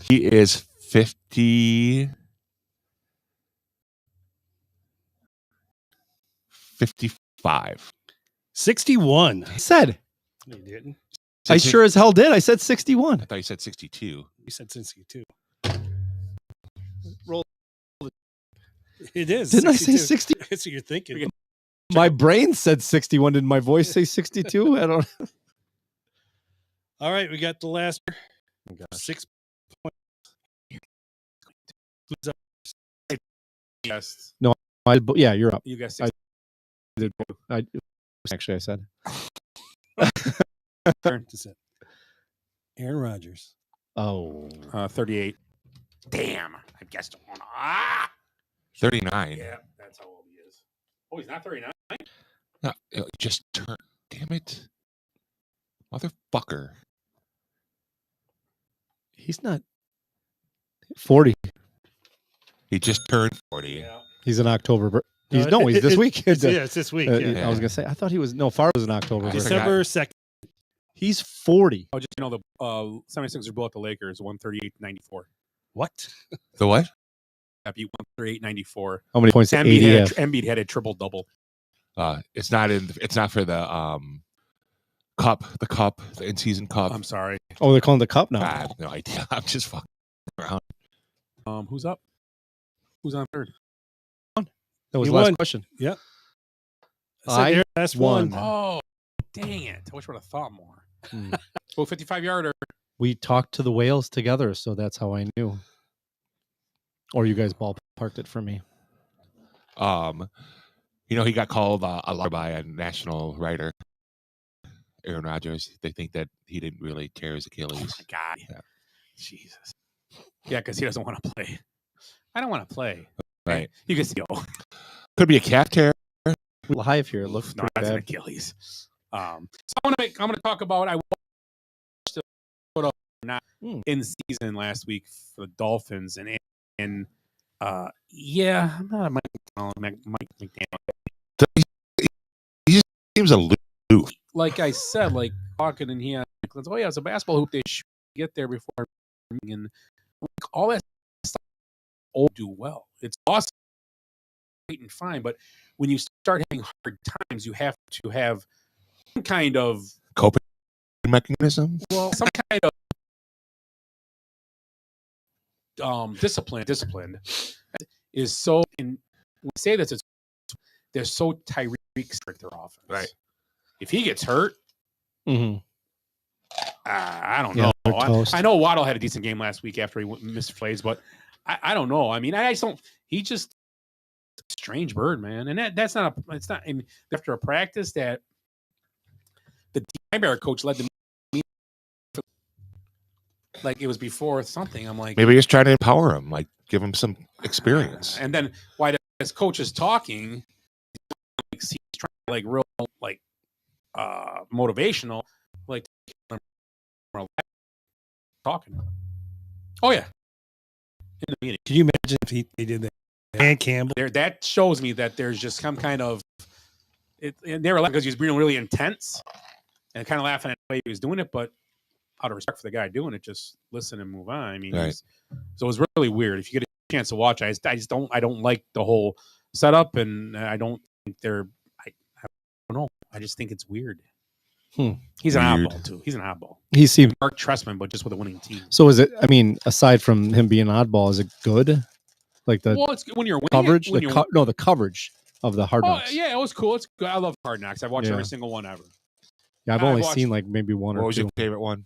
He is 50. 55. 61. I said. No, you didn't. I sure as hell did. I said 61. I thought you said 62. You said 62. Roll. It is. Didn't I say 60? That's what you're thinking. My brain said 61. Did my voice say 62? I don't know. All right, we got the last 6 points. Who's up? Yes. No, yeah, you're up. You guys. Actually, I said. Turn to set. Aaron Rodgers. Oh. 38. Damn, I guessed. 39. Yeah, that's how old he is. Oh, he's not 39. No, it just turned. Damn it, motherfucker! He's not 40. He just turned 40. Yeah. He's in October. He's it- this it- week. it's this week. Yeah. I was gonna say. I thought he was Favre was in October. December 2nd. He's 40. Oh, just the 76ers blew out the Lakers 138-94. What? The what? That beat 138-94. How many points did AD have? Embiid had a triple double. It's not in. It's not for the cup. The cup. The in-season cup. I'm sorry. Oh, they're calling the cup now. I have no idea. I'm just fucking around. Who's up? Who's on third? That was He the last won. question. Yep. I last won. one. Oh, dang it! I wish I would have thought more. Go 55-yarder. We talked to the whales together, so that's how I knew. Or you guys ballparked it for me. He got called a liar by a national writer, Aaron Rodgers. They think that he didn't really tear his Achilles. Oh my God. Yeah. Jesus. Yeah, because he doesn't want to play. I don't want to play. Right. You can see. Could be a calf tear. Live here. It looks No, pretty that's an bad. Achilles. So I'm gonna talk about. I watched the put up not in season last week for the Dolphins and yeah, I'm not a Mike McDaniel. He just seems aloof. Like I said, like talking and he had, oh yeah, it's a basketball hoop. They should get there before and all that stuff. All do well. It's awesome, great and fine, but when you start having hard times, you have to have some kind of Coping mechanism. Well, some kind of discipline is so. And when I say this, they're so Tyreek strict their offense. Right. If he gets hurt, Mm-hmm. I don't Yeah, know. they're toast. I know Waddle had a decent game last week after he missed plays, but I don't know. I mean, I just don't. He just strange bird, man, and that's not. It's not. And after a practice that the linebacker coach led the meeting, like it was before something. I'm like, Maybe he's trying to empower him, like give him some experience. and then why this coach is talking, he's trying to like real like motivational, like talking. Oh yeah, in the meeting. Can you imagine if he did that? Dan Campbell. That shows me that there's just some kind of and they were laughing because he was being really intense and kind of laughing at the way he was doing it, but out of respect for the guy doing it, just listen and move on. I mean, Right. So it was really weird. If you get a chance to watch, I don't like the whole setup, and I don't think I don't know. I just think it's weird. He's an Weird. oddball too. He's an oddball. He seemed. Mark Trestman, but just with a winning team. So is it? I mean, aside from him being an oddball, is it good? Like the Well, it's when you're winning coverage, it, when the coverage of the Hard Oh Knocks. yeah, it was cool. It's good. I love Hard Knocks. I've watched Yeah. every single one ever. Yeah, I've I've only watched- seen like maybe one What or was two. your favorite one?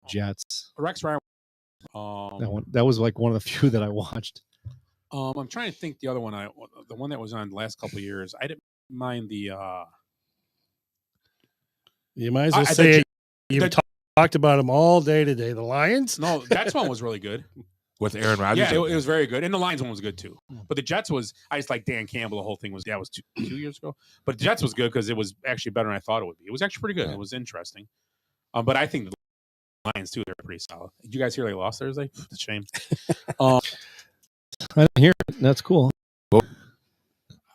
Jets. Rex Ryan. That was like one of the few that I watched. I'm trying to think the other one. The one that was on the last couple of years. I didn't mind the. You might as well the say J- it. You've the- talked about them all day today. The Lions? No, that's one was really good. With Aaron Rodgers? Yeah, it was very good, and the Lions one was good too. But the Jets was. I just like Dan Campbell. The whole thing was. Yeah, it was 2 years ago. But the Jets was good because it was actually better than I thought it would be. It was actually pretty good. Yeah. It was interesting. But I think the Lions too. They're pretty solid. Did you guys hear they lost Thursday? It's a shame. I didn't hear it. That's cool.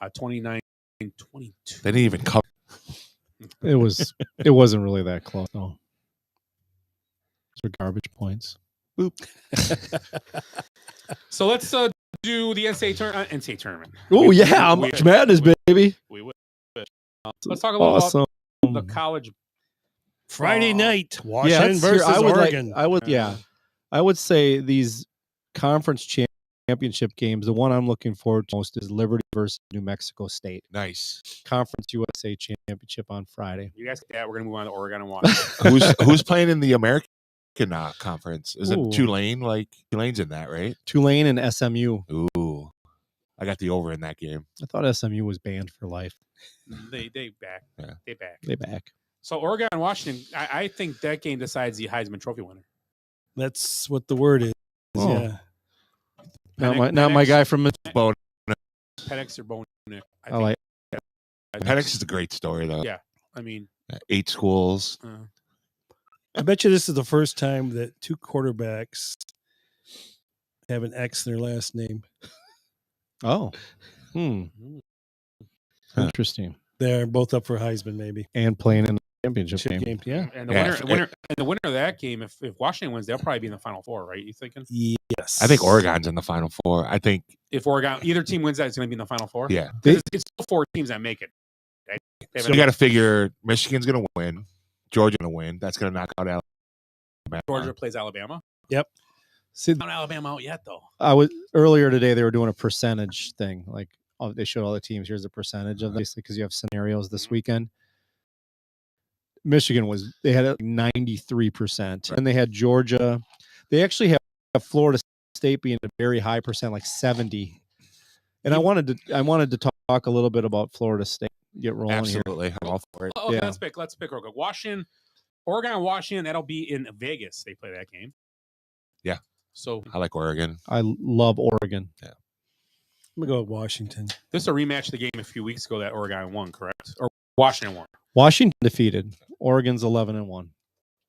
29-22. They didn't even cover. It wasn't really that close. No. Those are garbage points. Boop. So let's do the NCAA tournament. Oh We- yeah, we- March Madness, baby. We would. Let's talk a little Awesome. about the college Friday night, Yeah, Washington versus Oregon. I would say these conference championship games. The one I'm looking forward to most is Liberty versus New Mexico State. Nice. Conference USA Championship on Friday. You guys get that. We're gonna move on to Oregon and Washington. Who's playing in the American conference? Is Ooh. it Tulane? Like Tulane's in that, right? Tulane and SMU. Ooh, I got the over in that game. I thought SMU was banned for life. they back. Yeah. They back. They back. So Oregon and Washington. I think that game decides the Heisman Trophy winner. That's what the word is. Oh. Yeah. Not my guy from Bone. Penix or Bone. I like Penix is a great story though. Yeah, I mean, 8 schools. I bet you this is the first time that 2 quarterbacks have an X in their last name. Oh. Interesting. They're both up for Heisman, maybe. And playing in the championship game. Yeah. And the winner of that game, if Washington wins, they'll probably be in the Final Four, right? You thinking? Yes. I think Oregon's in the Final Four. I think If Oregon, either team wins that, it's going to be in the Final Four. Yeah. It's still 4 teams that make it. Right? So you got to figure Michigan's going to win, Georgia's going to win. That's going to knock out Alabama. Georgia plays Alabama. Yep. See, not Alabama out yet though. I was earlier today. They were doing a percentage thing. Like they showed all the teams. Here's the percentage of this because you have scenarios this weekend. Michigan they had 93%, and they had Georgia. They actually have Florida State being a very high percent, like 70. And I wanted to talk a little bit about Florida State. Get rolling. Absolutely. Here. I'm all for it. Okay, let's pick real quick. Oregon, Washington. That'll be in Vegas. They play that game. Yeah. So I like Oregon. I love Oregon. Yeah. I'm gonna go with Washington. This is a rematch of the game a few weeks ago that Oregon won, correct? Or Washington won. Washington defeated. Oregon's 11-1.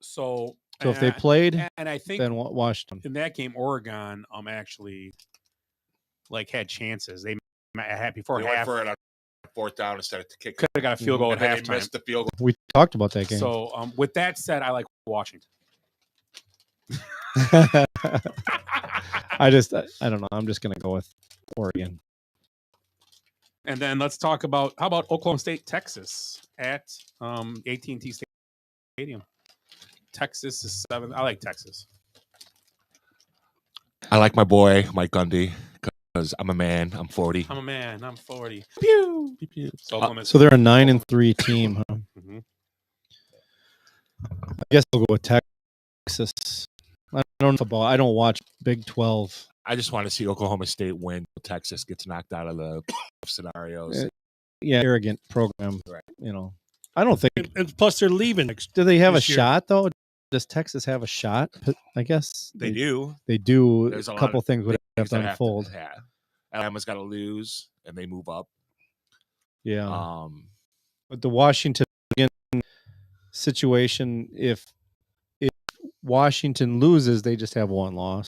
So if they played, and I think then Washington in that game, Oregon actually had chances. They had before They half. went for it on 4th down instead of kick. Could have got a field goal at They halftime. missed the field goal. We talked about that game. So with that said, I like Washington. I don't know. I'm just gonna go with Oregon. And then let's talk about how about Oklahoma State, Texas at AT&T Stadium. Texas is 7. I like Texas. I like my boy Mike Gundy because I'm a man. I'm 40. I'm a man. I'm 40. Pew pew pew. So they're a 9-3 team, huh? Mm-hmm. I guess I'll go with Texas. I don't know football. I don't watch Big 12. I just want to see Oklahoma State win. Texas gets knocked out of the scenarios. Yeah, arrogant program. Right. I don't think. And plus, they're leaving. Do they have a this year. shot though? Does Texas have a shot? I guess They do. They do. There's a couple things would have to that unfold. Yeah. Alabama's got to lose, and they move up. Yeah. But the Washington situation, if Washington loses, they just have 1 loss.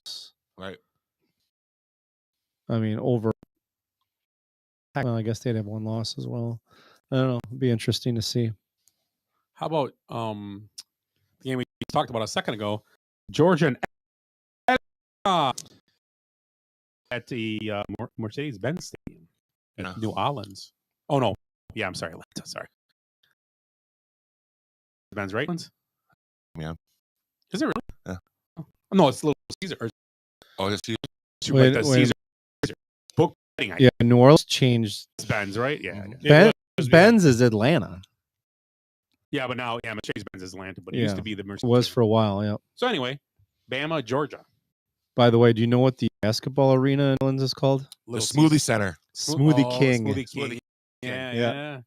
Right. I mean, over. Well, I guess they'd have 1 loss as well. I don't know. It'd be interesting to see. How about the game we talked about a second ago? Georgia and at the Mercedes-Benz Stadium in New Orleans. Oh no, yeah, I'm sorry, Atlanta. Sorry, Benz, right? Yeah. Is it really? Yeah. Oh, no, it's Little Caesar. Oh, it's Wait, Caesar book. Yeah, New Orleans changed. Benz, right? Yeah. Benz is Atlanta. Yeah, but now, Mercedes-Benz is Atlanta, but it used to be the Mercedes. Was for a while, yeah. So anyway, Bama, Georgia. By the way, do you know what the basketball arena in New Orleans is called? The Smoothie Center. Smoothie King. Smoothie King. Yeah.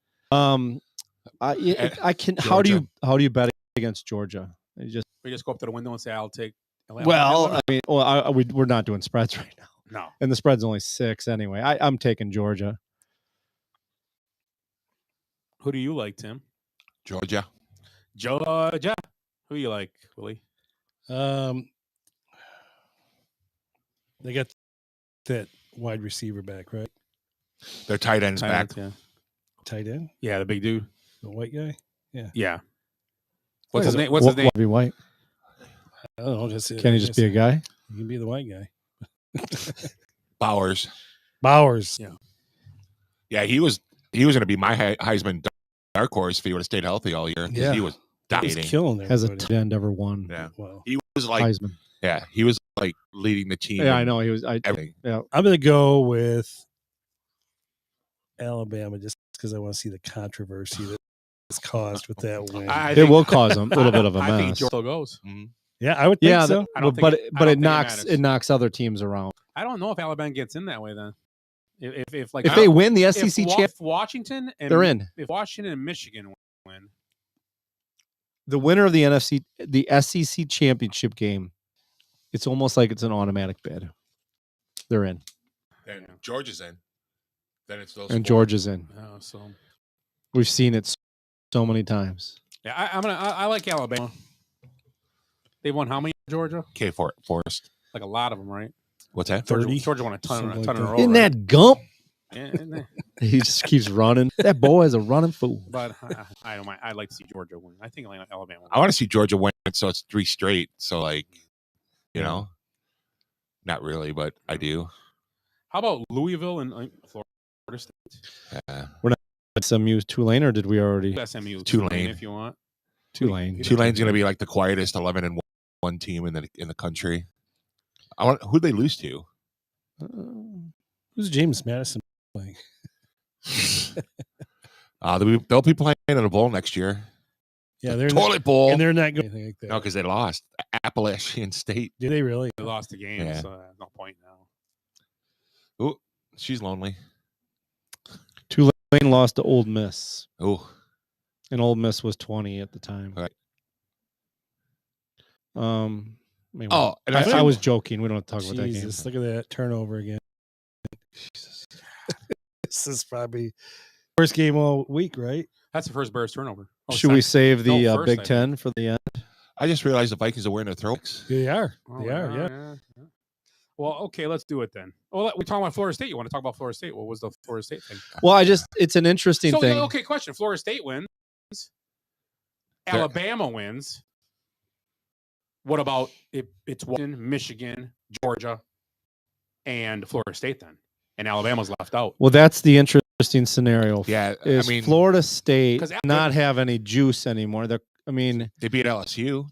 I can. How do you bet against Georgia? We just go up to the window and say, "I'll take." Well, I mean, we're not doing spreads right now. No, and the spread's only 6 anyway. I'm taking Georgia. Who do you like, Tim? Georgia. Who do you like, Willie? They got that wide receiver back, right? Their tight end's back. Yeah. Tight end? Yeah, the big dude. The white guy? Yeah. Yeah. What's his name? What's his name? Be white. I don't know. Can he just be a guy? He can be the white guy. Bowers. Yeah. Yeah, he was going to be my Heisman dark horse if he would have stayed healthy all year. Yeah. He was dominating. He's killing everybody. Has a tight end ever won? Yeah. Wow. He was like Heisman. Yeah, he was like leading the team. Yeah, I know he was. Everything. Yeah. I'm going to go with Alabama just because I want to see the controversy that's caused with that win. It will cause a little bit of a mess. I think Georgia goes. Mm-hmm. Yeah, I would think so. But it knocks other teams around. I don't know if Alabama gets in that way then. If they win the SEC championship, Washington and they're in. If Washington and Michigan win, the winner of the SEC championship game, it's almost like it's an automatic bid. They're in, Then Georgia's in. Then it's those. and 4. Georgia's in. So We've seen it so many times. yeah, I like Alabama. They won how many? Georgia? K Forest. Like a lot of them, right? What's that? 30? Georgia won a ton Something in like a row. Isn't right? that Gump? Yeah, isn't that- He just keeps running. That boy is a running fool. but I don't mind. I'd like to see Georgia win. I think Alabama. I want to see Georgia win, so it's 3 straight. So like, you know, not really, but I do. How about Louisville and Florida State? We're not SMU Tulane, or did we already? SMU Tulane. if you want. Tulane. Tulane's going to be like the quietest 11-1 team in the country. Who'd they lose to? Who's James Madison playing? They'll be playing in a bowl next year. Yeah, The they're toilet bowl. and they're not going anything like that. No, because they lost Appalachian State. Did they really? They lost the game, Yeah. so no point now. Ooh, she's lonely. Tulane lost to Old Miss, Ooh, and Old Miss was 20 at the time. Right. Maybe and I was joking. We don't have to talk about that game. Jesus, look at that turnover again. Jesus. This is probably first game all week, right? That's the first Bears turnover. Oh, Should we second. save the No, first, Big I think. Ten for the end? I just realized the Vikings are wearing their throwbacks. They are. Oh, They are. Yeah. Well, okay, let's do it then. Well, we're talking about Florida State. You want to talk about Florida State? What was the Florida State thing? Well, it's an interesting So, thing. okay, question. Florida State wins. Alabama wins. What about it's Washington, Michigan, Georgia, and Florida State then? And Alabama's left out. Well, that's the interesting scenario. Yeah, is I mean, Florida State 'Cause not have any juice anymore? I mean, they beat LSU.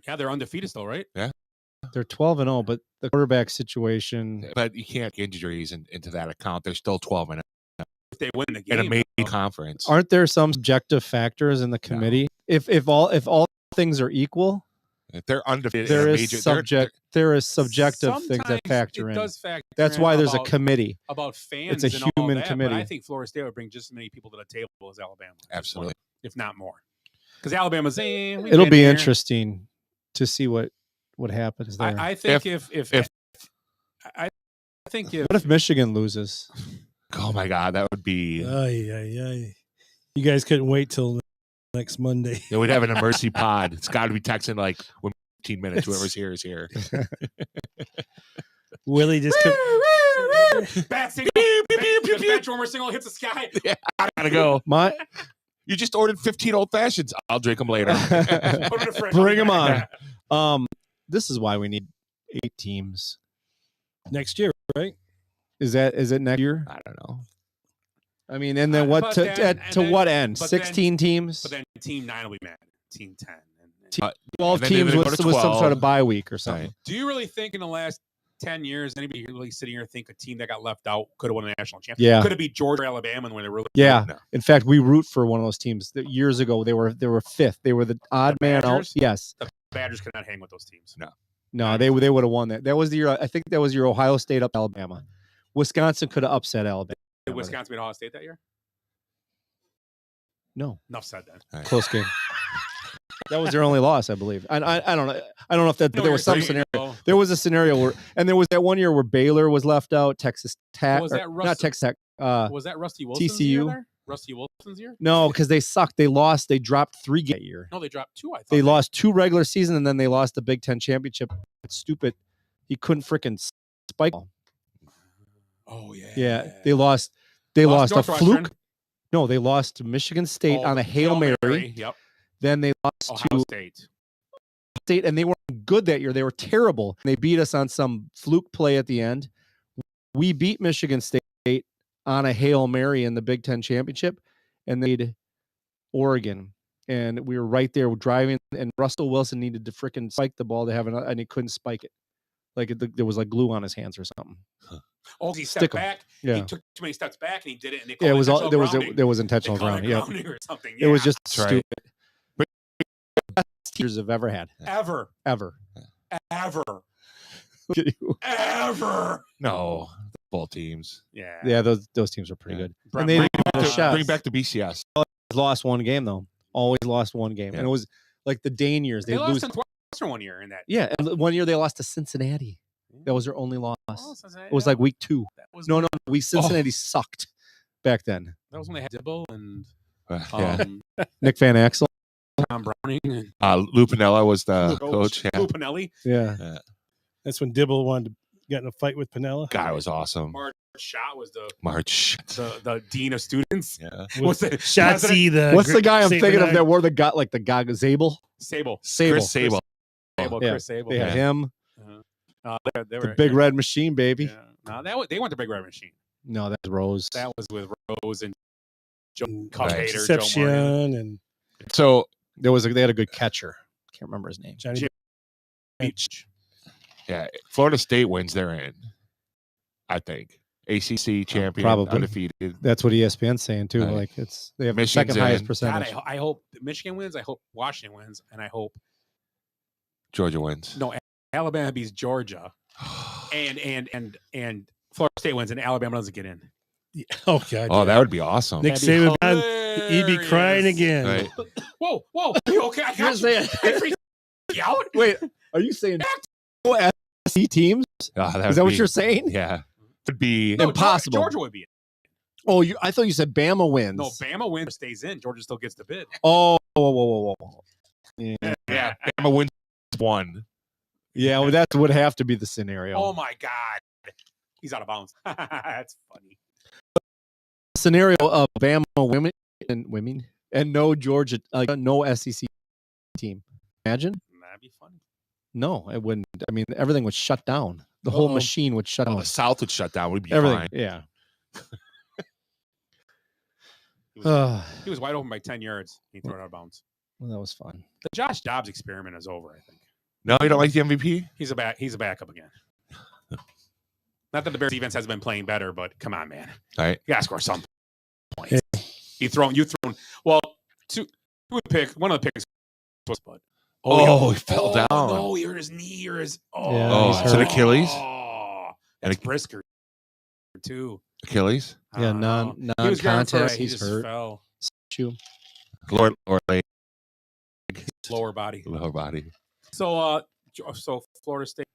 Yeah, they're undefeated still, right? Yeah, they're 12-0, but the quarterback situation. but you can't get injuries into that account. They're still 12-0 If they win the in game. a major though. conference. Aren't there some subjective factors in the committee? If all things are equal, If they're undefeated, there in a is major, there is subjective things that Sometimes factor it in. does factor That's in why there's a about- committee. about fans. It's a and all human that, committee. But I think Florida State would bring just as many people to the table as Alabama. Absolutely. If not more. Because Alabama's It'll be interesting to see what happens there. I think if I think if What if Michigan loses? Oh my God, that would be. Ay. You guys couldn't wait till next Monday. Yeah, we'd have an emergency pod. It's got to be texting like 15 minutes. Whoever's here is here. Willie just bat single, benchwarmer single hits the sky. Yeah, I gotta go. You just ordered 15 old fashions. I'll drink them later. Put 'em in the fridge. Bring them on. This is why we need 8 teams next year, right? Is it next year? I don't know. I mean, and then what to what end? 16 teams? But then team 9 will be mad. Team 10. 12 and then teams they with go to some sort 12. of bye week or something. Do you really think in the last 10 years, anybody really sitting here think a team that got left out could have won a national championship? Yeah. Could it be Georgia or Alabama when they're really Yeah. good? No. In fact, we root for one of those teams. Years ago, they were 5th. They were the odd man out. Badgers? Yes. The Badgers could not hang with those teams. No, they would have won that. That was the year. I think that was your Ohio State up Alabama. Wisconsin could have upset Alabama. Did Wisconsin beat Ohio State that year? No. Enough said then. Close game. That was their only loss, I believe. I don't know. I don't know if that No, there was some you're scenario. saying, though. There was a scenario where, and there was that one year where Baylor was left out. Texas Tech, Was that not Texas Tech. Was that Rusty Wilson's year TCU. there? Rusty Wilson's year? No, because they sucked. They lost. They dropped 3 that year. No, they dropped 2, I thought. They lost 2 regular season, and then they lost the Big Ten championship. It's stupid. He couldn't freaking spike. Oh, yeah. Yeah, they lost. They lost a Northwestern. fluke. No, they lost to Michigan State on a Hail Mary. Yep. Then they lost Ohio to State. and they weren't good that year. They were terrible. They beat us on some fluke play at the end. We beat Michigan State on a Hail Mary in the Big Ten championship, and they beat Oregon. And we were right there driving, and Russell Wilson needed to freaking spike the ball to have and he couldn't spike it. Like there was like glue on his hands or something. Oh, he Stick stepped 'em. back. Yeah. He took too many steps back, and he did it. And they Yeah, it called was all intentional there was grounding. there was intentional They called it grounding. Yeah, grounding or something. it was Yeah. just That's right. stupid. But best years I've ever had. Ever. Ever. Ever. No, both teams. Yeah. Yeah, those teams are pretty good. Brett And they Brown- didn't have a shot. Bring back the BCS. Lost one game though. Always lost one game, and it was like the Dane years. They They lost lose. to Northwestern one year in that. Yeah, and one year they lost to Cincinnati. That was their only loss. Cincinnati, It was like week 2. was No, when- Cincinnati sucked back then. That was when they had Dibble and Yeah. Nick Van Axel. Tom Browning and Lou Pinella was the coach. Lou Pinelli. Yeah. That's when Dibble wanted to get in a fight with Pinella. Guy was awesome. March Shot was the March. the dean of students. Yeah. What's the Shotzi, What's the guy I'm Saint thinking of Bernard? that wore the guy like the guy Zabel? Sable. Chris Sable. Sable. Yeah. Chris Sable. They had him. They The were Big Red Machine, baby. Yeah. No, they went to Big Red Machine. No, that's Rose. That was with Rose and Joe Cup Right. Hater, Joe Morgan. Concepcion and So They had a good catcher. Can't remember his name. Johnny Jim- Beach. yeah, Florida State wins. They're in. I think ACC champion, probably. undefeated. That's what ESPN's saying too. Right. Like they have the Michigan's second highest in. percentage. God, I hope Michigan wins. I hope Washington wins, and I hope Georgia wins. no Alabama beats Georgia, and Florida State wins, and Alabama doesn't get in. Oh God. Oh, that would be awesome. Nick That'd be Saban, he'd be crying again. Right. Whoa, you okay? I got you. I freaked you out. Wait, are you saying no SEC teams? Is that what you're saying? Yeah, it'd be No, impossible. Georgia would be in. Oh, I thought you said Bama wins. No, Bama wins, stays in. Georgia still gets the bid. Oh, whoa. Yeah, yeah. Bama wins one. yeah. Well, that would have to be the scenario. Oh my God, he's out of bounds. That's funny. Scenario of Bama women and no Georgia, no SEC team. Imagine. That'd be funny. No, it wouldn't. I mean, everything would shut down. The whole machine would shut Oh, down. the South would shut down. We'd be Everything. fine. Yeah. He was wide open by 10 yards. He threw it out of bounds. Well, that was fun. The Josh Dobbs experiment is over, I think. No, you don't like the MVP? He's a backup again. Not that the Bears defense has been playing better, but come on, man. All right. You gotta score some points. You thrown. Well, one of the picks was Bud. Oh, he fell down. No, he hurt his knee or his. Yeah, it's an Achilles. Oh, that's Brisker too. Achilles. Yeah, He was going for non-contest. it. He He's just hurt. fell. Shoot. Lower leg, Lower body. lower body. So Florida State.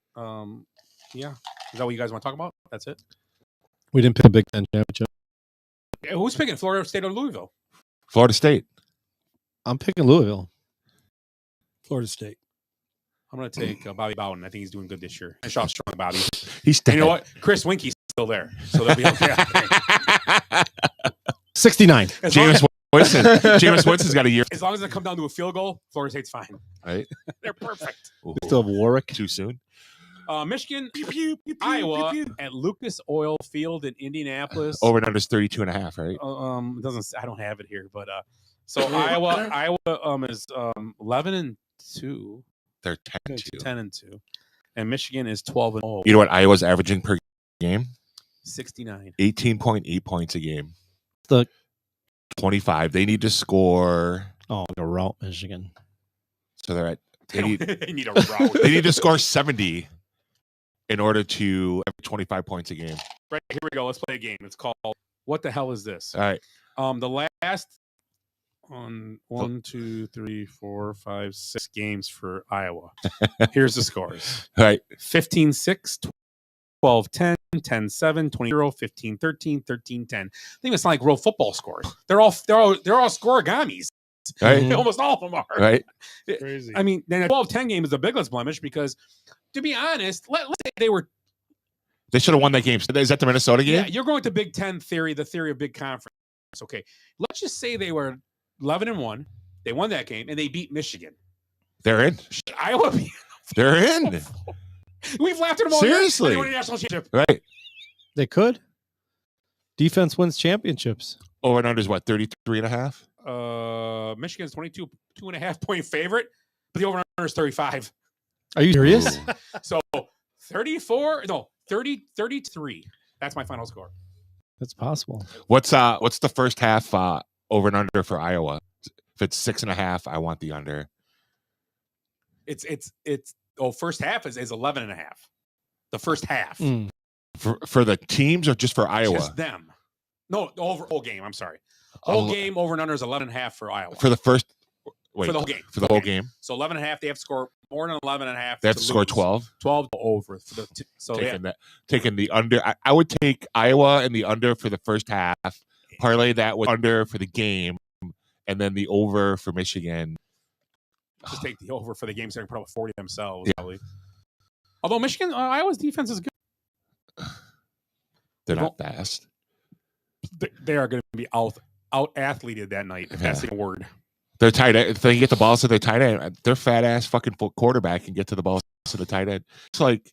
Yeah, is that what you guys want to talk about? That's it. We didn't pick a Big Ten championship. Who's picking Florida State or Louisville? Florida State. I'm picking Louisville. Florida State. I'm going to take Bobby Bowden. I think he's doing good this year. Finish off strong, Bobby. He's And you know what? Chris Winky's still there, so they'll be okay. 69. Jameis Winston. Jameis Winston's got a year. As long as it come down to a field goal, Florida State's fine. Right. They're perfect. Ooh, Still have Warwick. too soon. Michigan, Iowa at Lucas Oil Field in Indianapolis. Over and under 32.5, right? It doesn't. I don't have it here, but so Iowa is 11-2. They're 10-2. 10-2, and Michigan is 12-0. You know what Iowa's averaging per game? 69. 18.8 points a game. The 25. They need to score. Oh, the route Michigan. So they're at. They They need a route. they need to score 70 in order to have 25 points a game. Right, here we go. Let's play a game. It's called What the Hell Is This? All right. The last on 1, 2, 3, 4, 5, 6 games for Iowa. Here's the scores. All right. 15-6, 12-10, 10-7, 20-0, 15-13, 13-10. I think it's like real football scores. They're all scoregamis. Right. Almost all of them are. Right. Crazy. I mean, then a 12-10 game is a bigless blemish because, to be honest, let's say they were. They should have won that game. Is that the Minnesota game? Yeah, you're going to Big Ten theory, the theory of big conference. Okay, let's just say they were 11-1. They won that game and they beat Michigan. They're in. Should Iowa be? They're in. We've laughed at them all Seriously. year. They won a national championship. Right. They could. Defense wins championships. Over and under is what, 33.5? Michigan's 2.5 point favorite, but the over under is 35. Are you serious? So 33. That's my final score. That's possible. What's the first half over and under for Iowa? If it's 6.5, I want the under. It's first half is 11.5. The first half. For the teams or just for Iowa? Just them. No, the whole game. I'm sorry. Whole game over and under is 11.5 for Iowa. For the first Wait, for the whole game. For the whole game. So 11 and a half, they have to score more than 11 and a half. They have to score lose. 12. 12 over. For the, so taking the under. I would take Iowa and the under for the first half. Parlay that with under for the game, and then the over for Michigan. Just take the over for the game so they can put up 40 themselves. Yeah. Probably. Although Michigan, Iowa's defense is good. They're not fast. They are going to be out athleted that night, if that's the word. They're tight end. If they get the balls to their tight end, their fat ass fucking quarterback can get to the balls to the tight end. It's like,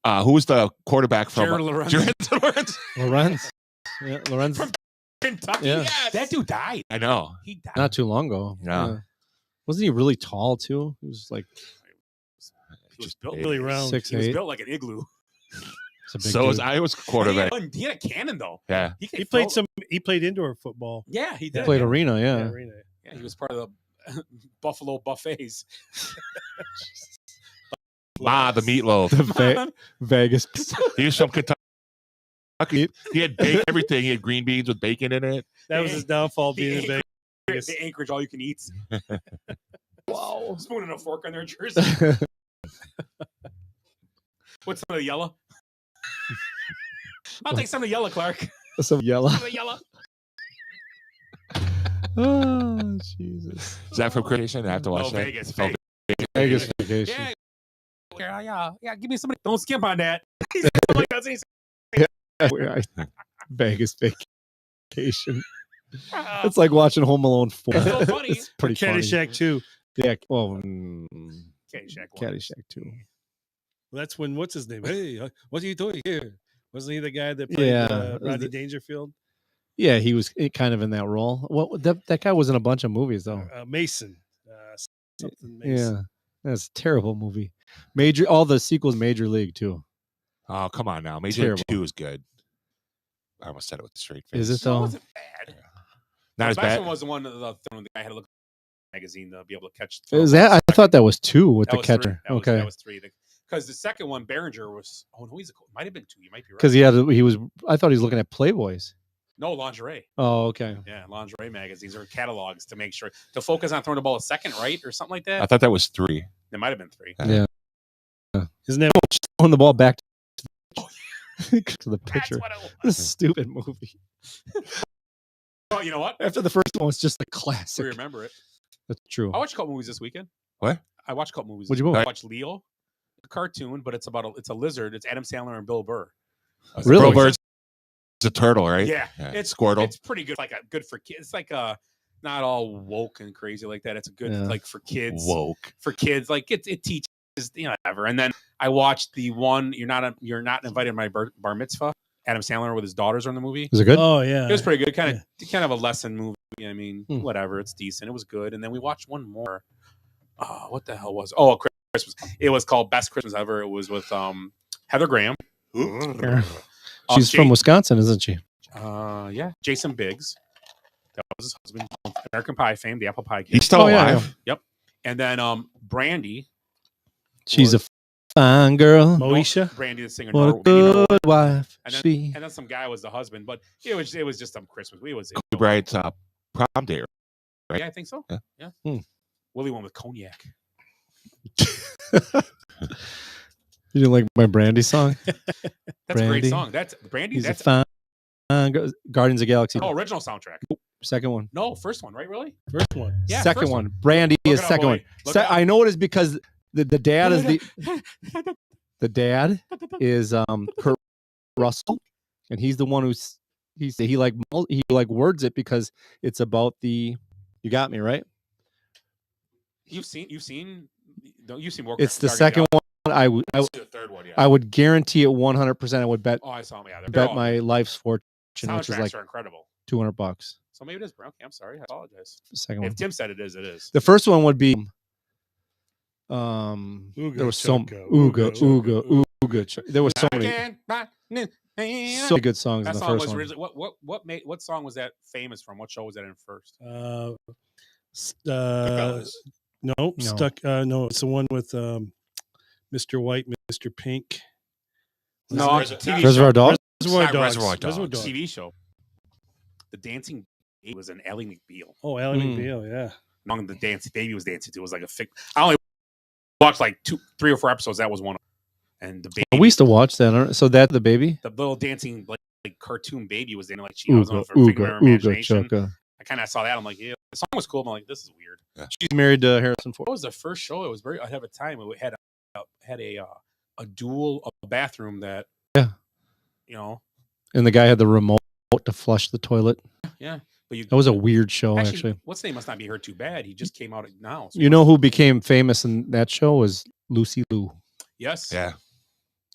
who was the quarterback from? Jared Lorenz. Lorenz. Yeah, Lorenz from Kentucky. Yeah. Yes. That dude died. I know. He died. Not too long ago. Yeah. Wasn't he really tall too? He was like he was built really round. 6'8". He was built like an igloo. So was Iowa's quarterback. He had a cannon though. Yeah. He played indoor football. Yeah, he did. Played arena, yeah. Arena. Yeah, he was part of the Buffalo Buffets. The meatloaf. Vegas. He was from Kentucky. He had everything. He had green beans with bacon in it. That was his downfall, being in Vegas. The Anchorage all you can eat. Wow. Spoon and a fork on their jersey. What's some of the yellow? I'll take some of the yellow, Clark. Some yellow. Some of the yellow. Oh, Jesus. Is that from Creation? I have to watch that. Vegas. Vegas vacation. Yeah. Give me somebody. Don't skimp on that. Vegas vacation. It's like watching Home Alone 4. It's so funny. It's pretty funny. Caddyshack 2. Yeah. Well, Caddyshack 2. Well, that's when, what's his name? Hey, what are you doing here? Wasn't he the guy that played Rodney Dangerfield? Yeah, he was kind of in that role. Well, that guy was in a bunch of movies though. Mason. Something Mason. Yeah, that's a terrible movie. All the sequels, Major League too. Oh, come on now. Major League 2 is good. I almost said it with a straight face. Is it though? It wasn't bad. Not as best bad. one was the one that the guy had to look at the magazine to be able to catch. Is that? I thought that was 2 with That the was catcher. three. Okay. That was 3. Because the second one, Behringer was. Oh no, might have been 2. You might be right. Because I thought he was looking at Playboys. No, lingerie. Oh, okay. Yeah, lingerie magazines or catalogs to make sure to focus on throwing the ball a second, right, or something like that. I thought that was 3. It might have been 3. Yeah. Isn't that just throwing the ball back to the pitcher? That's what it was. This stupid movie. Well, you know what? After the first one was just a We classic. remember it. That's true. I watched a couple movies this weekend. What? I watched a couple movies. What'd you watch? I watched Leo, a cartoon, but it's a lizard. It's Adam Sandler and Bill Burr. Really? Bill Bird's a turtle, right? Yeah. It's Squirtle. It's pretty good. Like good for kids. It's like not all woke and crazy like that. It's a good like for kids. Woke. For kids, like it teaches whatever. And then I watched the one you're not invited to my bar mitzvah. Adam Sandler with his daughters are in the movie. Was it good? Oh yeah, it was pretty good. Kind of a lesson movie. I mean, whatever. It's decent. It was good. And then we watched one more. What the hell was? Oh, Christmas. It was called Best Christmas Ever. It was with Heather Graham. She's from Wisconsin, isn't she? Yeah. Jason Biggs. That was his husband. American Pie fame, the apple pie kid. He's still alive. Yeah. Yep. And then Brandy. She's a fine girl. Moesha. Brandy, the singer. What a good wife. And she. then some guy was the husband, but it was just some Christmas. Kobe Bryant's prom date, right? Yeah, I think so. Yeah. Willie went with cognac. You didn't like my Brandy song? That's a great song. That's Brandy. He's that's a fine Guardians of the Galaxy. Oh, original soundtrack. Second one. No, first one, right? Really? First one. Yeah. Second first one. Brandy Look is it up, second Willie. one. Look it up. I know it is because the dad is the dad is Kurt Russell, and he's the one he words it because it's about the. You got me right. You've seen more. It's the second one. The third one, yeah. I would guarantee it 100%. I would bet. Oh, I saw them. Yeah, bet my life's fortune, which is like are incredible. $200. So maybe it is brown. Okay, I'm sorry. I apologize. The second If one. Tim said it is, it is. The first one would be. There was some Ooga. There was so many good songs in the first one. What song was that famous from? What show was that in first? No, stuck. No, it's the one with Mr. White, Mr. Pink. No, Reservoir Dogs. Reservoir Dogs. TV show. The Dancing It was an Ally McBeal. Oh, Ally McBeal, yeah. Among the dance baby was dancing to was like I only watched like 3 or 4 episodes. That was one of them. And the baby. We used to watch that. So that the baby, the little dancing like cartoon baby was dancing like she was on for figure of imagination. I kind of saw that. I'm like, yeah, the song was cool. But I'm like, this is weird. Yeah. She's married to Harrison Ford. That was the first show. It was very ahead of time. It had a dual bathroom that and the guy had the remote to flush the toilet. Yeah, but that was a weird show actually. What's name must not be hurt too bad. He just came out now. So you know who became famous in that show was Lucy Liu. Yes. Yeah.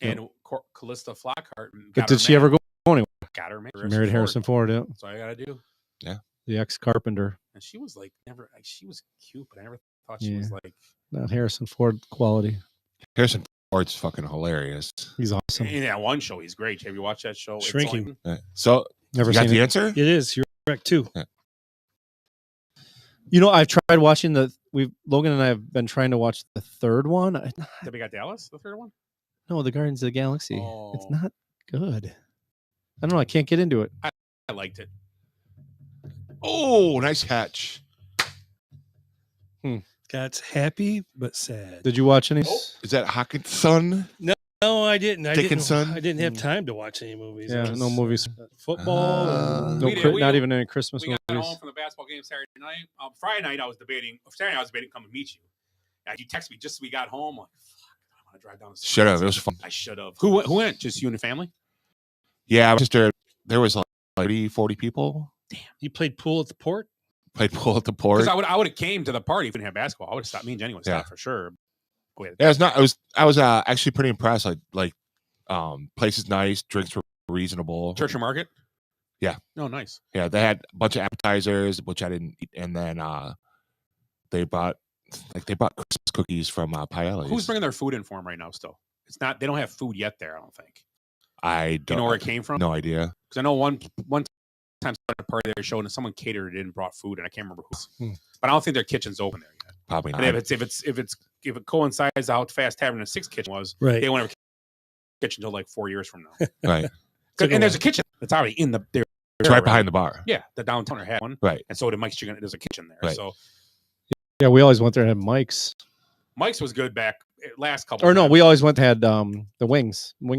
And Callista Flockhart. But did she ever go anywhere? Got her married Harrison Ford. Yeah. That's all I gotta do. Yeah. The ex-carpenter. And she was like she was cute, but I never thought she was like not Harrison Ford quality. Harrison Ford's fucking hilarious. He's awesome. In that one show, he's great. Have you watched that show? Shrinking. So never got seen the it. answer? It is. You're correct too. Yeah. You know, I've tried watching Logan and I have been trying to watch the third one. Did we got Dallas, the third one? No, the Guardians of the Galaxy. Oh. It's not good. I don't know. I can't get into it. I liked it. Oh, nice catch. Scott's happy but sad. Did you watch any? Is that Hawkinson? No, I didn't. Dickinson? I didn't have time to watch any movies. Yeah, no movies. Football. Not even any Christmas we movies. got home from the basketball game Saturday night. Friday night, I was debating. Saturday night, I was debating coming to meet you. You texted me just as we got home. Like, fuck, I want to drive down the street. Should have. It was fun. I should have. Who went? Just you and the family? Yeah, my sister. There was like 30, 40 people. Damn. You played pool at the port? Played pool at the port. Because I would have came to the party if we didn't have basketball. I would have stopped. Me and Jenny would have stopped for sure. Yeah, it's not. I was actually pretty impressed. Like, place is nice. Drinks were reasonable. Church and Market. Yeah. Oh, nice. Yeah, they had a bunch of appetizers, which I didn't eat, and then they brought Christmas cookies from Paella. Who's bringing their food in for them right now? Still, it's not. They don't have food yet there. I don't think. I don't. You know where it came from? No idea. Because I know one time at a party they showed and someone catered it in and brought food, and I can't remember who. But I don't think their kitchen's open there yet. Probably not. And if it coincides how Fast Tavern and Six kitchen was, right? They won't have a kitchen until like 4 years from now. Right. And there's a kitchen that's already in the there. It's right behind the bar. Yeah, the downtowner had one. Right. And so did Mike's Chicken. There's a kitchen there. Right. So yeah, we always went there and had Mike's. Mike's was good back last couple. Or no, we always went to had the wing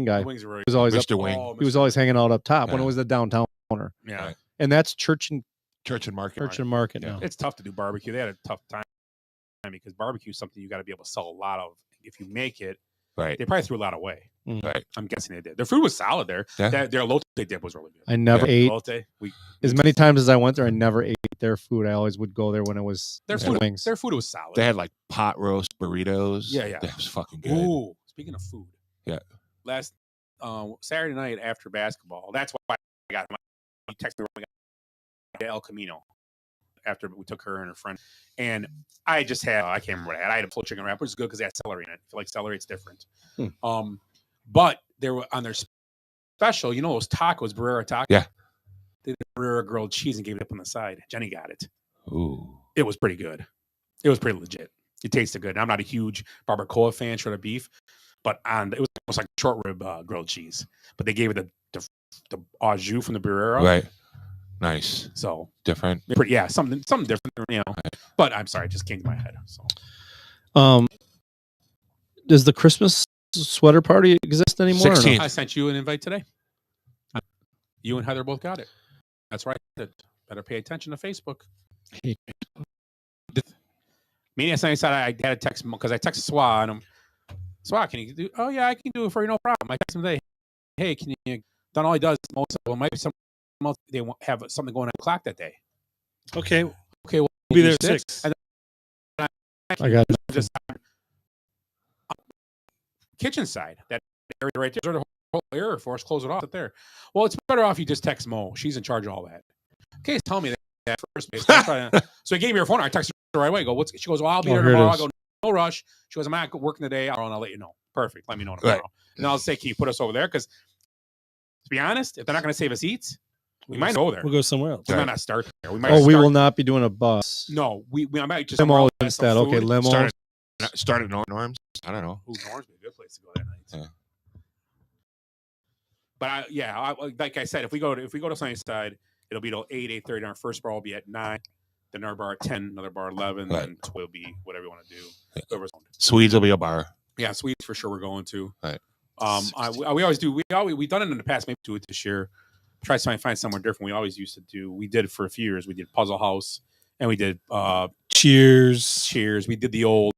guy. The wings were really he was always Mr. up, Wing. Oh, he was always hanging out up top when it was the downtowner. Yeah. Right. And that's Church and Market now. It's tough to do barbecue. They had a tough time because barbecue is something you got to be able to sell a lot of. If you make it, right? They probably threw a lot away. Right. I'm guessing they did. Their food was solid there. Yeah. Their elote dip was really good. I never ate Elote. as many times as I went there. I never ate their food. I always would go there when it was their food. Wings. Their food was solid. They had like pot roast burritos. Yeah. That was fucking good. Ooh, speaking of food. Yeah. Last Saturday night after basketball. That's why I got my text me El Camino after we took her and her friend, and I just had I can't remember what I had. I had a full chicken wrap, which is good because they had celery in it. I feel like celery, it's different. But they were on their special. You know those tacos, Barrera tacos. Yeah. They did Barrera grilled cheese and gave it up on the side. Jenny got it. Ooh. It was pretty good. It was pretty legit. It tasted good. And I'm not a huge barbacoa fan, shredded beef, but it was almost like short rib grilled cheese. But they gave it the au jus from the Barrera. Right. Nice. So different. Something different, you know. But I'm sorry, it just came to my head. So does the Christmas sweater party exist anymore? 16th. No? I sent you an invite today. You and Heather both got it. That's right. Better pay attention to Facebook. Me and Sunny said I had a text because I texted Swa and Swa, can you do? Oh yeah, I can do it for you, no problem. I text him today. Hey, can you? Then all he does most of them might be some. They won't have something going on the clock that day. Okay. Well, be there at 6. And I got just kitchen side. That area right there. The whole area for us. Close it off up there. Well, it's better off you just text Mo. She's in charge of all that. Okay, tell me that first base. So he gave me her phone. I texted her right away. I go, what's? She goes, well, I'll be there tomorrow. I go, no rush. She goes, I'm not working today. I'll let you know. Perfect. Let me know tomorrow. Right. And I'll say, can you put us over there? Because to be honest, if they're not going to save us eats, we might go there. We'll go somewhere else. We might not start there. We might. we will not be doing a bus. No, we might just limo instead. Okay, limo. Start at Norm's. I don't know. Ooh, Norm's be a good place to go that night. Yeah. But like I said, if we go to Sunnyside, it'll be till 8:30. Our first bar will be at 9. then another bar at 10, another bar at 11, Right. and 12 will be whatever you want to do. Whoever's on. Swedes will be a bar. Yeah, Swedes for sure we're going to. Right. We always do. We've done it in the past. Maybe do it this year. Try to find somewhere different. We always used to do. We did it for a few years. We did Puzzle House, and we did Cheers. We did the old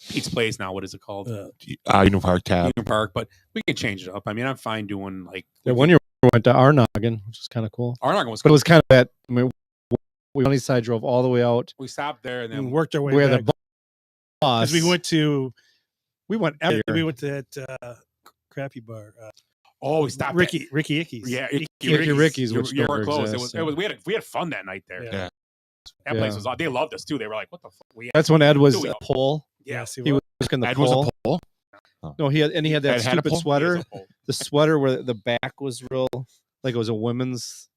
Pete's Place. Now what is it called? Union Park Tab. Union Park, but we can change it up. I mean, I'm fine doing like. Yeah, one year we went to Arnoggin, which is kind of cool. Arnoggin was but cool. it was kind of that. I mean, we on east side drove all the way out. We stopped there and And then worked our way where back. the bus. Because we went to every we year. went to that crappy bar. we stopped Ricky Icky's. Yeah, Ricky's, You which were never close. exists, It was. We had fun that night there. Yeah. That place was. They loved us too. They were like, "What the fuck?" That's when Ed was Doing a pole. Yes, He was working the Ed pole. was a pole. No, he had that Ed had a stupid pole? sweater. The sweater where the back was real, like it was a women's,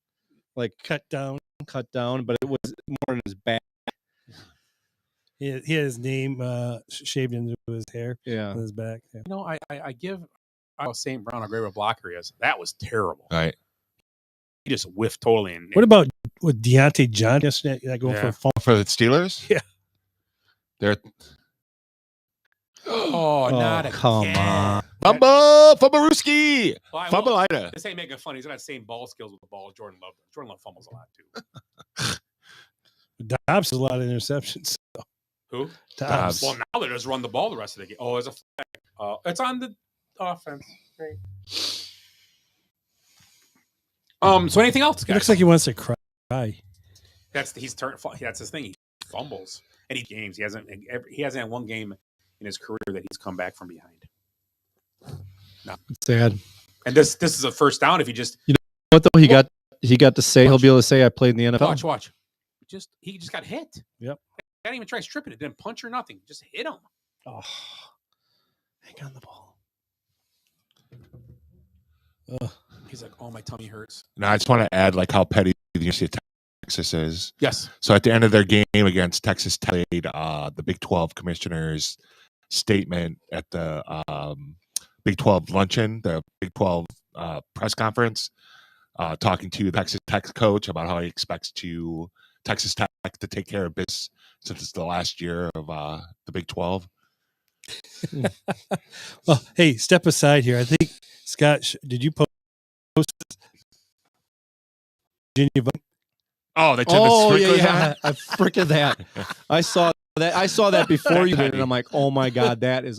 like cut down, but it was more in his back. He had his name shaved into his hair. Yeah, on his back. Yeah. You know, I give St. Brown a great blocker is. That was terrible. Right. He just whiffed totally. And What about with Deontay John yesterday? That going Yeah. For the Steelers? Yeah. They're not again. come on. Fumble! Fumblerooski! Well, Fumbleita. This ain't making fun. He's got the same ball skills with the ball. Jordan Love fumbles a lot too. Dobbs has a lot of interceptions. So. Who? Dobbs. Well, now they just run the ball the rest of the game. Oh, it's a flag. It's on the offense. Great. So anything else, It guys? looks like he wants to cry. That's his thing. He fumbles and he games. He hasn't had one game in his career that he's come back from behind. No. Sad. And this is a first down if he just What though? He got to say he'll be able to say I played in the NFL. watch. He just got hit. Yep. He didn't even try stripping it. Didn't punch or nothing. Just hit him. Oh, hang on the ball. He's like, oh, my tummy hurts. Now, I just want to add like how petty the University of Texas is. Yes. So at the end of their game against Texas Tech, the Big 12 commissioners' statement at the Big 12 luncheon, the Big 12 press conference, talking to the Texas Tech coach about how he expects Texas Tech to take care of business since it's the last year of the Big 12. Well, hey, step aside here. I think Scott, did you post Virginia? Oh, they turned the sprinklers on? I freaking that. I saw that before you did, and I'm like, oh my god, that's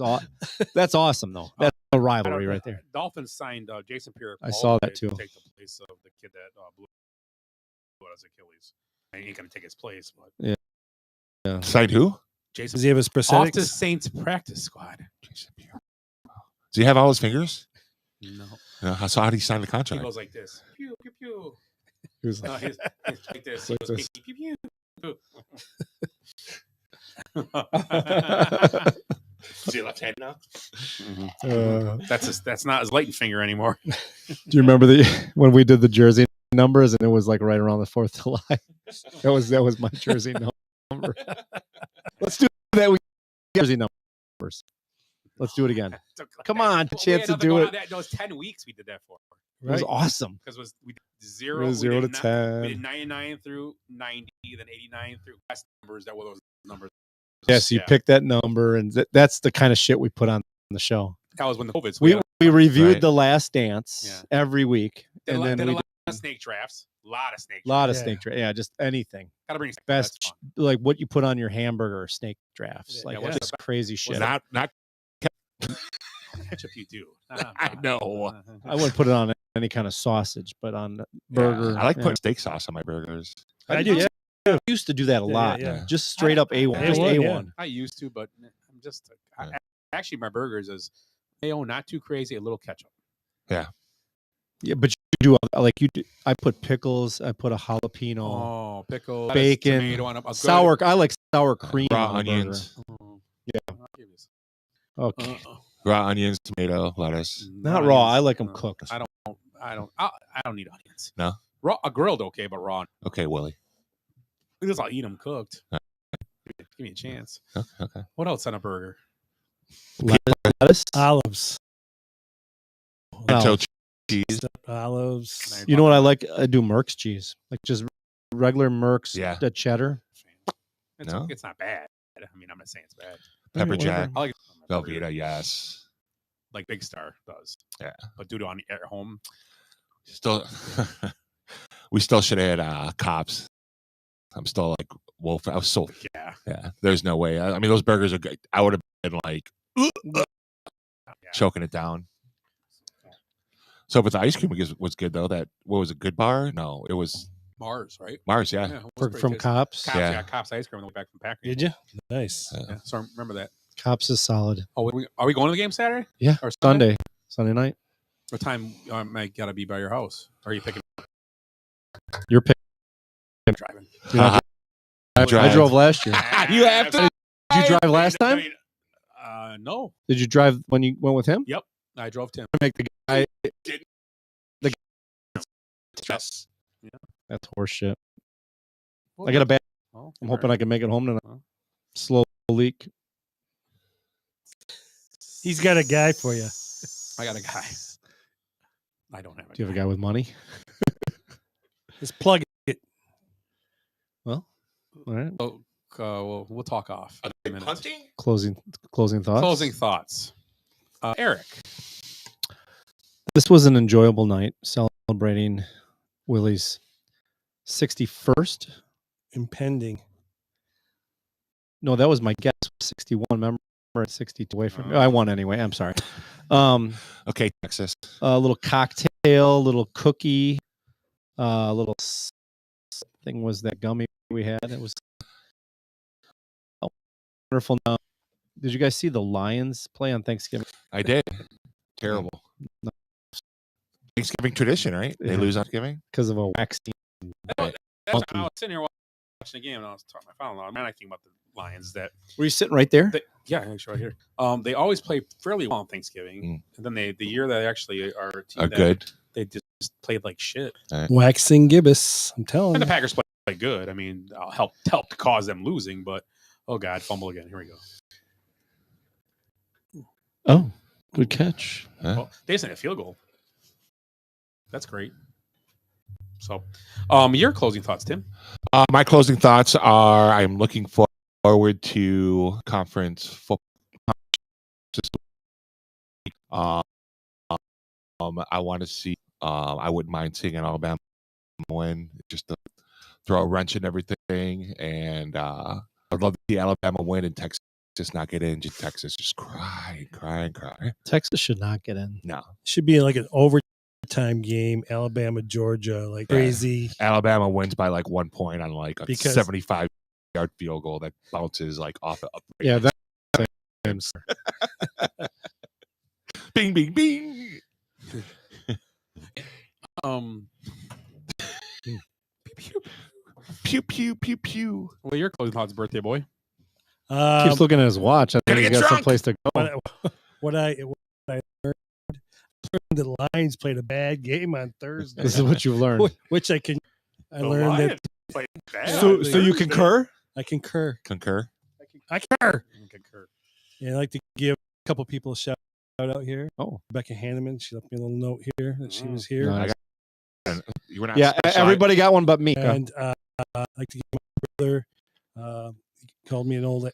awesome though. That's a rivalry right there. Dolphins signed Jason Pierre. I saw that to too. take the place of the kid that blew out his Achilles. And he ain't gonna take his place, but Yeah. Signed who? Jason. Does he have his Off to prosthetics? Saints practice squad. Does he have all his fingers? No. So how did he sign the He contract? goes like this. Pew pew pew. He was No, like, he's like this. He Like goes this. pew pew pew. Is he left hand now? That's not his lighting finger anymore. do you remember when we did the jersey numbers and it was like right around the 4th of July? That was my jersey number. Let's do that. We jersey numbers. Let's do it again. Come on, a chance to do it. That was 10 weeks we did that for. It was awesome. Because we did It zero, was 0 to We 10. did 99 through 90, then 89 through last numbers. That were those numbers. Yes, you pick that number, and that's the kind of shit we put on the show. That was when the COVID's. We reviewed Right. The Last Dance every week, and then did we a did lot of snake drafts. A lot of snake a lot of Yeah. snake drafts. Yeah, just anything. Gotta bring Best, like what you put on your hamburger, snake drafts, Yeah, like what's just crazy shit. Not ketchup. You do. I know. I wouldn't put it on any kind of sausage, but on burger. I like yeah. putting steak sauce on my burgers. I do. Yeah. I used to do that a Yeah, lot. yeah. Just straight up A1. Just A1, A1. yeah. I used to, but I'm just actually my burgers is mayo, not too crazy, a little ketchup. Yeah, but you do like you do. I put pickles. I put a jalapeno, Oh, pickle, bacon, tomato on a good- sour. I like sour cream. Raw on a burger. onions. Yeah. Okay. Raw onions, tomato, lettuce. Not raw. I like them cooked. I don't need onions. No? Raw, grilled okay, but raw. Okay, Willie. Because I'll eat them cooked. Give me a chance. Okay. What else on a burger? Lettuce, Olives. Pinto cheese. Olives. You know what I like? I do Merck's cheese, like just regular Mercs, Yeah. the cheddar. No? It's not bad. I mean, I'm not saying it's bad. Pepper Alright, jack. whatever. I like Velveeta, yes. like Big Star does. Yeah. But do it at home. Still, we still should have had cops. I'm still like wolf. I was so yeah. There's no way. I mean, those burgers are good. I would have been like choking it down. So, but the ice cream was good though. What was a good bar? No, it was Mars, right? Mars, yeah. it was pretty From tasty. Cops? Cops, Yeah. yeah, Cops ice cream on the way back from Packers. Did you? Nice. Yeah, so I remember that. Cops is solid. Oh, are we going to the game Saturday? Yeah. Or Sunday night. What time I gotta be by your house? Or are you picking? You're picking. Driving. I drove last year. You have to. Did you drive last time? No. Did you drive when you went with him? Yep. I drove to him. Make the guy. Yes. Yeah. That's horse shit. I got a bad. Oh, I'm hoping I can make it home tonight. Oh. Slow leak. He's got a guy for you. I got a guy. I don't have a Do you have a guy with money? Just plug it. Well, all right. Oh, we'll talk off. Are they punting? Closing thoughts. Closing thoughts. Eric. This was an enjoyable night celebrating Willie's 61st. Impending. No, that was my guess. 61. Remember, 62 away from. I won anyway. I'm sorry. Okay, Texas. A little cocktail, little cookie, little thing was that gummy we had. It was wonderful. Now, did you guys see the Lions play on Thanksgiving? I did. Terrible. Thanksgiving tradition, right? They lose on Thanksgiving because of a waxing. I was sitting here watching the game, and I was talking to my father-in-law. I'm not thinking about the Lions. That were you sitting right there? Yeah, actually, right here. They always play fairly well on Thanksgiving, and then the year that actually are good. They just played like shit. Waxing gibbous. I'm telling And you. the Packers play good. I mean, help cause them losing, but oh god, fumble again. Here we go. Oh, good catch. Well, they just need a field goal. That's great. So, your closing thoughts, Tim? My closing thoughts are: I'm looking forward to conference football. I want to see. I wouldn't mind seeing an Alabama win, just to throw a wrench in everything. And I'd love to see Alabama win and Texas just not get in. Just Texas just cry. Texas should not get in. No, should be like an overtime game. Alabama, Georgia, like crazy. Alabama wins by like 1 point on like a 75-yard field goal that bounces like off the upright. Yeah, that. Bing, bing, bing. Pew, pew, pew, pew. Well, your closing thoughts, birthday boy. Keeps looking at his watch. I think he's got someplace to go. What I learned the Lions played a bad game on Thursday. This is what you've learned. Which I learned that. So you concur? I concur. I concur. Yeah, I'd like to give a couple people a shout out here. Oh, Rebecca Hanneman. She left me a little note here that she was here. Nice. You were not Yeah, everybody got one but me. And I'd like to give my brother. He called me an old.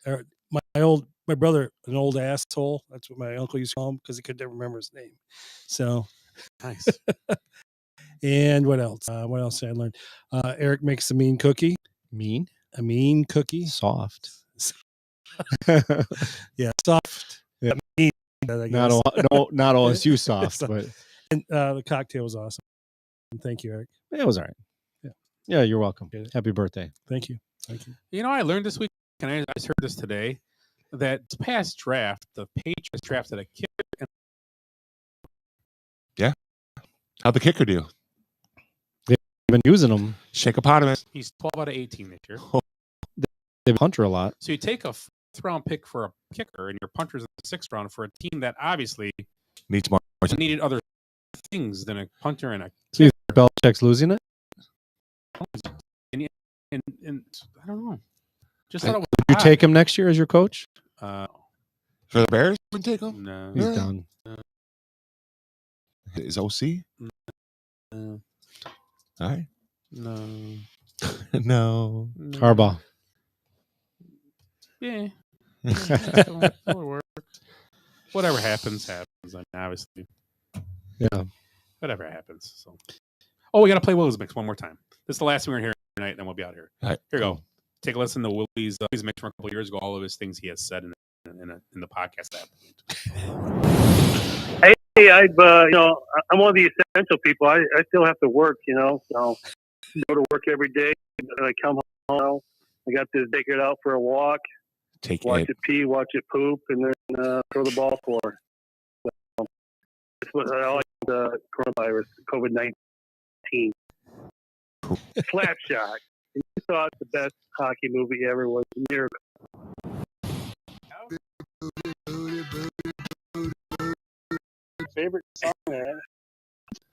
My brother an old asshole. That's what my uncle used to call him because he could never remember his name. So nice. And what else? What else did I learn? Eric makes a mean cookie. Mean? A mean cookie. Soft. Yeah, soft. Yeah. Mean, I guess. Not all is you soft, but and the cocktail was awesome. Thank you, Eric. it was all right. Yeah, you're welcome. Happy birthday. Thank you. You know, I learned this week, and I just heard this today, that this past draft, the Patriots drafted a kicker. Yeah. How'd the kicker do? They've been using them. Shakeopotamus. He's 12 out of 18 this year. They punter a lot. So you take a 4th round pick for a kicker, and your punter's in the 6th round for a team that obviously needs more. Needed other things than a punter and a So Belichick's losing it? and I don't know. Just thought it was Would you odd. take him next year as your coach? For the Bears? Would take him? No. He's done. Is OC? No. All right. No. No. Harbaugh. Yeah. That'll work. Whatever happens. I mean, obviously. Yeah. Whatever happens. So. Oh, we got to play Willie's Mix one more time. This is the last thing we're going to hear tonight, and then we'll be out here. All right, Here you cool. go. Take a listen to Willie's Mix from a couple years ago. All of his things he has said in the podcast app. Hey, I'm one of the essential people. I still have to work, so go to work every day. I come home. I got to take it out for a walk, watch it pee, watch it poop, and then throw the ball for. So, that's what I like the coronavirus, COVID-19. Slapshot. You thought the best hockey movie ever was Miracle. Favorite song, man.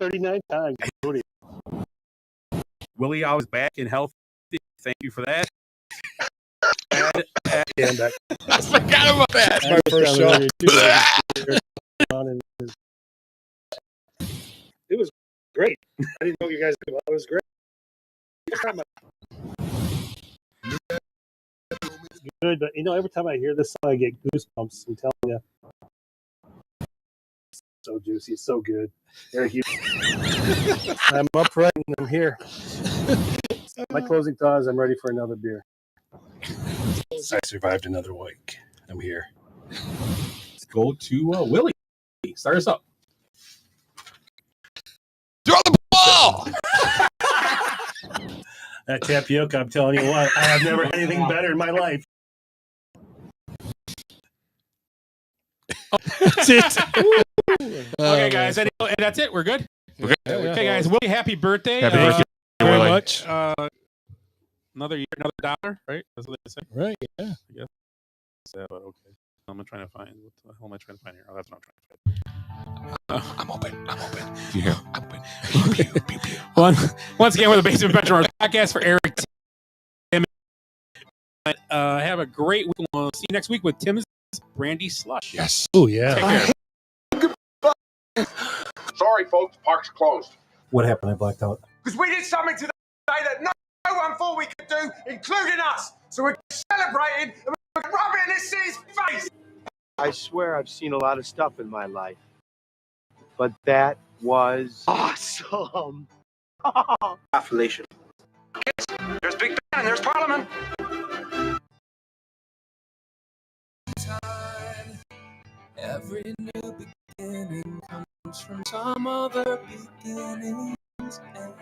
39 times. Willie, I was back in health. Thank you for that. I forgot about that. My first show. It was great. I didn't know you guys knew. It was great. Good, but every time I hear this song, I get goosebumps. I'm telling you. So juicy, it's so good. Eric, I'm upright and I'm here. My closing thought is I'm ready for another beer. I survived another week. I'm here. Let's go to Willie. Start us up. Throw the ball! That tapioca, I'm telling you what, I have never had anything better in my life. That's it. Okay, guys, and that's it. We're good. Okay, guys. Willie, happy birthday! Happy birthday, very Willie. much. Another year, another dollar, right? That's what they say. Right, yeah. I guess. So, but okay. I'm trying to find. What the hell am I trying to find here? Oh, that's what I'm trying to find. I'm open. Yeah, I'm open. Pew, pew, pew, pew. Once again, we're the Basement Benchwarmers podcast for Eric. Have a great week. We'll see you next week with Tim's Brandy Slush. Yes. Oh, yeah. Take care. Sorry, folks, park's closed. What happened? I blacked out. Because we did something today that no one thought we could do, including us. So we're celebrating and we're rubbing it in this city's face. I swear I've seen a lot of stuff in my life, but that was awesome. Affiliation. There's Big Ben and there's Parliament. Every new beginning comes from some other beginning's end.